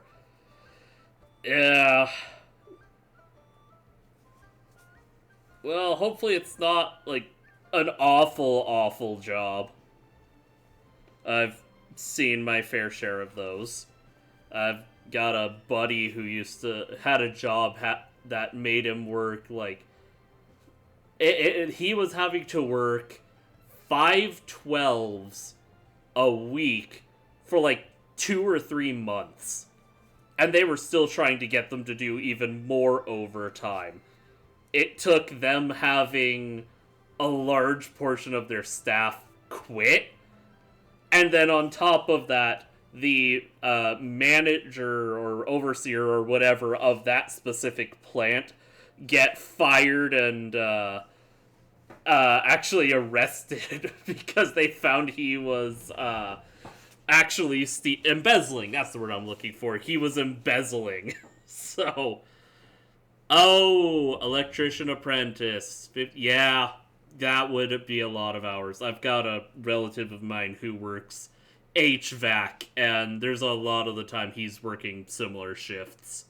Yeah. Well, hopefully it's not, like, an awful, awful job. I've seen my fair share of those. I've got a buddy who had a job that made him work, like... he was having to work 5 12s a week for, like, 2 or 3 months. And they were still trying to get them to do even more overtime. It took them having a large portion of their staff quit. And then on top of that, the manager or overseer or whatever of that specific plant get fired and actually arrested because they found he was actually embezzling. That's the word I'm looking for. He was embezzling. So, electrician apprentice. Yeah, that would be a lot of hours. I've got a relative of mine who works HVAC, and there's a lot of the time he's working similar shifts.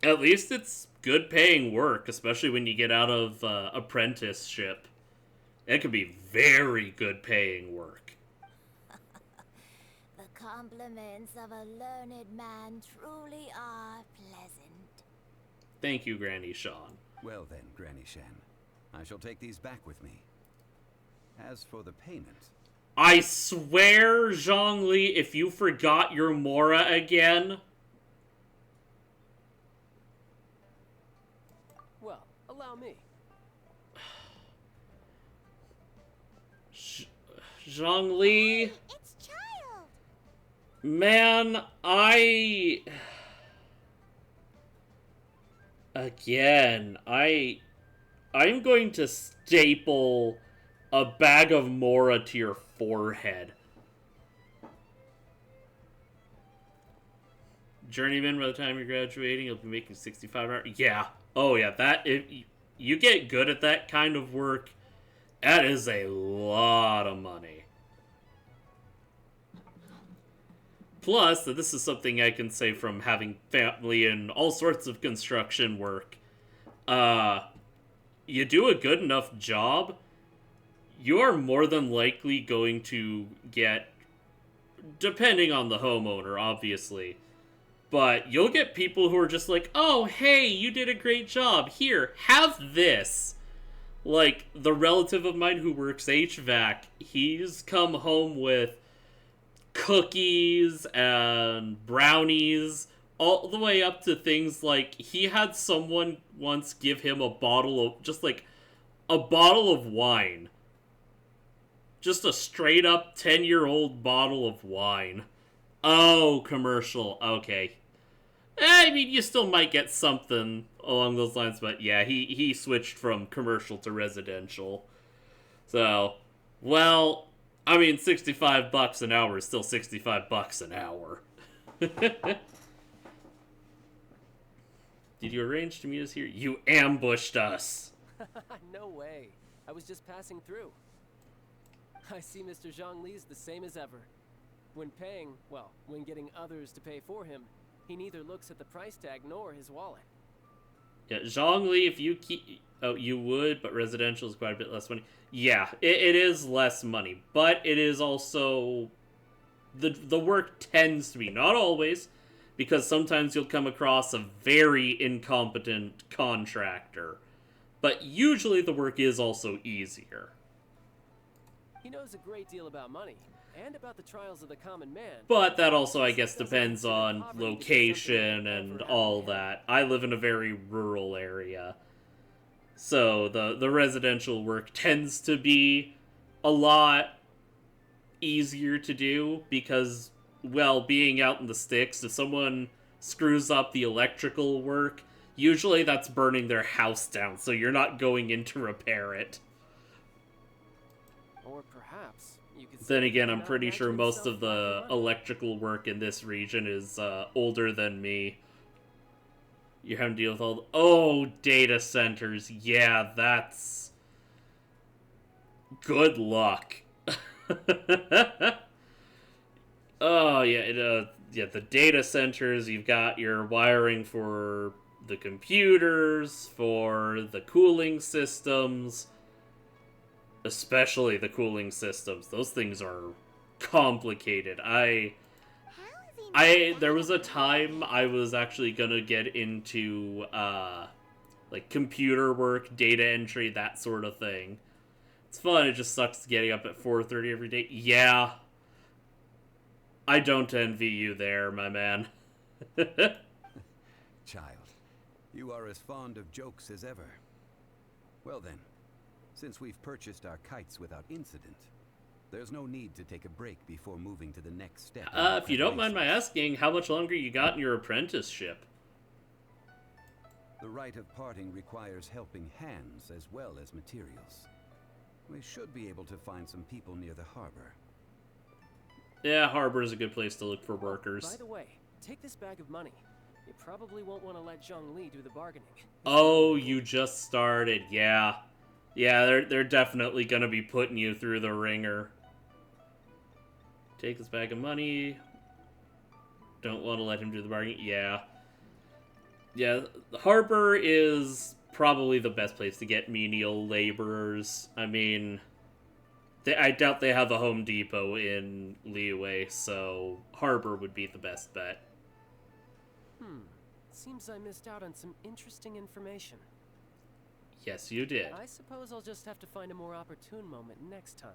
At least it's good paying work, especially when you get out of apprenticeship. It can be very good paying work. The compliments of a learned man truly are pleasant. Thank you, Granny Sean. Well then, Granny Shan, I shall take these back with me. As for the payment... I swear, Zhongli, if you forgot your Mora again... Well, allow me. Zhongli... It's Child! Man, Again, I'm going to staple a bag of Mora to your forehead. Journeyman, by the time you're graduating, you'll be making 65 hours. Yeah. Oh, yeah. If you get good at that kind of work, that is a lot of money. Plus, this is something I can say from having family in all sorts of construction work. You do a good enough job, you are more than likely going to get, depending on the homeowner, obviously, but you'll get people who are just like, oh, hey, you did a great job. Here, have this. Like, the relative of mine who works HVAC, he's come home with cookies and brownies, all the way up to things like he had someone once give him a bottle of, just like a bottle of wine. Just a straight up 10-year-old bottle of wine. Oh, commercial. Okay. I mean, you still might get something along those lines, but yeah, he switched from commercial to residential. So, well, I mean, $65 an hour is still $65 an hour. Did you arrange to meet us here? You ambushed us. No way. I was just passing through. I see Mr. Zhongli's the same as ever. When paying, well, when getting others to pay for him, he neither looks at the price tag nor his wallet. Yeah, Zhongli, if you keep... Oh, you would, but residential is quite a bit less money. Yeah, it is less money, but it is also... The work tends to be, not always, because sometimes you'll come across a very incompetent contractor. But usually the work is also easier. He knows a great deal about money, and about the trials of the common man. But that also, I guess, depends on location and all that. I live in a very rural area. So the residential work tends to be a lot easier to do because, well, being out in the sticks, if someone screws up the electrical work, usually that's burning their house down, so you're not going in to repair it. Or perhaps you could... Then again, I'm pretty sure most of the electrical work in this region is older than me. You're having to deal with all the... Oh, data centers. Yeah, that's... Good luck. Oh, yeah, yeah, the data centers, you've got your wiring for the computers, for the cooling systems, especially the cooling systems. Those things are complicated. There was a time I was actually gonna get into, like, computer work, data entry, that sort of thing. It's fun, it just sucks getting up at 4:30 every day. Yeah. I don't envy you there, my man. Child, you are as fond of jokes as ever. Well then, since we've purchased our kites without incident, there's no need to take a break before moving to the next step. If you don't mind my asking, how much longer you got in your apprenticeship? The rite of parting requires helping hands as well as materials. We should be able to find some people near the harbor. Yeah, harbor is a good place to look for workers. By the way, take this bag of money. You probably won't want to let Zhongli do the bargaining. Oh, you just started, yeah. Yeah, they're definitely gonna be putting you through the ringer. Take this bag of money. Don't want to let him do the bargaining. Yeah. Yeah, the harbor is probably the best place to get menial laborers. I mean, I doubt they have a Home Depot in Liyue, so harbor would be the best bet. Seems I missed out on some interesting information. Yes, you did. I suppose I'll just have to find a more opportune moment next time.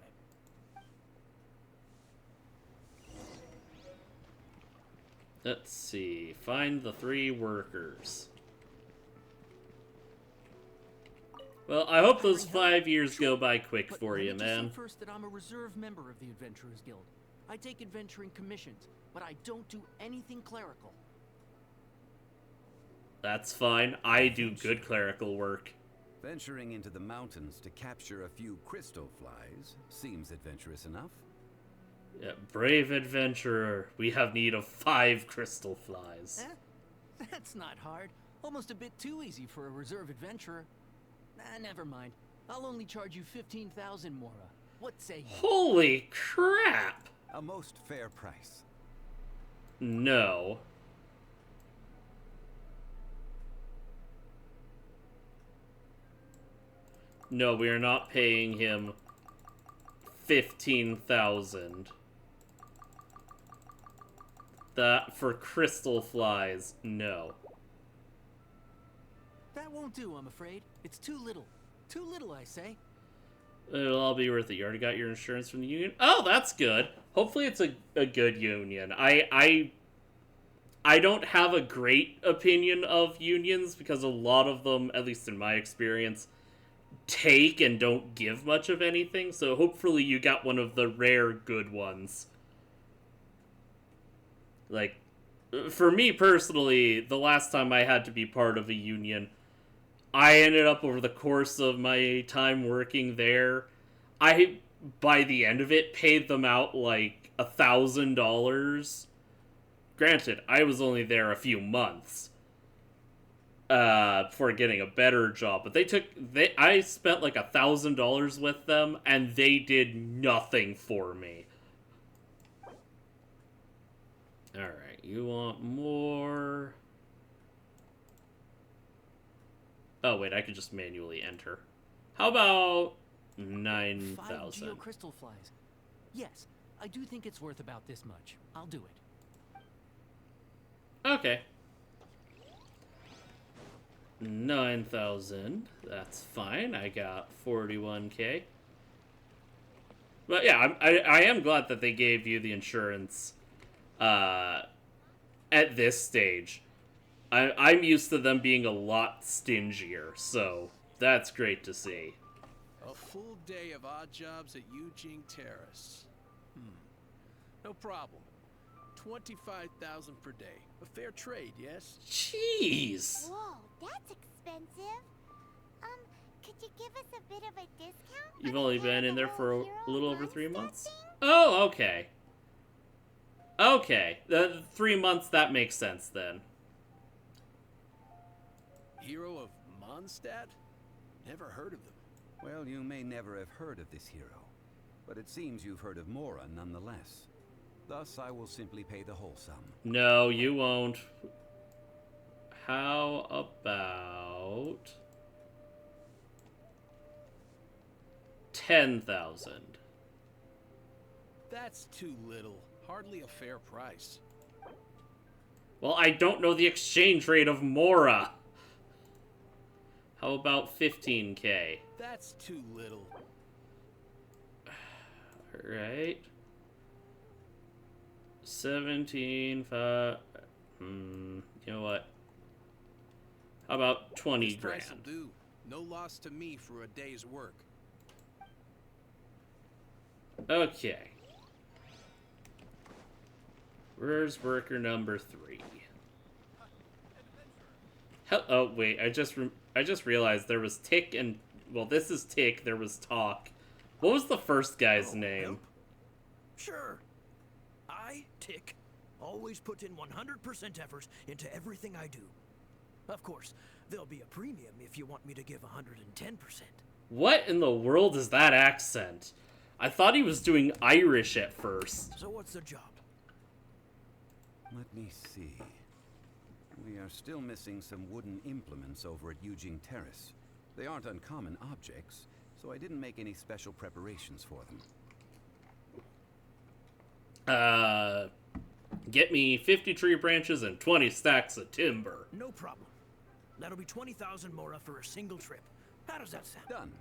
Let's see. Find the 3 workers. Well, I hope those 5 years go by quick for you, man. First, that I'm a reserve member of the Adventurers Guild. I take adventuring commissions, but I don't do anything clerical. That's fine. I do good clerical work. Venturing into the mountains to capture a few crystal flies seems adventurous enough. Yeah, brave adventurer. We have need of 5 crystal flies. That's not hard. Almost a bit too easy for a reserve adventurer. Never mind. I'll only charge you 15,000 Mora. What say you? Holy crap! A most fair price. No. No, we are not paying him 15,000. That for crystal flies, no. That won't do, I'm afraid. It's too little. Too little, I say. It'll all be worth it. You already got your insurance from the union? Oh, that's good. Hopefully it's a good union. I don't have a great opinion of unions because a lot of them, at least in my experience, take and don't give much of anything, so hopefully you got one of the rare good ones. Like, for me personally, the last time I had to be part of a union, I ended up over the course of my time working there, by the end of it, paid them out like $1,000. Granted, I was only there a few months before getting a better job, but I spent like $1,000 with them, and they did nothing for me. Alright, you want more? Oh wait, I could just manually enter. How about 9,000? 5 geocrystal flies. Yes, I do think it's worth about this much. I'll do it. Okay. 9,000. That's fine. I got 41k. But yeah, I am glad that they gave you the insurance at this stage. I'm used to them being a lot stingier, so that's great to see. A full day of odd jobs at Eugene Terrace. No problem. 25,000 per day. A fair trade, yes? Jeez. Whoa, that's expensive. Could you give us a bit of a discount? You've only been in there for a little over 3 months? Oh, okay. Okay. 3 months, that makes sense then. Hero of Mondstadt? Never heard of them. Well, you may never have heard of this hero, but it seems you've heard of Mora nonetheless. Thus, I will simply pay the whole sum. No, you won't. How about 10,000? That's too little. Hardly a fair price. Well, I don't know the exchange rate of Mora. How about 15k? That's too little. Alright. 17, 5... you know what? How about 20 This price grand? will do. No loss to me for a day's work. Okay. Where's worker number 3? Oh, wait, I just realized there was Tick and... Well, this is Tick, there was Talk. What was the first guy's name? Help? Sure. I, Tick, always put in 100% effort into everything I do. Of course, there'll be a premium if you want me to give 110%. What in the world is that accent? I thought he was doing Irish at first. So what's the job? Let me see. We are still missing some wooden implements over at Eugene Terrace. They aren't uncommon objects, so I didn't make any special preparations for them. Get me 50 tree branches and 20 stacks of timber. No problem. That'll be 20,000 Mora for a single trip. How does that sound? Done.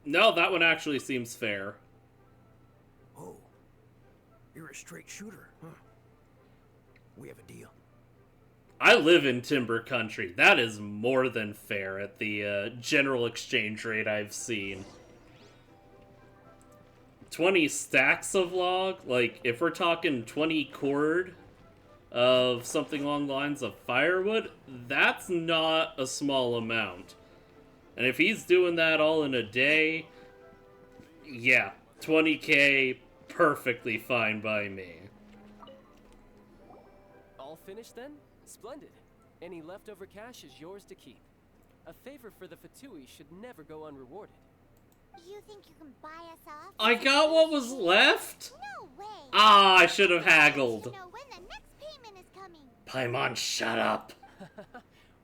No, that one actually seems fair. Oh. You're a straight shooter, huh? We have a deal. I live in timber country. That is more than fair at the general exchange rate I've seen. 20 stacks of log? Like, if we're talking 20 cord of something along the lines of firewood, that's not a small amount. And if he's doing that all in a day, yeah, 20k, perfectly fine by me. All finished then? Splendid. Any leftover cash is yours to keep. A favor for the Fatui should never go unrewarded. You think you can buy us off? I got what was left? No way. Ah, I should have haggled. You know when the next payment is coming. Paimon, shut up.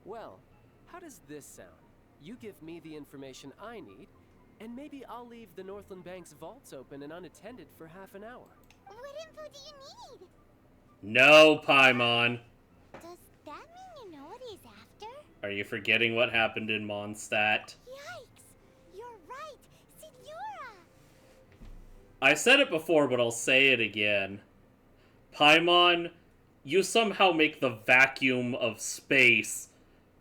Well, how does this sound? You give me the information I need, and maybe I'll leave the Northland Bank's vaults open and unattended for half an hour. What info do you need? No, Paimon. Does that mean you know what he's after? Are you forgetting what happened in Mondstadt? Yikes! You're right, Signora! I said it before, but I'll say it again. Paimon, you somehow make the vacuum of space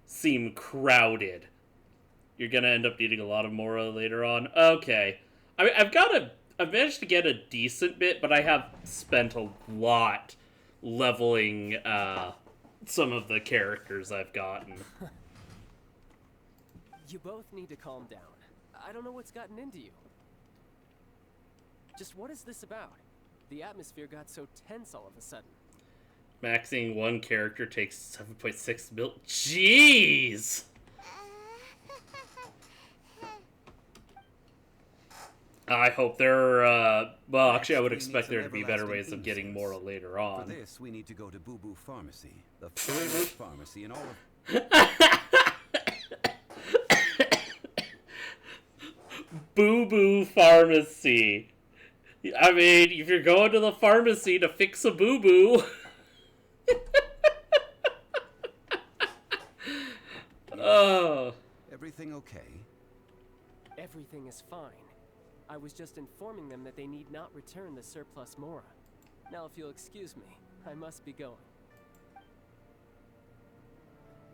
seem crowded. You're gonna end up needing a lot of Mora later on. Okay. I mean, I've managed to get a decent bit, but I have spent a lot leveling some of the characters I've gotten. You both need to calm down. I don't know what's gotten into you. Just what is this about? The atmosphere got so tense all of a sudden. Maxing one character takes 7.6 mil. Jeez! I hope there are, well, actually, I would expect there to be better ways of getting Mora later on. For this, we need to go to Boo Boo Pharmacy, the finest pharmacy in all of... Boo Boo Pharmacy. I mean, if you're going to the pharmacy to fix a boo-boo... Oh. Everything okay? Everything is fine. I was just informing them that they need not return the surplus Mora. Now, if you'll excuse me, I must be going.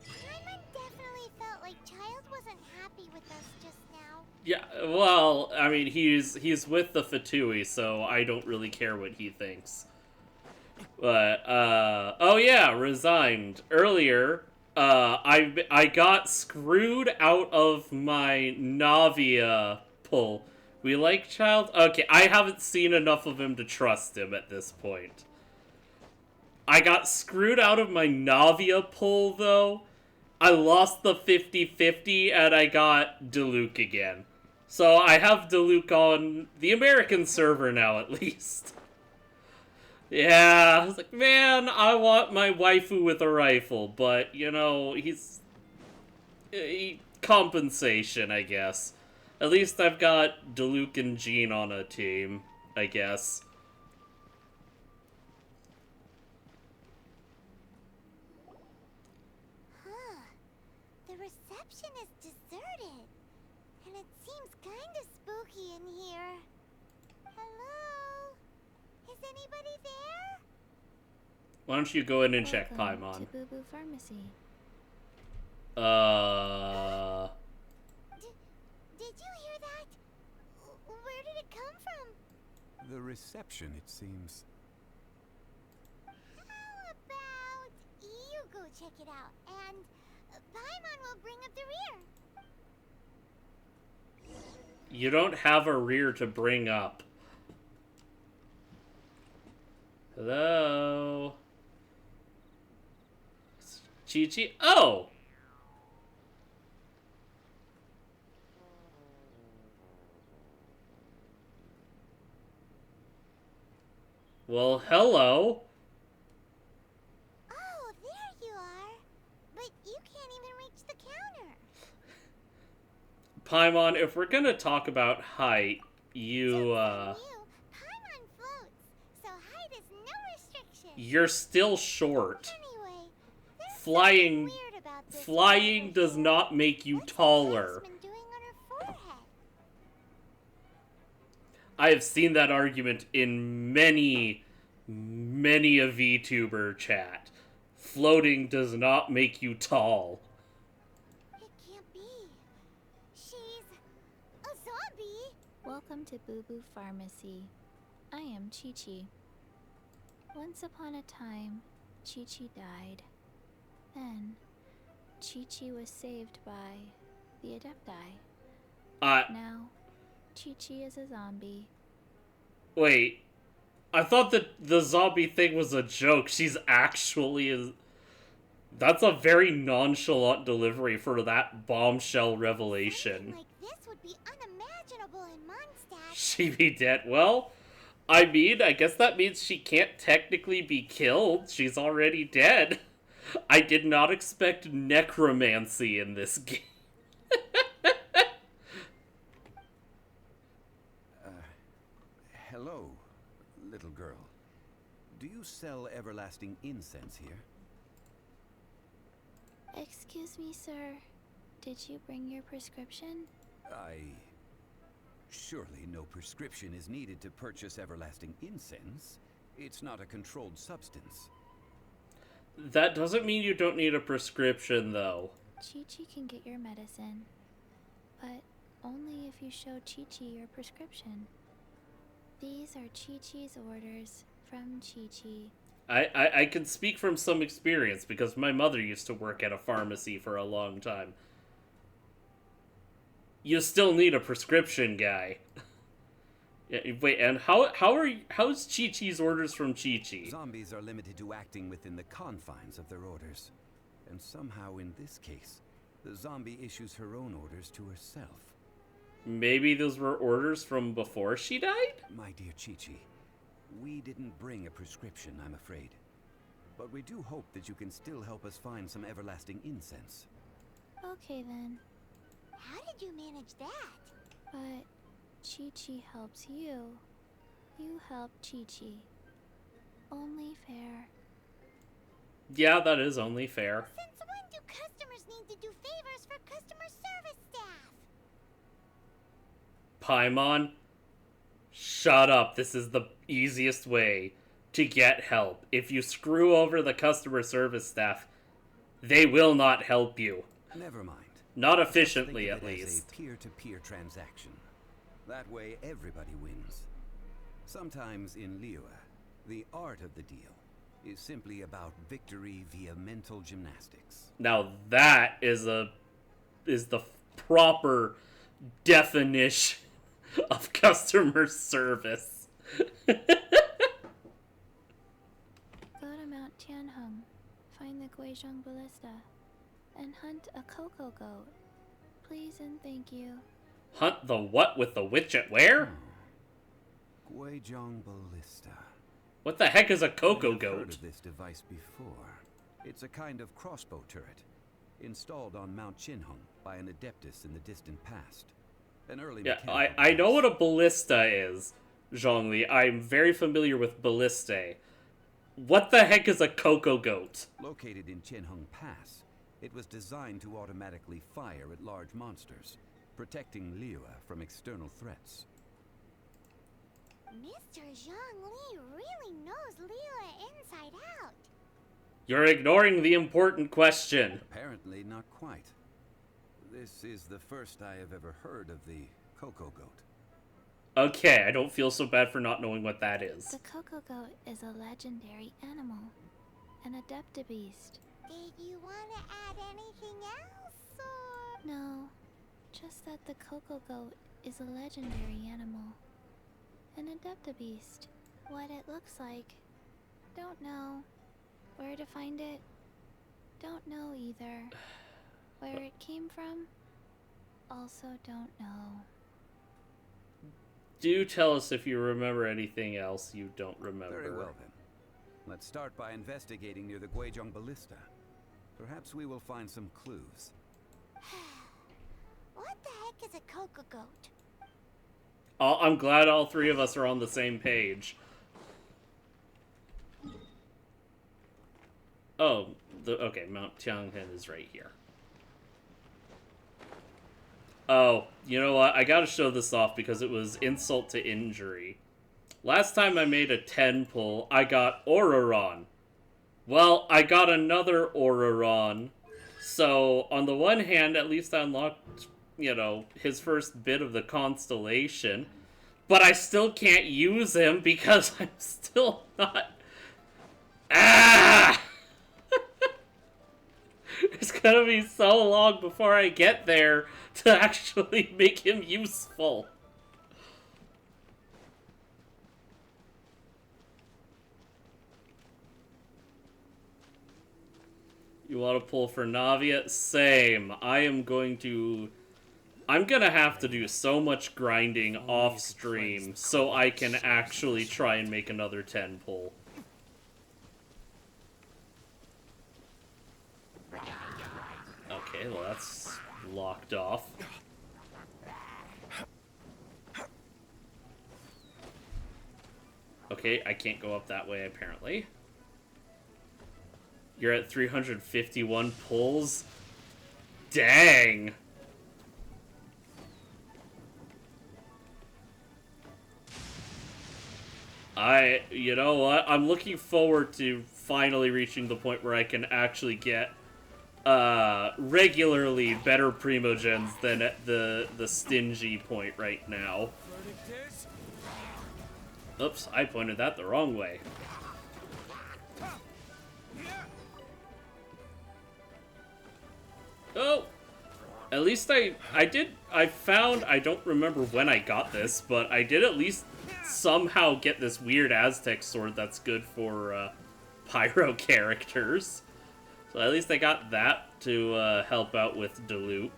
Paimon definitely felt like Child wasn't happy with us just now. Yeah, well, I mean, he's with the Fatui, so I don't really care what he thinks. But, oh yeah, resigned. Earlier, I got screwed out of my Navia pull. We like Child? Okay, I haven't seen enough of him to trust him at this point. I got screwed out of my Navia pull, though. I lost the 50-50, and I got Diluc again. So I have Diluc on the American server now, at least. Yeah, I was like, man, I want my waifu with a rifle, but, you know, compensation, I guess. At least I've got Diluc and Jean on a team, I guess. Huh. The reception is deserted. And it seems kind of spooky in here. Hello? Is anybody there? Why don't you go in and check Paimon? To Boo Boo Pharmacy. Did you hear that? Where did it come from? The reception, it seems. How about you go check it out, and Paimon will bring up the rear. You don't have a rear to bring up. Hello? Chi-Chi? Oh! Well, hello. Oh, there you are. But you can't even reach the counter. Paimon, if we're gonna talk about height, Paimon floats, so height is no restriction. you're still short. Anyway, Flying does not make you taller. I have seen that argument in many a VTuber chat. Floating does not make you tall. It can't be. She's a zombie. Welcome to Boo Boo Pharmacy. I am Chi-Chi. Once upon a time, Chi-Chi died. Then, Chi-Chi was saved by the Adepti. Now, Chi-Chi is a zombie. Wait. I thought that the zombie thing was a joke. She's actually That's a very nonchalant delivery for that bombshell revelation. Like this would be unimaginable in Mondstadt. She be dead? Well, I mean, I guess that means she can't technically be killed. She's already dead. I did not expect necromancy in this game. Hello, little girl. Do you sell everlasting incense here? Excuse me, sir. Did you bring your prescription? Surely no prescription is needed to purchase everlasting incense. It's not a controlled substance. That doesn't mean you don't need a prescription, though. Chi-Chi can get your medicine. but only if you show Chi-Chi your prescription. These are Chi-Chi's orders from Chi-Chi. I can speak from some experience because my mother used to work at a pharmacy for a long time. You still need a prescription guy. Yeah, wait, and how's Chi-Chi's orders from Chi-Chi? Zombies are limited to acting within the confines of their orders. And somehow in this case, the zombie issues her own orders to herself. Maybe those were orders from before she died? My dear Chi-Chi, we didn't bring a prescription, I'm afraid. But we do hope that you can still help us find some everlasting incense. Okay then. How did you manage that? But Chi-Chi helps you. You help Chi-Chi. Only fair. Yeah, that is only fair. Since when do customers need to do favors for customer service staff? Paimon, shut up. This is the easiest way to get help. If you screw over the customer service staff, they will not help you. Never mind. Not efficiently, Think at of it as least. a peer-to-peer transaction. That way, everybody wins. Sometimes in Liyue, the art of the deal is simply about victory via mental gymnastics. Now that is the proper definition of customer service. Go to Mount Tianheng, find the Guizhong Ballista, and hunt a cocoa goat. Please and thank you. Hunt the what with the witch at where? Guizhong Ballista. What the heck is a cocoa I've heard goat? of this device before. It's a kind of crossbow turret, installed on Mount Qinheng by an adeptus in the distant past. An early Yeah, mechanical I know device. what a ballista is, Zhongli. I'm very familiar with ballistae. What the heck is a cocoa goat? Located in Qinheng Pass, it was designed to automatically fire at large monsters, protecting Liyue from external threats. Mr. Zhongli really knows Liyue inside out. You're ignoring the important question. Apparently not quite. This is the first I have ever heard of the cocoa goat. Okay, I don't feel so bad for not knowing what that is. The cocoa goat is a legendary animal, an adeptabeast. Did you want to add anything else, or...? No, just that the cocoa goat is a legendary animal, an adeptabeast. What it looks like, don't know. Where to find it, don't know either. Where it came from, also don't know. Do tell us if you remember anything else you don't remember. Very well then. Let's start by investigating near the Guizhong Ballista. Perhaps we will find some clues. What the heck is a cocoa goat? I'm glad all three of us are on the same page. Oh, okay, Mount Tianheng is right here. Oh, you know what? I gotta show this off because it was insult to injury. Last time I made a 10 pull, I got Auroron. Well, I got another Auroron. So, on the one hand, at least I unlocked, you know, his first bit of the constellation. But I still can't use him because I'm still not... Ah! It's gonna be so long before I get there to actually make him useful. You want to pull for Navia? Same. I'm gonna have to do so much grinding off stream so I can actually try and make another 10 pull. Okay, well that's locked off. Okay, I can't go up that way apparently. You're at 351 pulls? Dang! You know what? I'm looking forward to finally reaching the point where I can actually get regularly better primogens than at the stingy point right now. Oops, I pointed that the wrong way. Oh! At least I found, I don't remember when I got this, but I did at least somehow get this weird Aztec sword that's good for, pyro characters. So at least I got that to, help out with Diluc.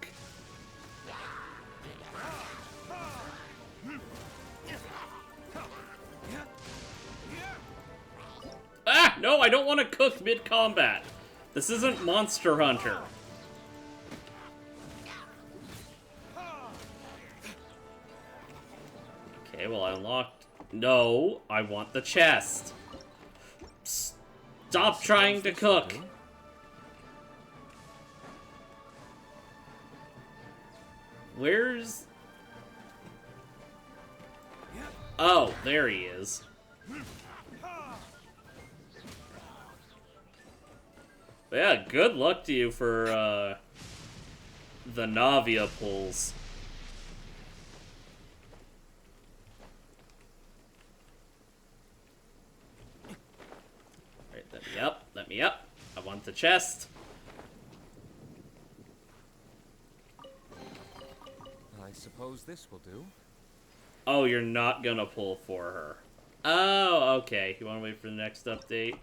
Ah! No, I don't want to cook mid-combat! This isn't Monster Hunter. Okay, well, I unlocked... No, I want the chest. Stop trying to cook! Where's... Oh, there he is. But yeah, good luck to you for, the Navia pulls. Right, let me up, let me up. I want the chest. I suppose this will do. Oh, you're not gonna pull for her. Oh, okay. You wanna wait for the next update?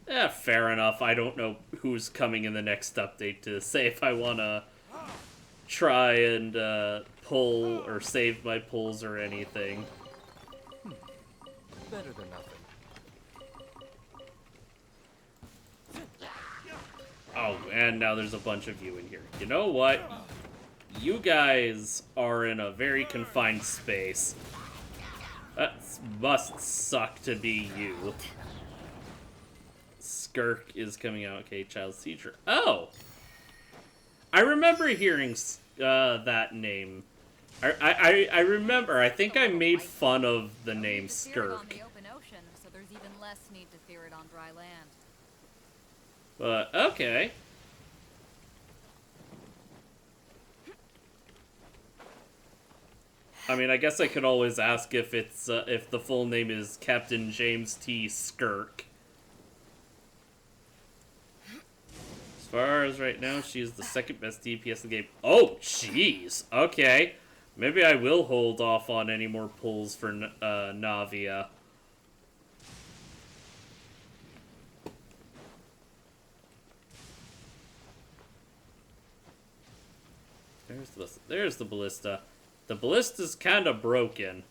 Yeah, fair enough. I don't know who's coming in the next update to say if I wanna try and pull or save my pulls or anything. Better than nothing. Oh, and now there's a bunch of you in here. You know what? You guys are in a very confined space. That must suck to be you. Skirk is coming out. Okay, Child's Teacher. Oh! I remember hearing that name. I remember. I think I made fun of the name Skirk. So there's even less need to fear it on dry land. But, okay. I mean, I guess I could always ask if it's, if the full name is Captain James T. Skirk. As far as right now, she is the second best DPS in the game. Oh, jeez. Okay. Maybe I will hold off on any more pulls for, Navia. There's the ballista. The ballista's kind of broken.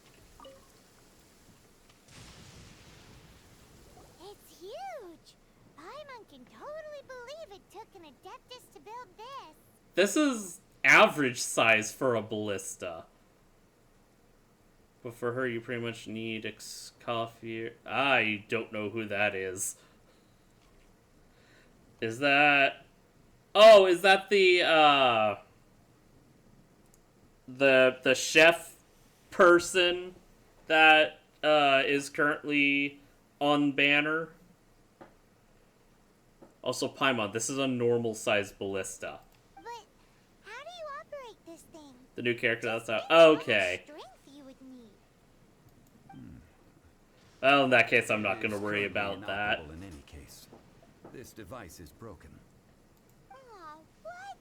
It's huge! Paimon can totally believe it took an Adeptus to build this. This is average size for a ballista. But for her, you pretty much need Excalibur. I don't know who that is. Is that... Oh, is that the chef person that is currently on banner? Also, Paimon, this is a normal sized ballista. But how do you operate this thing? The new character, that's how... Okay. Strength you would need. Well, in that case, I'm not going to worry about that. In any case, this device is broken. Aw, what?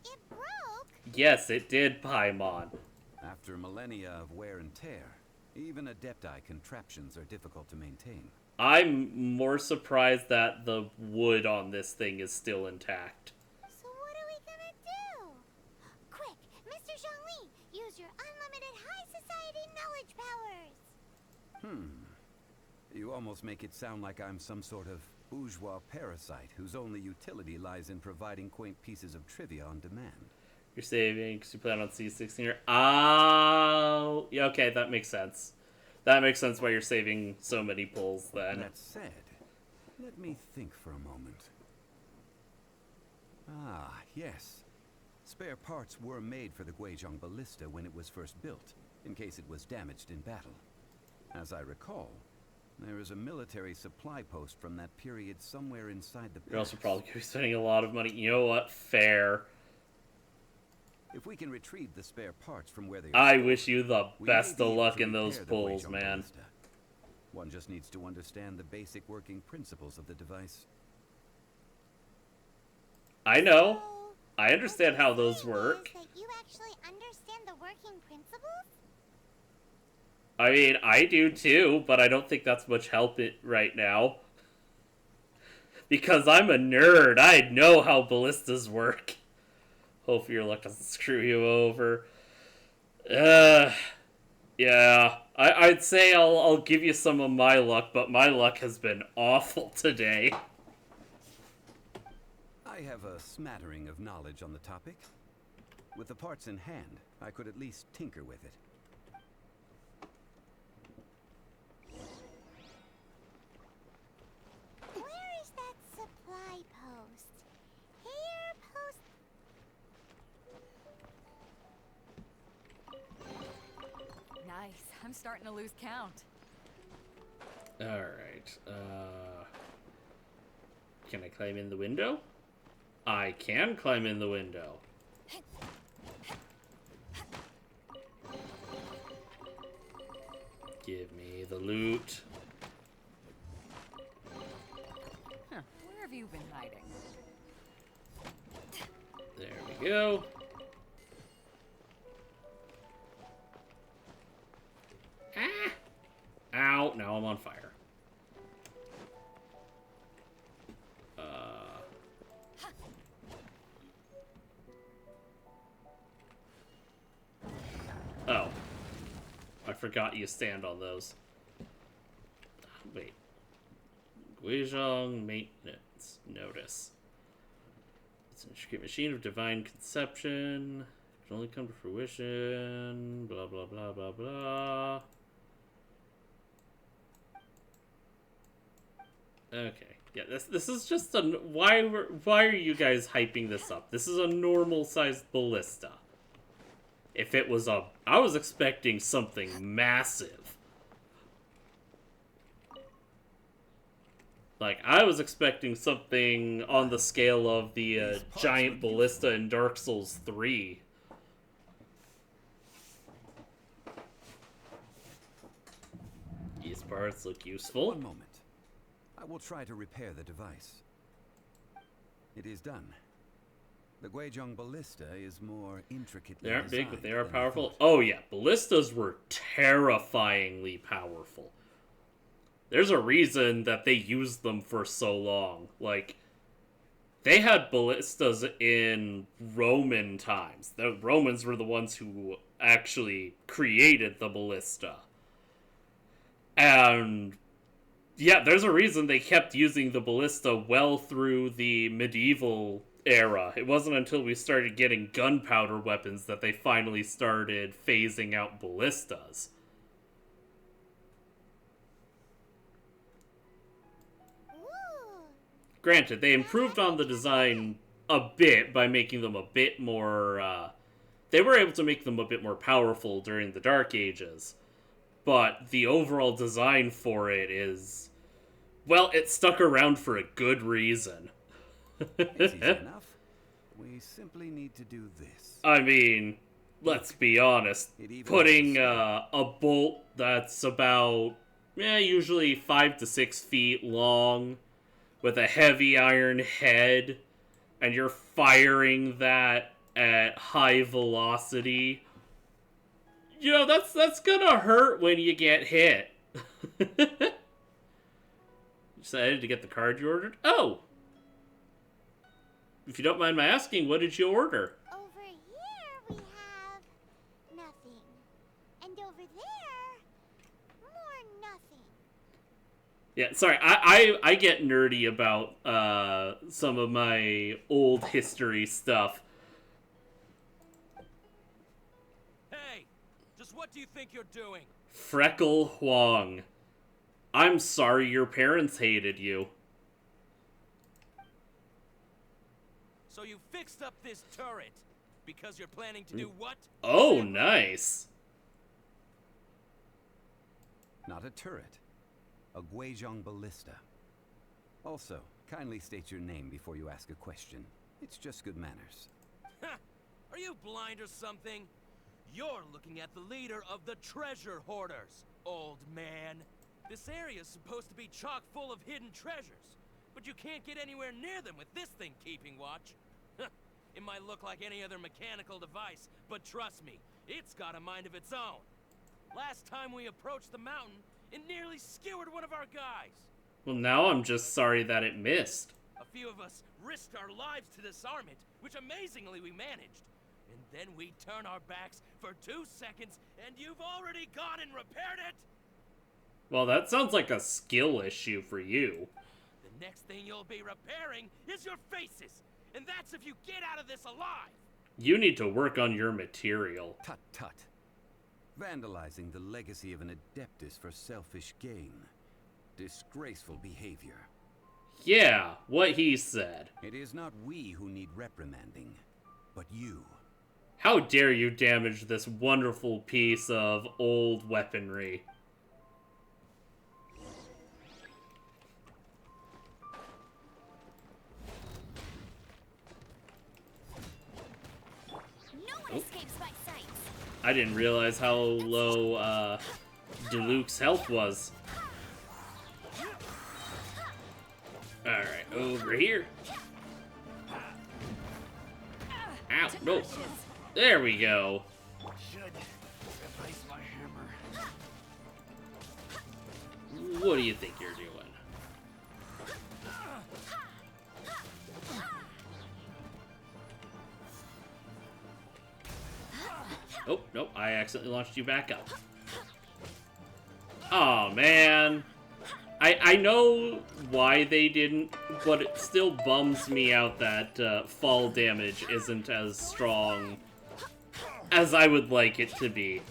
It broke? Yes, it did, Paimon. After millennia of wear and tear, even Adepti contraptions are difficult to maintain. I'm more surprised that the wood on this thing is still intact. So what are we gonna do? Quick, Mr. Zhongli, use your unlimited high society knowledge powers. You almost make it sound like I'm some sort of bourgeois parasite whose only utility lies in providing quaint pieces of trivia on demand. You're saving because you plan on C16 here. Oh, yeah, okay, that makes sense. That makes sense why you're saving so many pulls then. That said, let me think for a moment. Ah, yes. Spare parts were made for the Guizhong Ballista when it was first built, in case it was damaged in battle. As I recall, There is a military supply post from that period somewhere inside the You're also pass. probably going to be spending a lot of money. You know what? Fair. If we can retrieve the spare parts from where they are I stored, wish you the we may best be of able luck to in those repair the pulls, Guizhong man. ballista. One just needs to understand the basic working principles of the device. I know. So, I understand how those saying work. is that you actually understand the working principles? I mean, I do too, but I don't think that's much help right now. Because I'm a nerd, I know how ballistas work. Hopefully your luck doesn't screw you over. Yeah. I'd say I'll give you some of my luck, but my luck has been awful today. I have a smattering of knowledge on the topic. With the parts in hand, I could at least tinker with it. Where is that supply post? Here, post. Nice. I'm starting to lose count. Alright, can I climb in the window? I can climb in the window. Give me the loot. Huh. Where have you been hiding? There we go. Ah! Ow, now I'm on fire. Oh. I forgot you stand on those. Wait. Guizhong maintenance notice. It's an intricate machine of divine conception. It can only come to fruition. Blah, blah, blah, blah, blah. Okay. Yeah, this is just a... Why are you guys hyping this up? This is a normal-sized ballista. If it was a... I was expecting something massive. Like, I was expecting something on the scale of the giant ballista in Dark Souls 3. These parts look useful. One moment. I will try to repair the device. It is done. The Guizhong ballista is more intricately They aren't big, but they are designed than I powerful. thought. Oh yeah, ballistas were terrifyingly powerful. There's a reason that they used them for so long. Like, they had ballistas in Roman times. The Romans were the ones who actually created the ballista. And yeah, there's a reason they kept using the ballista well through the medieval era. It wasn't until we started getting gunpowder weapons that they finally started phasing out ballistas. Granted, they improved on the design a bit by making them a bit more, they were able to make them a bit more powerful during the Dark Ages. But the overall design for it is... Well, it stuck around for a good reason. It's easy enough. We simply need to do this. I mean, let's be honest. Putting a bolt that's about, usually 5 to 6 feet long, with a heavy iron head, and you're firing that at high velocity, you know, that's gonna hurt when you get hit. Decided to get the card you ordered? Oh! If you don't mind my asking, what did you order? Over here we have nothing. And over there, more nothing. Yeah, sorry, I get nerdy about some of my old history stuff. Hey, just what do you think you're doing? Freckle Huang. I'm sorry your parents hated you. So you fixed up this turret because you're planning to do what? Oh, nice. Not a turret. a Guizhong ballista. Also, kindly state your name before you ask a question. It's just good manners. Are you blind or something? You're looking at the leader of the treasure hoarders, old man. This area's supposed to be chock full of hidden treasures, but you can't get anywhere near them with this thing keeping watch. It might look like any other mechanical device, but trust me, it's got a mind of its own. Last time we approached the mountain, it nearly skewered one of our guys. Well, now I'm just sorry that it missed. A few of us risked our lives to disarm it, which amazingly we managed. And then we turn our backs for 2 seconds, and you've already gone and repaired it! Well, that sounds like a skill issue for you. The next thing you'll be repairing is your faces! And that's if you get out of this alive! You need to work on your material. Tut tut. Vandalizing the legacy of an Adeptus for selfish gain. Disgraceful behavior. Yeah, what he said. It is not we who need reprimanding, but you. How dare you damage this wonderful piece of old weaponry? No one escapes my sight. I didn't realize how low Diluc's health was. Alright, over here. Ow, no. There we go. Should replace my hammer. What do you think you're doing? Oh, nope, I accidentally launched you back up. Oh man. I know why they didn't, but it still bums me out that fall damage isn't as strong as I would like it to be.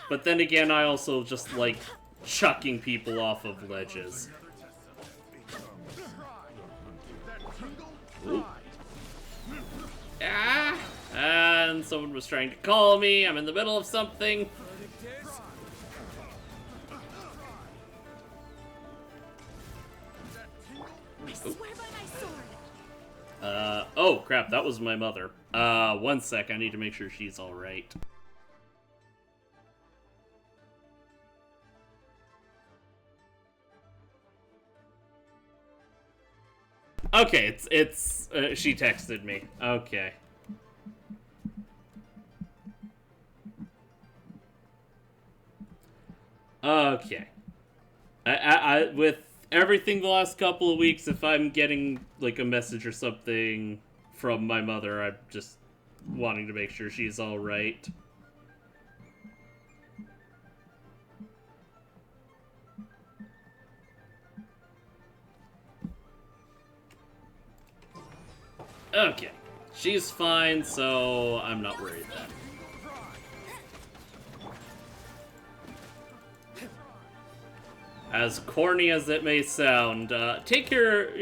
But then again, I also just like chucking people off of ledges. Ooh. Ah! And someone was trying to call me. I'm in the middle of something. Oh crap, that was my mother. One sec, I need to make sure she's alright. Okay, she texted me. Okay. Okay. I with everything the last couple of weeks, if I'm getting like a message or something from my mother, I'm just wanting to make sure she's alright. Okay. She's fine, so I'm not worried then. As corny as it may sound, take care of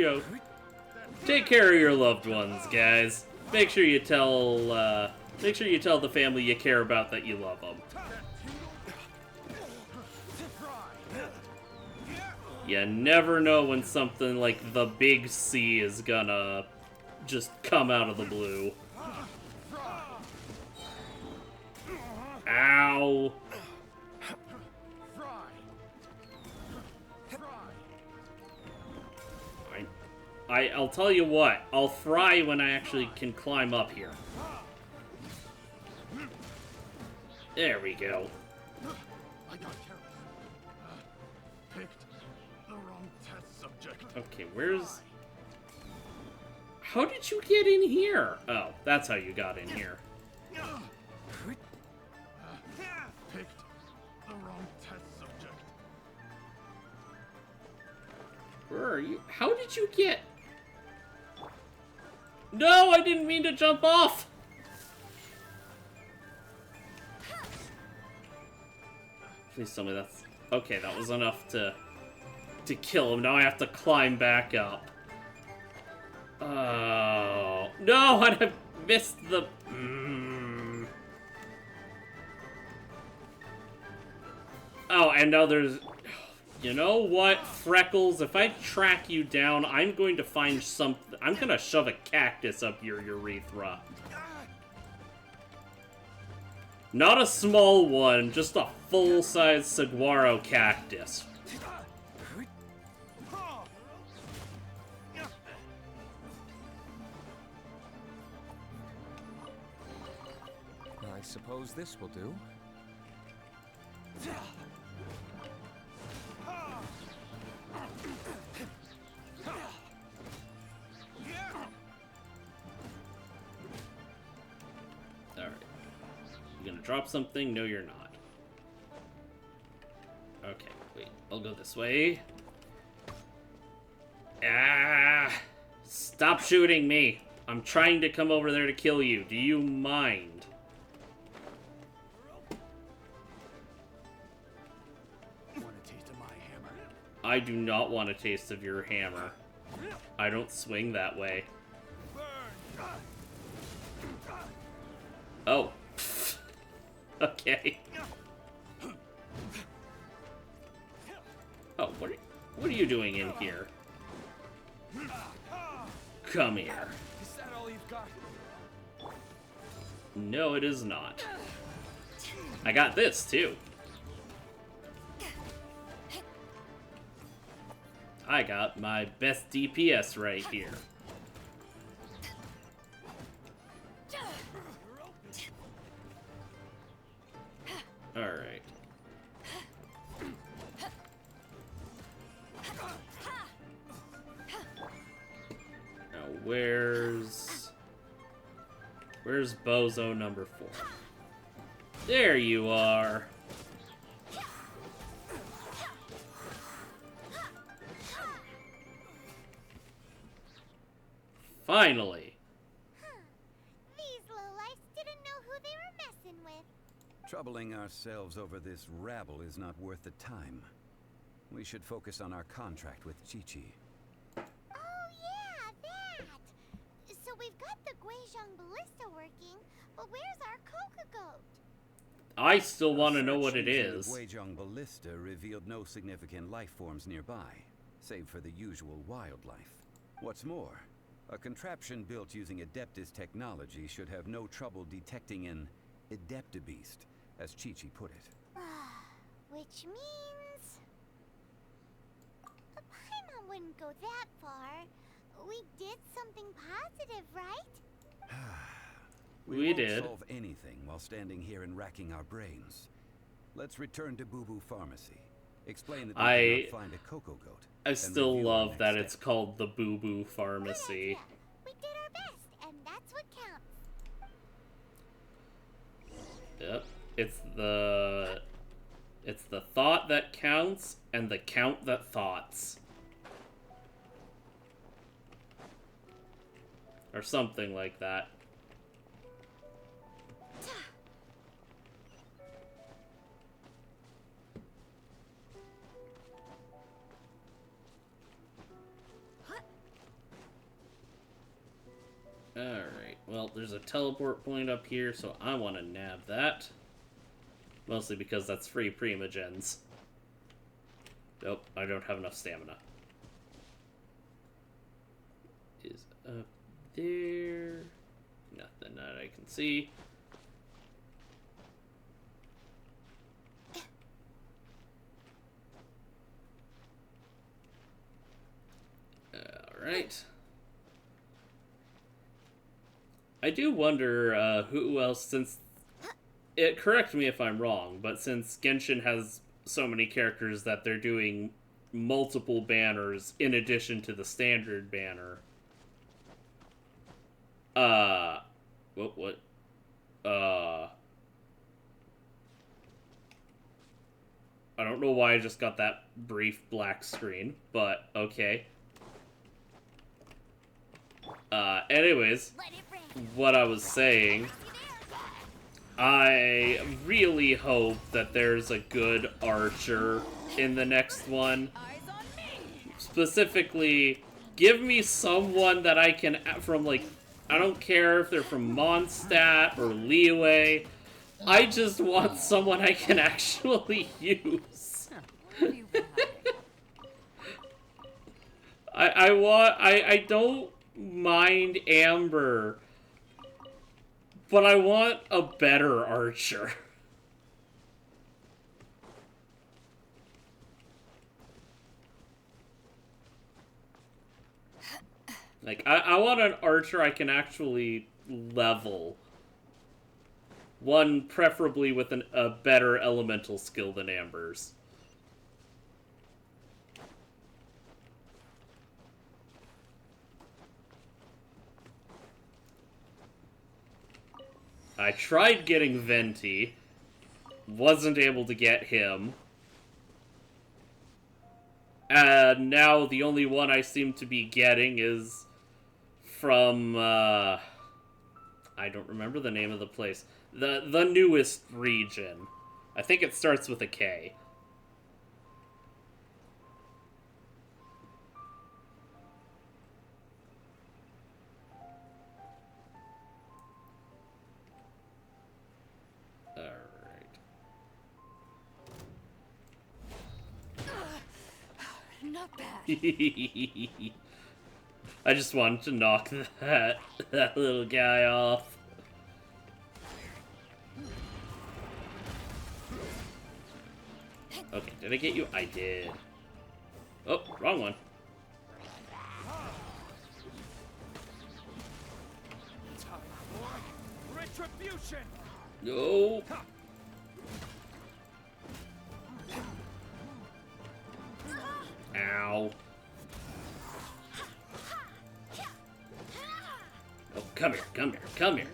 your loved ones, guys. Make sure you tell the family you care about that you love them. You never know when something like the big C is gonna just come out of the blue. Ow. I'll tell you what, I'll fry when I actually can climb up here. There we go. I got careless. Picked the wrong test subject. Okay, where's... How did you get in here? Oh, that's how you got in here. Picked the wrong test subject. Where are you? How did you get... No, I didn't mean to jump off! Please tell me that's... Okay, that was enough to kill him. Now I have to climb back up. Oh... No, I missed the... Oh, and now there's... You know what, Freckles? If I track you down, I'm going to find something. I'm gonna shove a cactus up your urethra. Not a small one, just a full-size saguaro cactus. I suppose this will do. Alright. You gonna drop something? No, you're not. Okay, wait. I'll go this way. Ah! Stop shooting me! I'm trying to come over there to kill you. Do you mind? I do not want a taste of your hammer. I don't swing that way. Oh. Okay. Oh, what are you doing in here? Come here. Is that all you've got? No, it is not. I got this, too. I got my best DPS right here. Alright. Now, where's Bozo number 4? There you are. Finally. These lowlifes didn't know who they were messing with. Troubling ourselves over this rabble is not worth the time. We should focus on our contract with Chi-Chi. Oh yeah, that! So we've got the Guizhong Ballista working, but where's our Coca Goat? I still want to know what it is. The Guizhong Ballista revealed no significant life forms nearby, save for the usual wildlife. What's more, a contraption built using Adeptus technology should have no trouble detecting an Adeptabeast, as Chi-Chi put it. Which means... Paimon wouldn't go that far. We did something positive, right? We won't did. solve anything while standing here and racking our brains. Let's return to Boo Boo Pharmacy. Explain that we cannot find a Coco Goat. I still love that it's called the Boo Boo Pharmacy. We did our best, and that's what counts. Yep. It's the thought that counts and the count that thoughts. Or something like that. Alright, well, there's a teleport point up here, so I want to nab that. Mostly because that's free primogens. Nope, I don't have enough stamina. Is up there. Nothing that I can see. Alright. I do wonder who else, since... correct me if I'm wrong, but since Genshin has so many characters that they're doing multiple banners in addition to the standard banner. What? I don't know why I just got that brief black screen, but okay. Anyways, what I was saying, I really hope that there's a good archer in the next one. Specifically, give me someone that I can, from like, I don't care if they're from Mondstadt or Liyue, I just want someone I can actually use. I don't mind Amber, but I want a better archer. Like, I want an archer I can actually level. One preferably with a better elemental skill than Amber's. I tried getting Venti. Wasn't able to get him. And now the only one I seem to be getting is from, I don't remember the name of the place. The newest region. I think it starts with a K. Alright. Not bad. I just wanted to knock that little guy off. Okay, did I get you? I did. Oh, wrong one. Retribution. No. Ow. Oh, come here, come here, come here.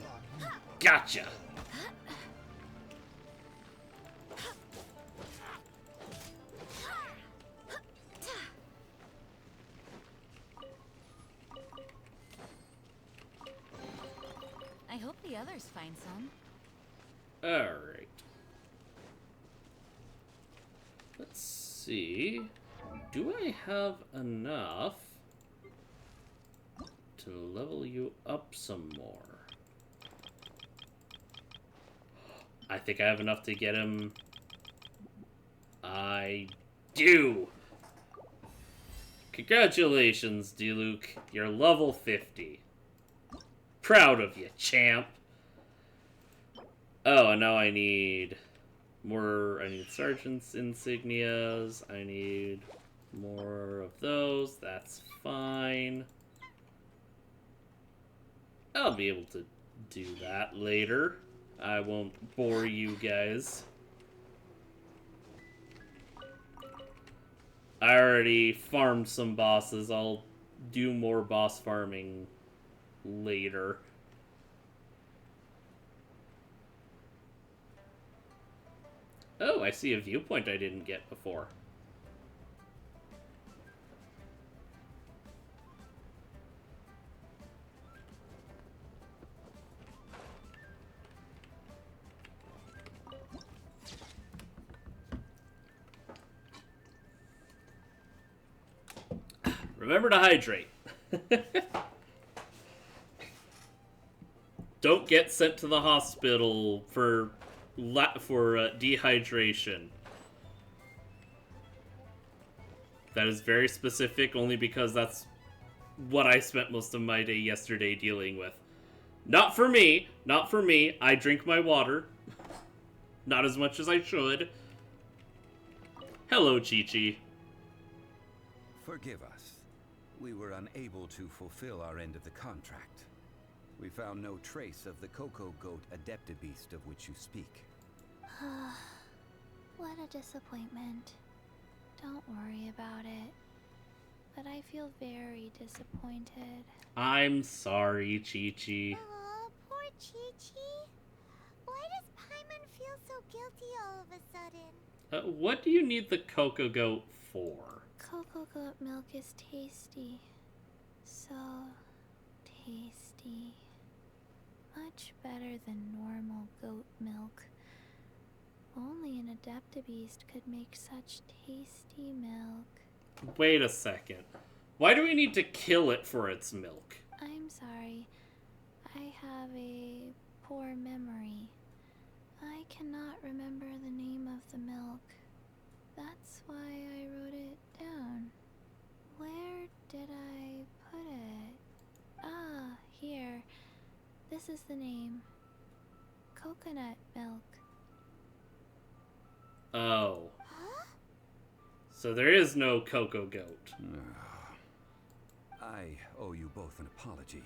Gotcha. I hope the others find some. Alright. Let's see. Do I have enough to level you up some more? I think I have enough to get him. I do! Congratulations, D-Luke. You're level 50. Proud of you, champ. Oh, and now I need more. I need sergeant's insignias. I need more of those. That's fine. I'll be able to do that later. I won't bore you guys. I already farmed some bosses. I'll do more boss farming later. Oh, I see a viewpoint I didn't get before. Remember to hydrate. Don't get sent to the hospital for dehydration. That is very specific, only because that's what I spent most of my day yesterday dealing with. Not for me. Not for me. I drink my water. Not as much as I should. Hello, Chi-Chi. Forgive us. We were unable to fulfill our end of the contract. We found no trace of the Cocoa Goat Adeptabeast of which you speak. What a disappointment. Don't worry about it. But I feel very disappointed. I'm sorry, Chi-Chi. Aw, poor Chi-Chi. Why does Paimon feel so guilty all of a sudden? What do you need the Cocoa Goat for? Cocoa goat milk is tasty. So tasty. Much better than normal goat milk. Only an Adeptabeast could make such tasty milk. Wait a second. Why do we need to kill it for its milk? I'm sorry. I have a poor memory. I cannot remember the name of the milk. That's why I wrote it down. Where did This is the name. Coconut milk. Oh. So there is no Coco Goat. I owe you both an apology.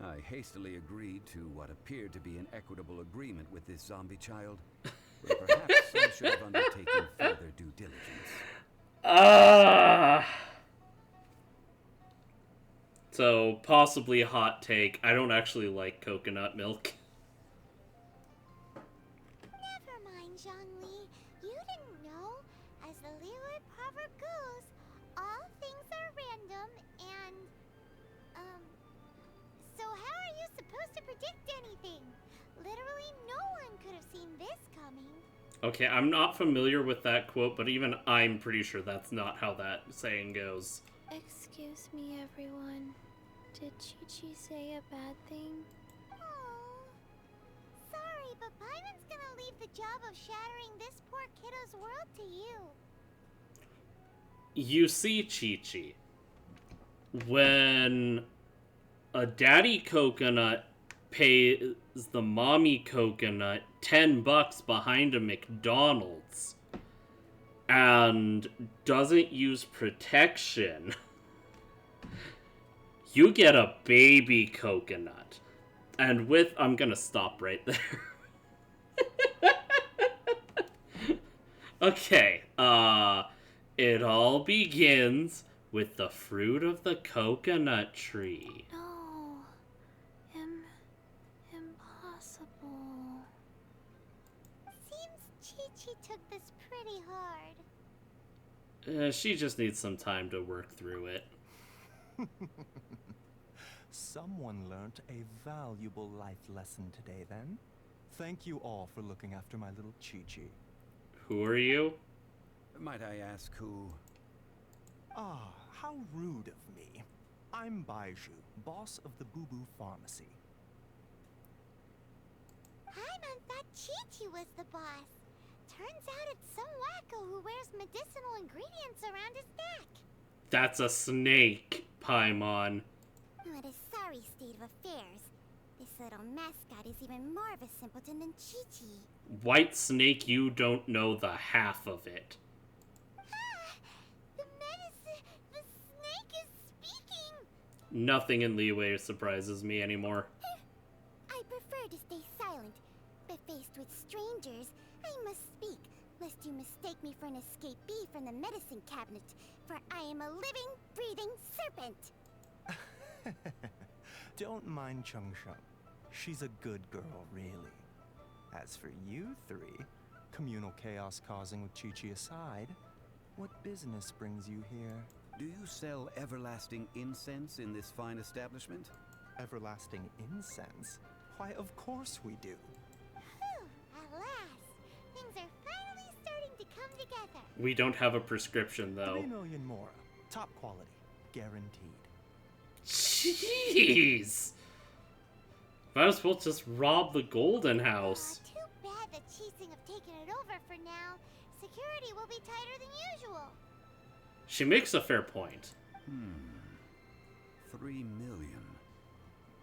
I hastily agreed to what appeared to be an equitable agreement with this zombie child, but perhaps I should have undertaken further due diligence. So, possibly a hot take. I don't actually like coconut milk. Never mind, Zhongli. You didn't know. As the Liyue proverb goes, all things are random and, so how are you supposed to predict anything? Literally no one could have seen this coming. Okay, I'm not familiar with that quote, but even I'm pretty sure that's not how that saying goes. Excuse me, everyone. Did Chi-Chi say a bad thing? Oh, sorry, but Paimon's gonna leave the job of shattering this poor kiddo's world to you. You see, Chi-Chi, when a daddy coconut pays the mommy coconut $10 behind a McDonald's and doesn't use protection, you get a baby coconut. And with... I'm gonna stop right there. Okay, it all begins with the fruit of the coconut tree. No. Impossible. Seems Chi-Chi took this pretty hard. She just needs some time to work through it. Someone learnt a valuable life lesson today, then. Thank you all for looking after my little Chi-Chi. Who are you? Might I ask who? Ah, how rude of me. I'm Baiju, boss of the Boo Boo Pharmacy. Paimon thought Chi-Chi was the boss. Turns out it's some wacko who wears medicinal ingredients around his neck. That's a snake, Paimon. What a sorry state of affairs. This little mascot is even more of a simpleton than Chi-Chi. White snake, you don't know the half of it. The snake is speaking! Nothing in Liyue surprises me anymore. I prefer to stay silent, but faced with strangers, I must speak, lest you mistake me for an escapee from the medicine cabinet, for I am a living, breathing serpent! Don't mind Chung Sheng. She's a good girl, really. As for you three, communal chaos causing with Chi-Chi aside, what business brings you here? Do you sell everlasting incense in this fine establishment? Everlasting incense? Why, of course we do. Whew, at last! Things are finally starting to come together. We don't have a prescription, though. 3 million more. Top quality. Guaranteed. Jeez! Might as well just rob the Golden House. Too bad that Qixing have taken it over for now. Security will be tighter than usual. She makes a fair point. 3 million.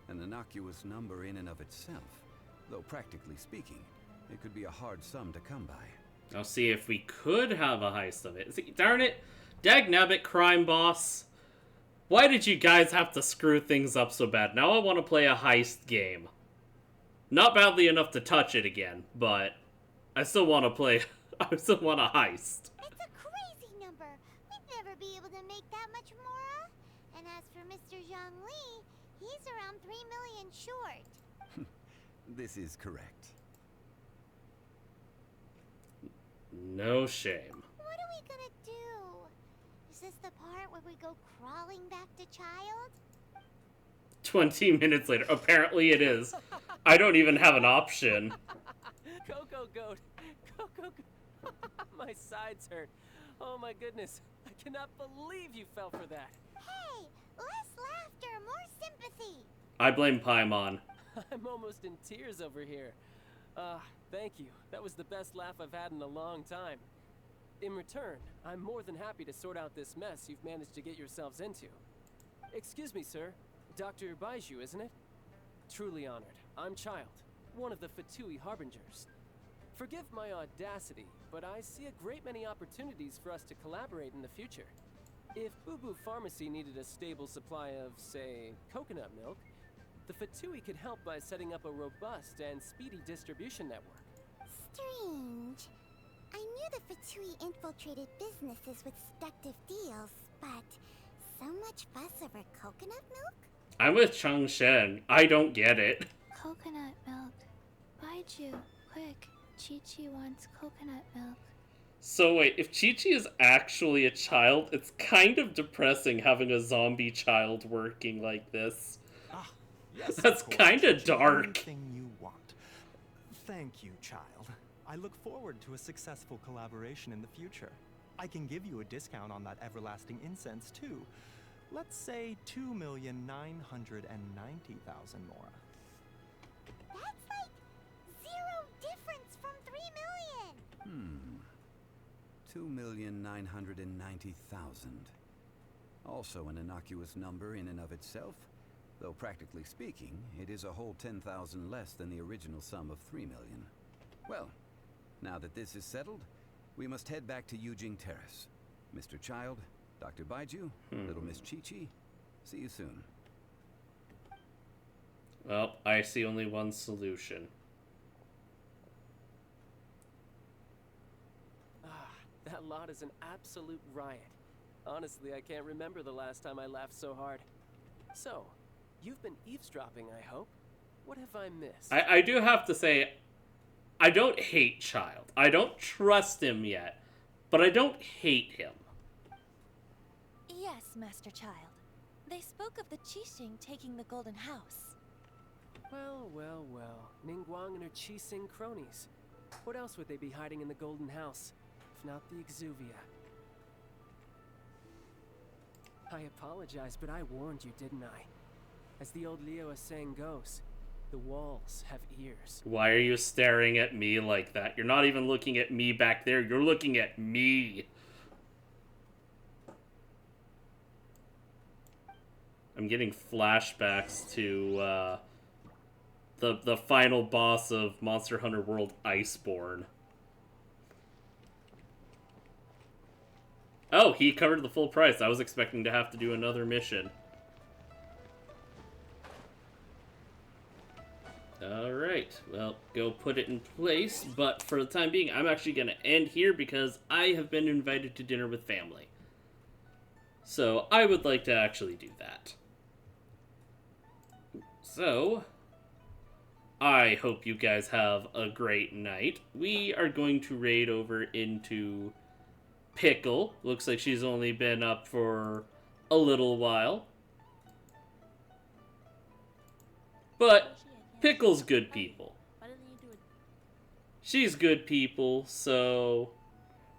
An innocuous number in and of itself. Though practically speaking, it could be a hard sum to come by. I'll see if we could have a heist of it. See, darn it! Dagnabbit, crime boss. Why did you guys have to screw things up so bad? Now I want to play a heist game. Not badly enough to touch it again, but I still want to play... I still want a heist. It's a crazy number. We'd never be able to make that much more. And as for Mr. Zhongli, he's around 3 million short. This is correct. No shame. What are we gonna do? Is this the part where we go crawling back to child? 20 minutes later. Apparently it is. I don't even have an option. Coco Goat! Coco Goat! My sides hurt. Oh my goodness. I cannot believe you fell for that. Hey, less laughter, more sympathy. I blame Paimon. I'm almost in tears over here. Thank you. That was the best laugh I've had in a long time. In return, I'm more than happy to sort out this mess you've managed to get yourselves into. Excuse me, sir. Dr. Baiju, isn't it? Truly honored. I'm Child, one of the Fatui Harbingers. Forgive my audacity, but I see a great many opportunities for us to collaborate in the future. If Boo Boo Pharmacy needed a stable supply of, say, coconut milk, the Fatui could help by setting up a robust and speedy distribution network. Strange. I knew the Fatui infiltrated businesses with seductive deals, but so much fuss over coconut milk? I'm with Chang Shen. I don't get it. Coconut milk. Baiju, quick. Chi-Chi wants coconut milk. So wait, if Chi-Chi is actually a child, it's kind of depressing having a zombie child working like this. Ah, yes. That's kind of dark. Anything you want. Thank you, child. I look forward to a successful collaboration in the future. I can give you a discount on that everlasting incense too. Let's say 2,990,000 Mora. That's like 0 difference from 3 million. 2,990,000. Also an innocuous number in and of itself, though practically speaking, it is a whole 10,000 less than the original sum of 3 million. Well, now that this is settled, we must head back to Yujing Terrace. Mr. Child, Dr. Baiju, little Miss Chi-Chi, see you soon. Well, I see only one solution. That lot is an absolute riot. Honestly, I can't remember the last time I laughed so hard. So, you've been eavesdropping, I hope? What have I missed? I do have to say, I don't hate Child. I don't trust him yet, but I don't hate him. Yes, Master Child. They spoke of the Qixing taking the Golden House. Well, well, well. Ningguang and her Qixing cronies. What else would they be hiding in the Golden House, if not the Exuvia? I apologize, but I warned you, didn't I? As the old Liyue saying goes, the walls have ears. Why are you staring at me like that? You're not even looking at me back there. You're looking at me. I'm getting flashbacks to the final boss of Monster Hunter World, Iceborne. Oh, he covered the full price. I was expecting to have to do another mission. Alright, well, go put it in place, but for the time being, I'm actually going to end here because I have been invited to dinner with family. So, I would like to actually do that. So, I hope you guys have a great night. We are going to raid over into Pickle. Looks like she's only been up for a little while. But Pickle's good people. She's good people, so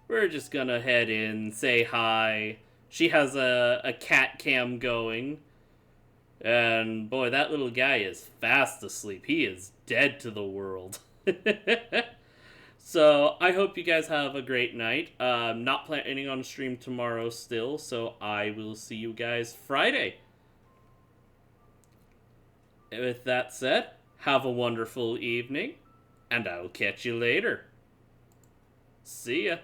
we're just gonna head in, say hi. She has a cat cam going. And boy, that little guy is fast asleep. He is dead to the world. So, I hope you guys have a great night. Not planning on stream tomorrow still, so I will see you guys Friday. With that said, have a wonderful evening, and I'll catch you later. See ya.